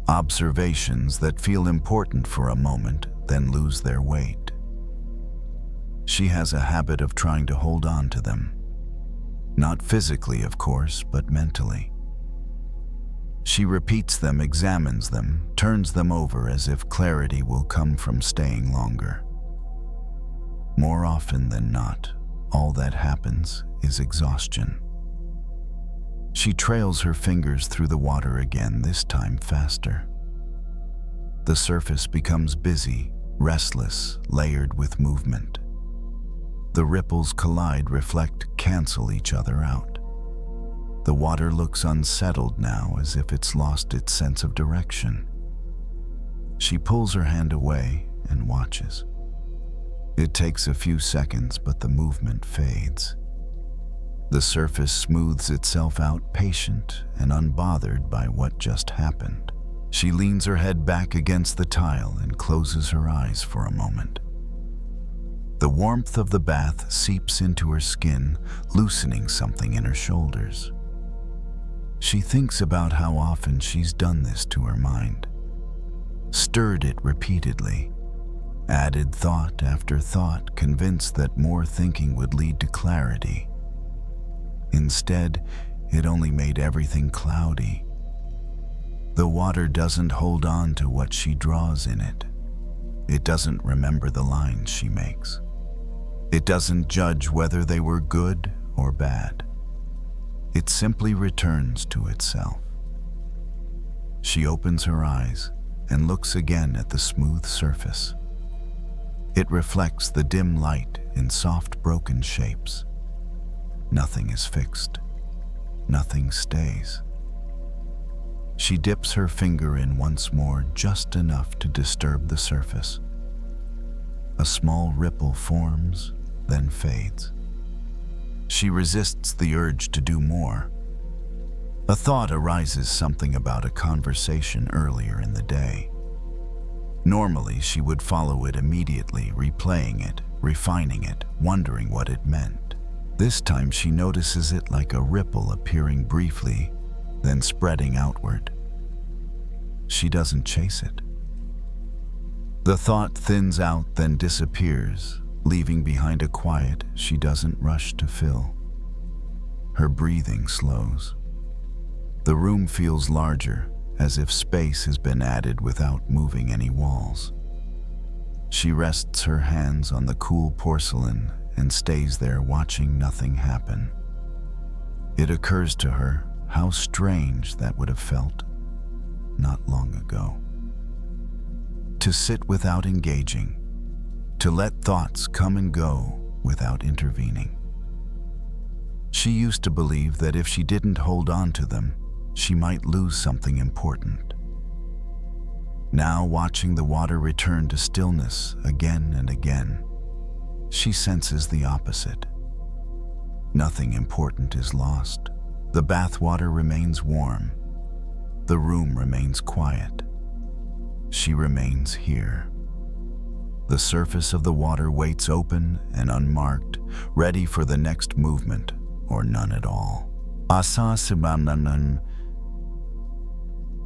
Speaker 1: observations that feel important for a moment, then lose their weight. She has a habit of trying to hold on to them. Not physically, of course, but mentally. She repeats them, examines them, turns them over as if clarity will come from staying longer. More often than not, all that happens is exhaustion. She trails her fingers through the water again, this time faster. The surface becomes busy, restless, layered with movement. The ripples collide, reflect, cancel each other out. The water looks unsettled now, as if it's lost its sense of direction. She pulls her hand away and watches. It takes a few seconds, but the movement fades. The surface smooths itself out, patient and unbothered by what just happened. She leans her head back against the tile and closes her eyes for a moment. The warmth of the bath seeps into her skin, loosening something in her shoulders. She thinks about how often she's done this to her mind, stirred it repeatedly, added thought after thought, convinced that more thinking would lead to clarity. Instead, it only made everything cloudy. The water doesn't hold on to what she draws in it. It doesn't remember the lines she makes. It doesn't judge whether they were good or bad. It simply returns to itself. She opens her eyes and looks again at the smooth surface. It reflects the dim light in soft, broken shapes. Nothing is fixed. Nothing stays. She dips her finger in once more, just enough to disturb the surface. A small ripple forms, then fades. She resists the urge to do more. A thought arises, something about a conversation earlier in the day. Normally, she would follow it immediately, replaying it, refining it, wondering what it meant. This time she notices it like a ripple appearing briefly, then spreading outward. She doesn't chase it. The thought thins out, then disappears, leaving behind a quiet she doesn't rush to fill. Her breathing slows. The room feels larger, as if space has been added without moving any walls. She rests her hands on the cool porcelain and stays there, watching nothing happen. It occurs to her how strange that would have felt not long ago. To sit without engaging, to let thoughts come and go without intervening. She used to believe that if she didn't hold on to them, she might lose something important. Now, watching the water return to stillness again and again, she senses the opposite. Nothing important is lost. The bathwater remains warm. The room remains quiet. She remains here. The surface of the water waits open and unmarked, ready for the next movement or none at all.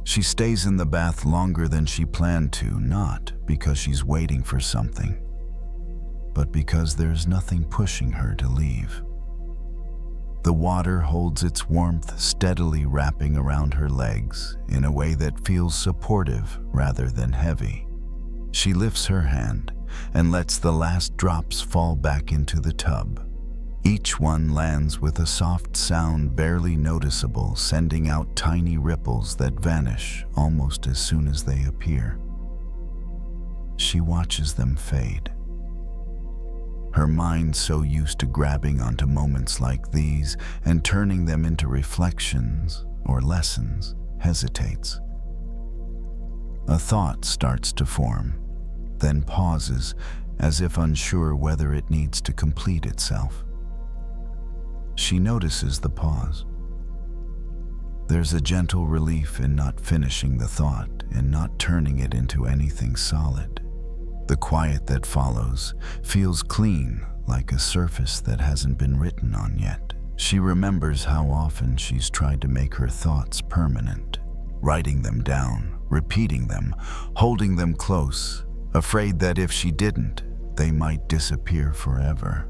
Speaker 1: She stays in the bath longer than she planned to, not because she's waiting for something, but because there's nothing pushing her to leave. The water holds its warmth steadily wrapping around her legs in a way that feels supportive rather than heavy. She lifts her hand and lets the last drops fall back into the tub. Each one lands with a soft sound barely noticeable, sending out tiny ripples that vanish almost as soon as they appear. She watches them fade. Her mind, so used to grabbing onto moments like these and turning them into reflections or lessons, hesitates. A thought starts to form, then pauses as if unsure whether it needs to complete itself. She notices the pause. There's a gentle relief in not finishing the thought and not turning it into anything solid. The quiet that follows feels clean, like a surface that hasn't been written on yet. She remembers how often she's tried to make her thoughts permanent, writing them down, repeating them, holding them close, afraid that if she didn't, they might disappear forever.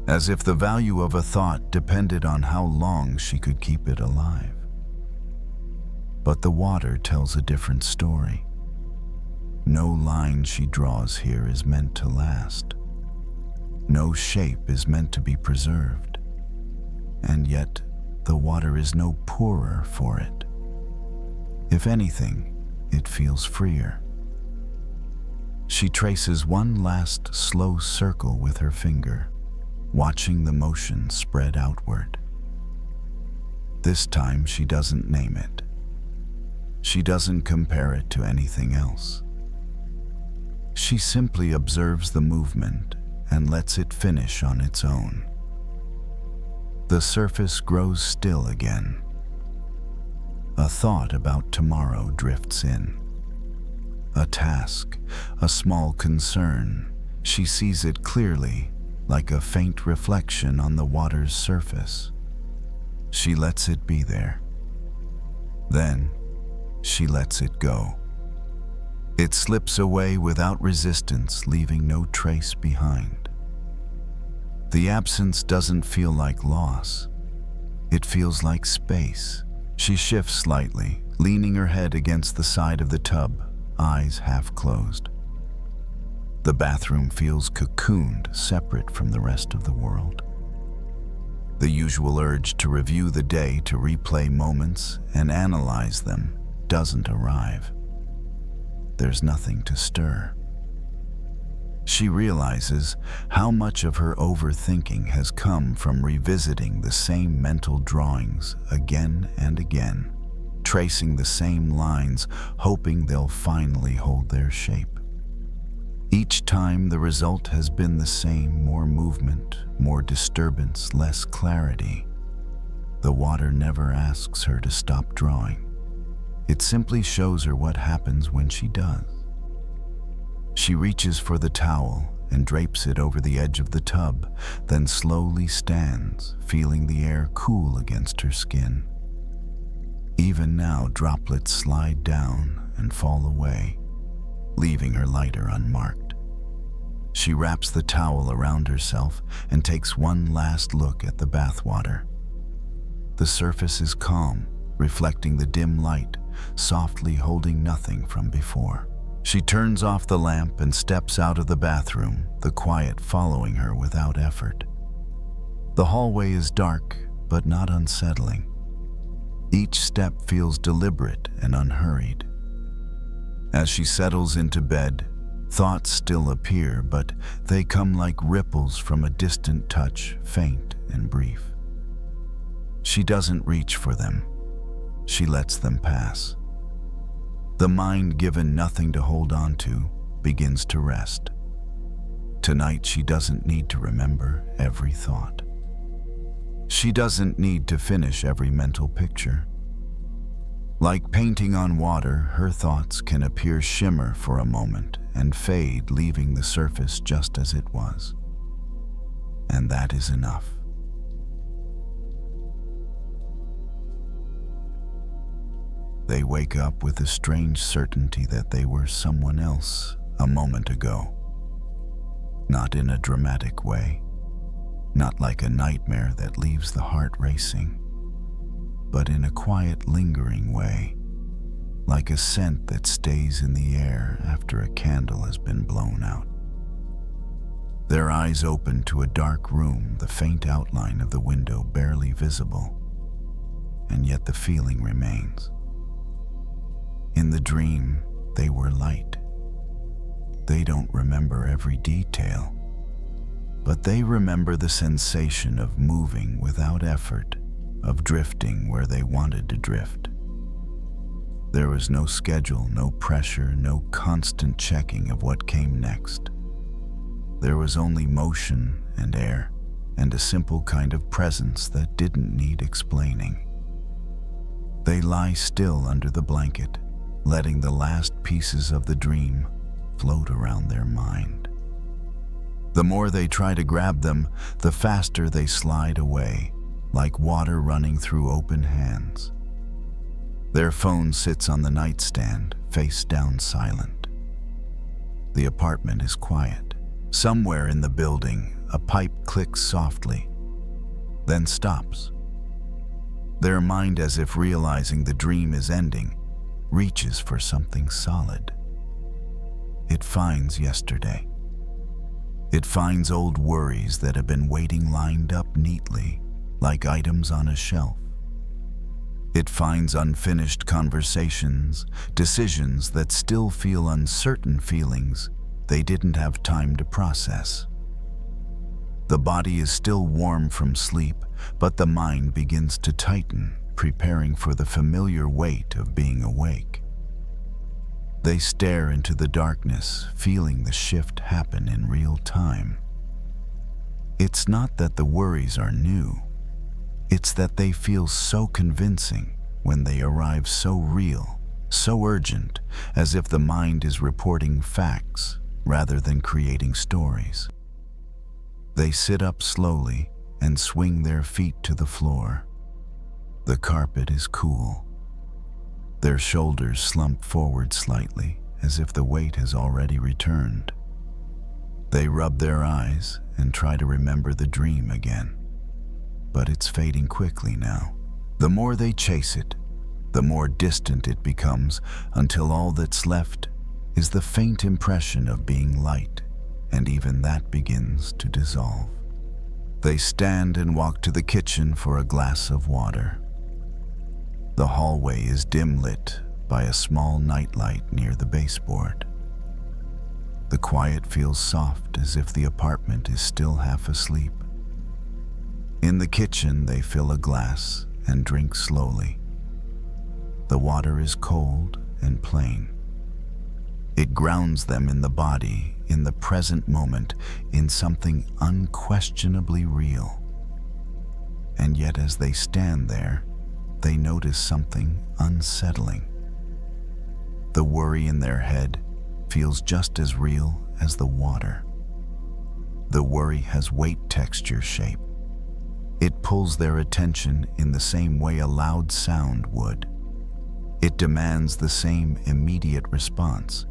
Speaker 1: As if the value of a thought depended on how long she could keep it alive. But the water tells a different story. No line she draws here is meant to last. No shape is meant to be preserved. And yet, the water is no poorer for it. If anything, it feels freer. She traces one last slow circle with her finger, watching the motion spread outward. This time she doesn't name it. She doesn't compare it to anything else. She simply observes the movement and lets it finish on its own. The surface grows still again. A thought about tomorrow drifts in. A task, a small concern. She sees it clearly, like a faint reflection on the water's surface. She lets it be there. Then, she lets it go. It slips away without resistance, leaving no trace behind. The absence doesn't feel like loss. It feels like space. She shifts slightly, leaning her head against the side of the tub, eyes half closed. The bathroom feels cocooned, separate from the rest of the world. The usual urge to review the day, to replay moments and analyze them, doesn't arrive. There's nothing to stir. She realizes how much of her overthinking has come from revisiting the same mental drawings again and again, tracing the same lines, hoping they'll finally hold their shape. Each time the result has been the same: more movement, more disturbance, less clarity. The water never asks her to stop drawing. It simply shows her what happens when she does. She reaches for the towel and drapes it over the edge of the tub, then slowly stands, feeling the air cool against her skin. Even now, droplets slide down and fall away, leaving her lighter unmarked. She wraps the towel around herself and takes one last look at the bathwater. The surface is calm, reflecting the dim light, softly holding nothing from before. She turns off the lamp and steps out of the bathroom, the quiet following her without effort. The hallway is dark, but not unsettling. Each step feels deliberate and unhurried. As she settles into bed, thoughts still appear, but they come like ripples from a distant touch, faint and brief. She doesn't reach for them. She lets them pass. The mind, given nothing to hold on to, begins to rest. Tonight she doesn't need to remember every thought. She doesn't need to finish every mental picture. Like painting on water, her thoughts can appear shimmer for a moment and fade, leaving the surface just as it was. And that is enough. They wake up with a strange certainty that they were someone else a moment ago. Not in a dramatic way, not like a nightmare that leaves the heart racing, but in a quiet, lingering way, like a scent that stays in the air after a candle has been blown out. Their eyes open to a dark room, the faint outline of the window barely visible, and yet the feeling remains. In the dream, they were light. They don't remember every detail, but they remember the sensation of moving without effort, of drifting where they wanted to drift. There was no schedule, no pressure, no constant checking of what came next. There was only motion and air, and a simple kind of presence that didn't need explaining. They lie still under the blanket, letting the last pieces of the dream float around their mind. The more they try to grab them, the faster they slide away, like water running through open hands. Their phone sits on the nightstand, face down, silent. The apartment is quiet. Somewhere in the building, a pipe clicks softly, then stops. Their mind, as if realizing the dream is ending, reaches for something solid. It finds yesterday. It finds old worries that have been waiting lined up neatly, like items on a shelf. It finds unfinished conversations, decisions that still feel uncertain, feelings they didn't have time to process. The body is still warm from sleep, but the mind begins to tighten, preparing for the familiar weight of being awake. They stare into the darkness, feeling the shift happen in real time. It's not that the worries are new. It's that they feel so convincing when they arrive, so real, so urgent, as if the mind is reporting facts rather than creating stories. They sit up slowly and swing their feet to the floor. The carpet is cool. Their shoulders slump forward slightly, as if the weight has already returned. They rub their eyes and try to remember the dream again, but it's fading quickly now. The more they chase it, the more distant it becomes, until all that's left is the faint impression of being light, and even that begins to dissolve. They stand and walk to the kitchen for a glass of water. The hallway is dim lit by a small nightlight near the baseboard. The quiet feels soft, as if the apartment is still half asleep. In the kitchen, they fill a glass and drink slowly. The water is cold and plain. It grounds them in the body, in the present moment, in something unquestionably real. And yet, as they stand there, they notice something unsettling. The worry in their head feels just as real as the water. The worry has weight, texture, shape. It pulls their attention in the same way a loud sound would. It demands the same immediate response.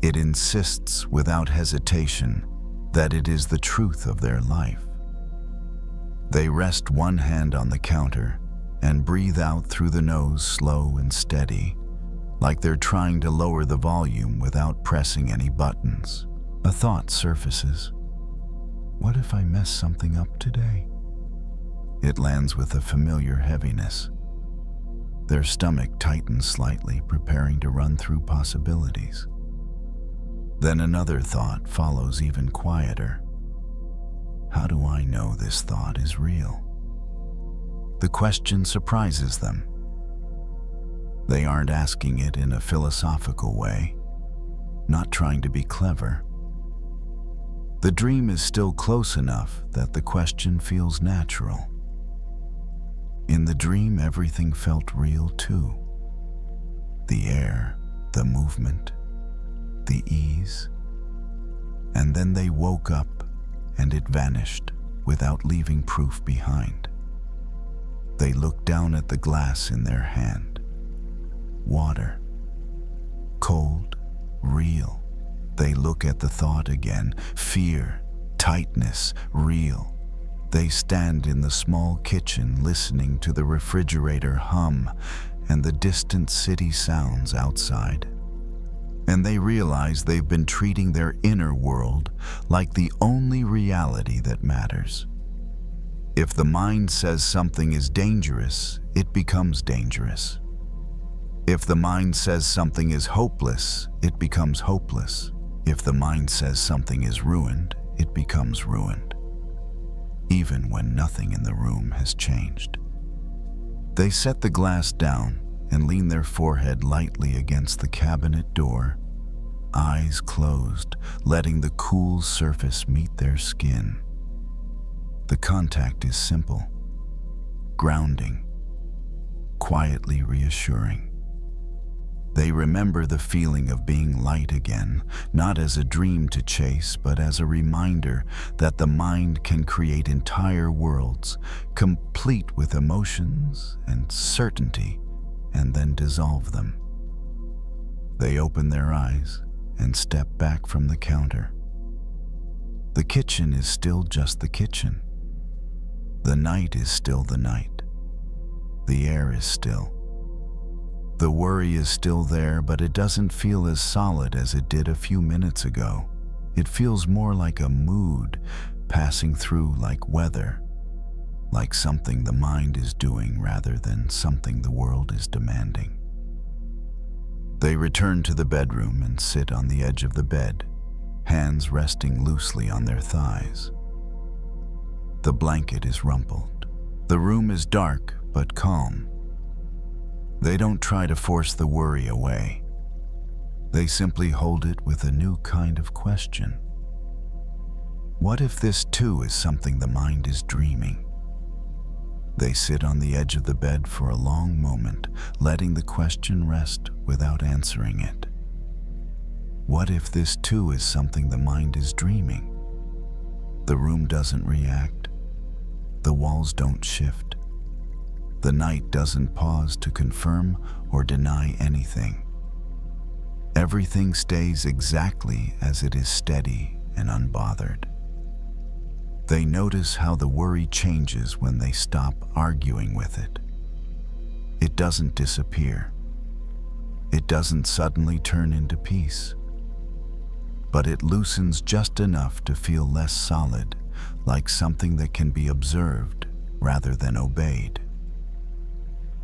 Speaker 1: It insists without hesitation that it is the truth of their life. They rest one hand on the counter and breathe out through the nose, slow and steady, like they're trying to lower the volume without pressing any buttons. A thought surfaces. What if I mess something up today? It lands with a familiar heaviness. Their stomach tightens slightly, preparing to run through possibilities. Then another thought follows, even quieter. How do I know this thought is real? The question surprises them. They aren't asking it in a philosophical way, not trying to be clever. The dream is still close enough that the question feels natural. In the dream, everything felt real too. The air, the movement, the ease. And then they woke up and it vanished without leaving proof behind. They looked down at the glass in their hand. water. Cold, real. They look at the thought again. Fear, tightness, real. They stand in the small kitchen listening to the refrigerator hum and the distant city sounds outside. And they realize they've been treating their inner world like the only reality that matters. If the mind says something is dangerous, it becomes dangerous. If the mind says something is hopeless, it becomes hopeless. If the mind says something is ruined, it becomes ruined, even when nothing in the room has changed. They set the glass down and lean their forehead lightly against the cabinet door, eyes closed, letting the cool surface meet their skin. The contact is simple, grounding, quietly reassuring. They remember the feeling of being light again, not as a dream to chase, but as a reminder that the mind can create entire worlds, complete with emotions and certainty, and then dissolve them. They open their eyes and step back from the counter. The kitchen is still just the kitchen. The night is still the night. The air is still. The worry is still there, but it doesn't feel as solid as it did a few minutes ago. It feels more like a mood passing through, like weather, like something the mind is doing rather than something the world is demanding. They return to the bedroom and sit on the edge of the bed, hands resting loosely on their thighs. The blanket is rumpled. The room is dark but calm. They don't try to force the worry away. They simply hold it with a new kind of question. What if this too is something the mind is dreaming? They sit on the edge of the bed for a long moment, letting the question rest without answering it. What if this too is something the mind is dreaming? The room doesn't react. The walls don't shift. The night doesn't pause to confirm or deny anything. Everything stays exactly as it is, steady and unbothered. They notice how the worry changes when they stop arguing with it. It doesn't disappear. It doesn't suddenly turn into peace. But it loosens just enough to feel less solid, like something that can be observed rather than obeyed.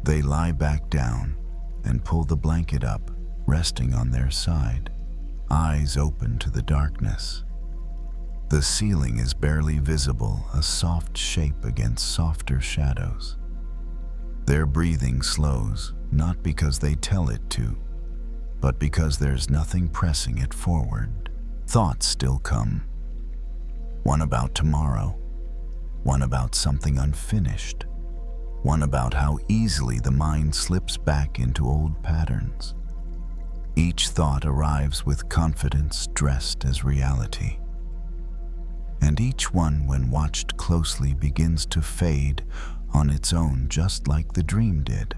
Speaker 1: They lie back down and pull the blanket up, resting on their side, eyes open to the darkness. The ceiling is barely visible, a soft shape against softer shadows. Their breathing slows, not because they tell it to, but because there's nothing pressing it forward. Thoughts still come. One about tomorrow, one about something unfinished, one about how easily the mind slips back into old patterns. Each thought arrives with confidence dressed as reality. And each one, when watched closely, begins to fade on its own, just like the dream did.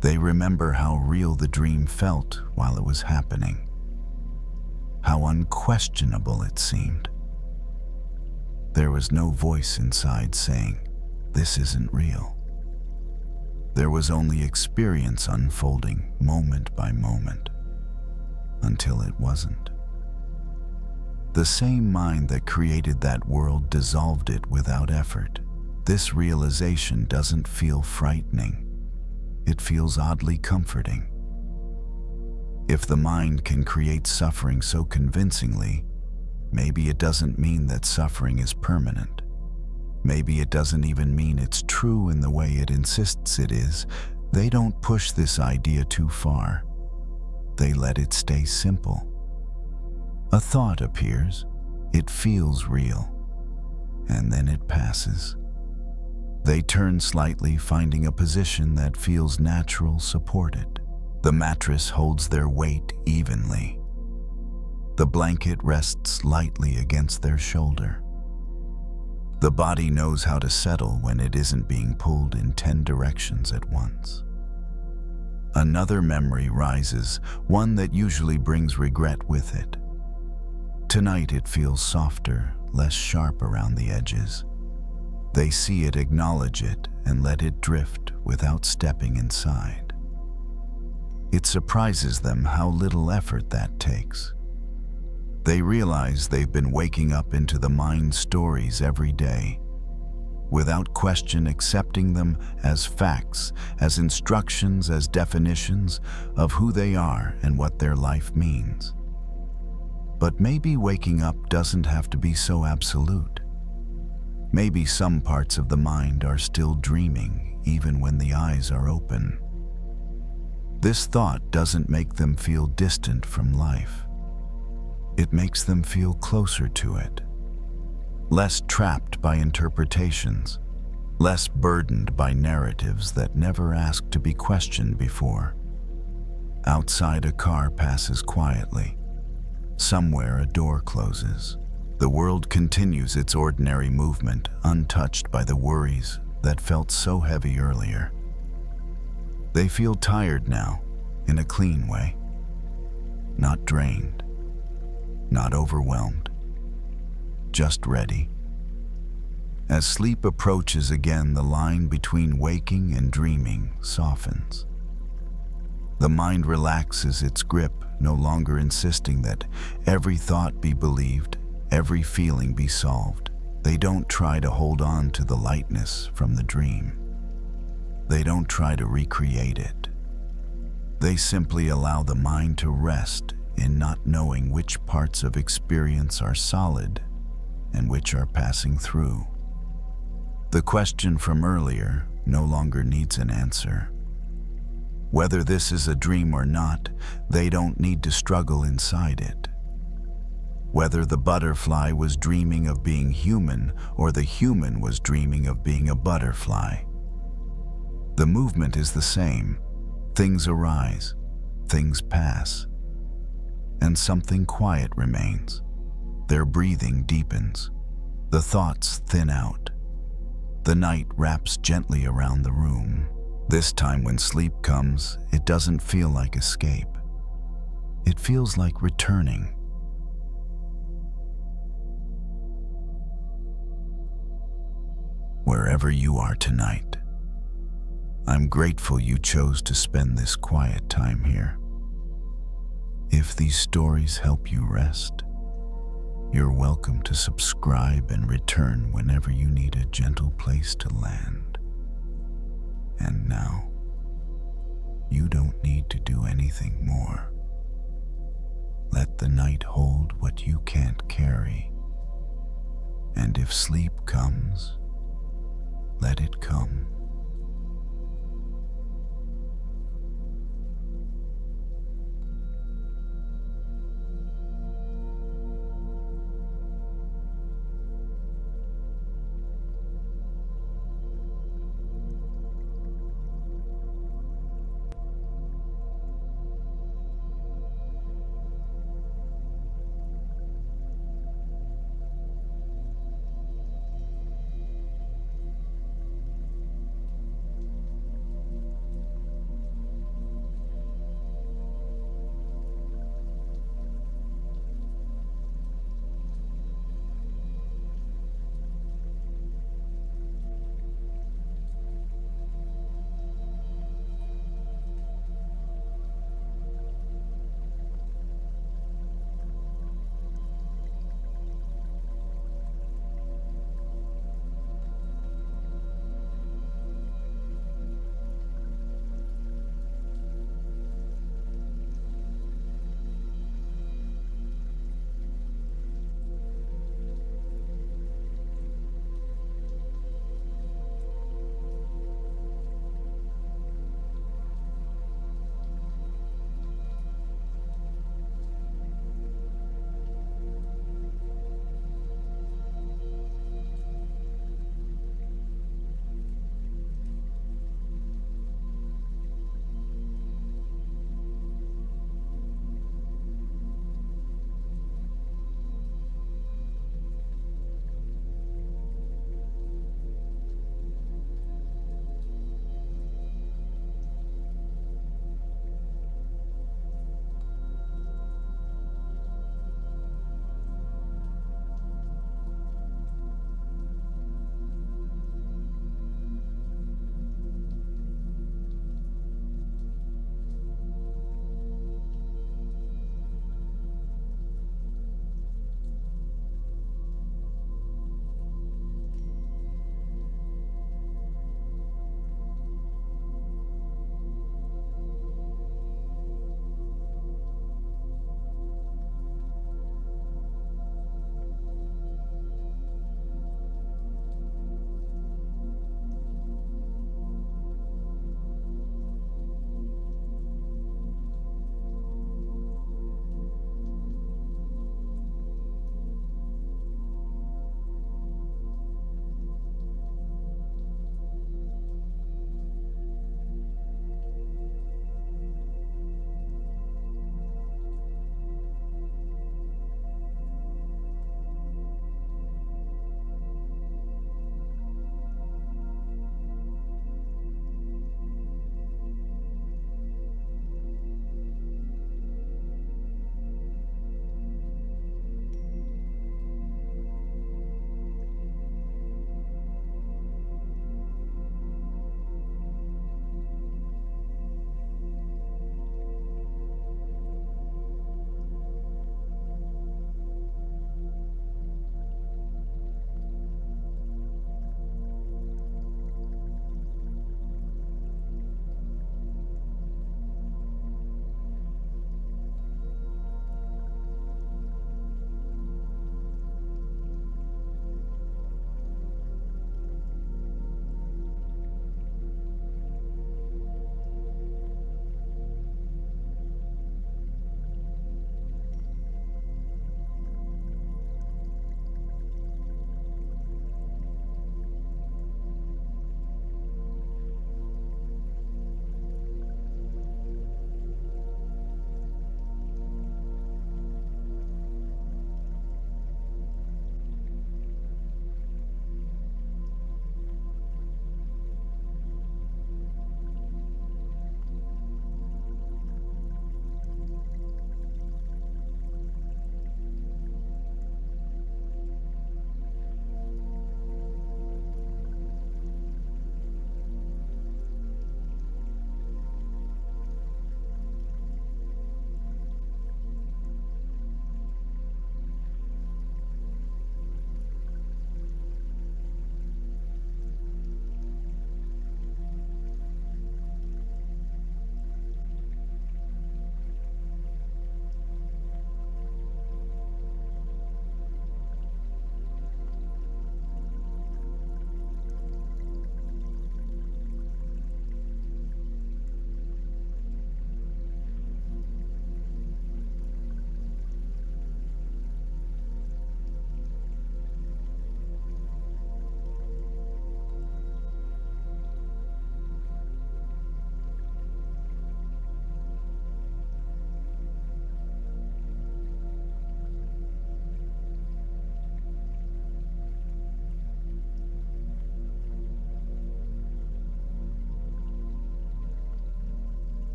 Speaker 1: They remember how real the dream felt while it was happening, how unquestionable it seemed. There was no voice inside saying, "This isn't real." There was only experience unfolding moment by moment, until it wasn't. The same mind that created that world dissolved it without effort. This realization doesn't feel frightening. It feels oddly comforting. If the mind can create suffering so convincingly, maybe it doesn't mean that suffering is permanent. Maybe it doesn't even mean it's true in the way it insists it is. They don't push this idea too far. They let it stay simple. A thought appears, it feels real, and then it passes. They turn slightly, finding a position that feels natural, supported. The mattress holds their weight evenly. The blanket rests lightly against their shoulder. The body knows how to settle when it isn't being pulled in 10 directions at once. Another memory rises, one that usually brings regret with it. Tonight it feels softer, less sharp around the edges. They see it, acknowledge it, and let it drift without stepping inside. It surprises them how little effort that takes. They realize they've been waking up into the mind's stories every day, without question accepting them as facts, as instructions, as definitions of who they are and what their life means. But maybe waking up doesn't have to be so absolute. Maybe some parts of the mind are still dreaming even when the eyes are open. This thought doesn't make them feel distant from life. It makes them feel closer to it, less trapped by interpretations, less burdened by narratives that never asked to be questioned before. Outside, a car passes quietly. Somewhere a door closes. The world continues its ordinary movement, untouched by the worries that felt so heavy earlier. They feel tired now, in a clean way. Not drained, not overwhelmed, just ready. As sleep approaches again, the line between waking and dreaming softens. The mind relaxes its grip, no longer insisting that every thought be believed, every feeling be solved. They don't try to hold on to the lightness from the dream. They don't try to recreate it. They simply allow the mind to rest in not knowing which parts of experience are solid and which are passing through. The question from earlier no longer needs an answer. Whether this is a dream or not, they don't need to struggle inside it. Whether the butterfly was dreaming of being human or the human was dreaming of being a butterfly, the movement is the same. Things arise, things pass, and something quiet remains. Their breathing deepens. The thoughts thin out. The night wraps gently around the room. This time when sleep comes, it doesn't feel like escape. It feels like returning. Wherever you are tonight, I'm grateful you chose to spend this quiet time here. If these stories help you rest, you're welcome to subscribe and return whenever you need a gentle place to land. And now, you don't need to do anything more. Let the night hold what you can't carry. And if sleep comes, let it come.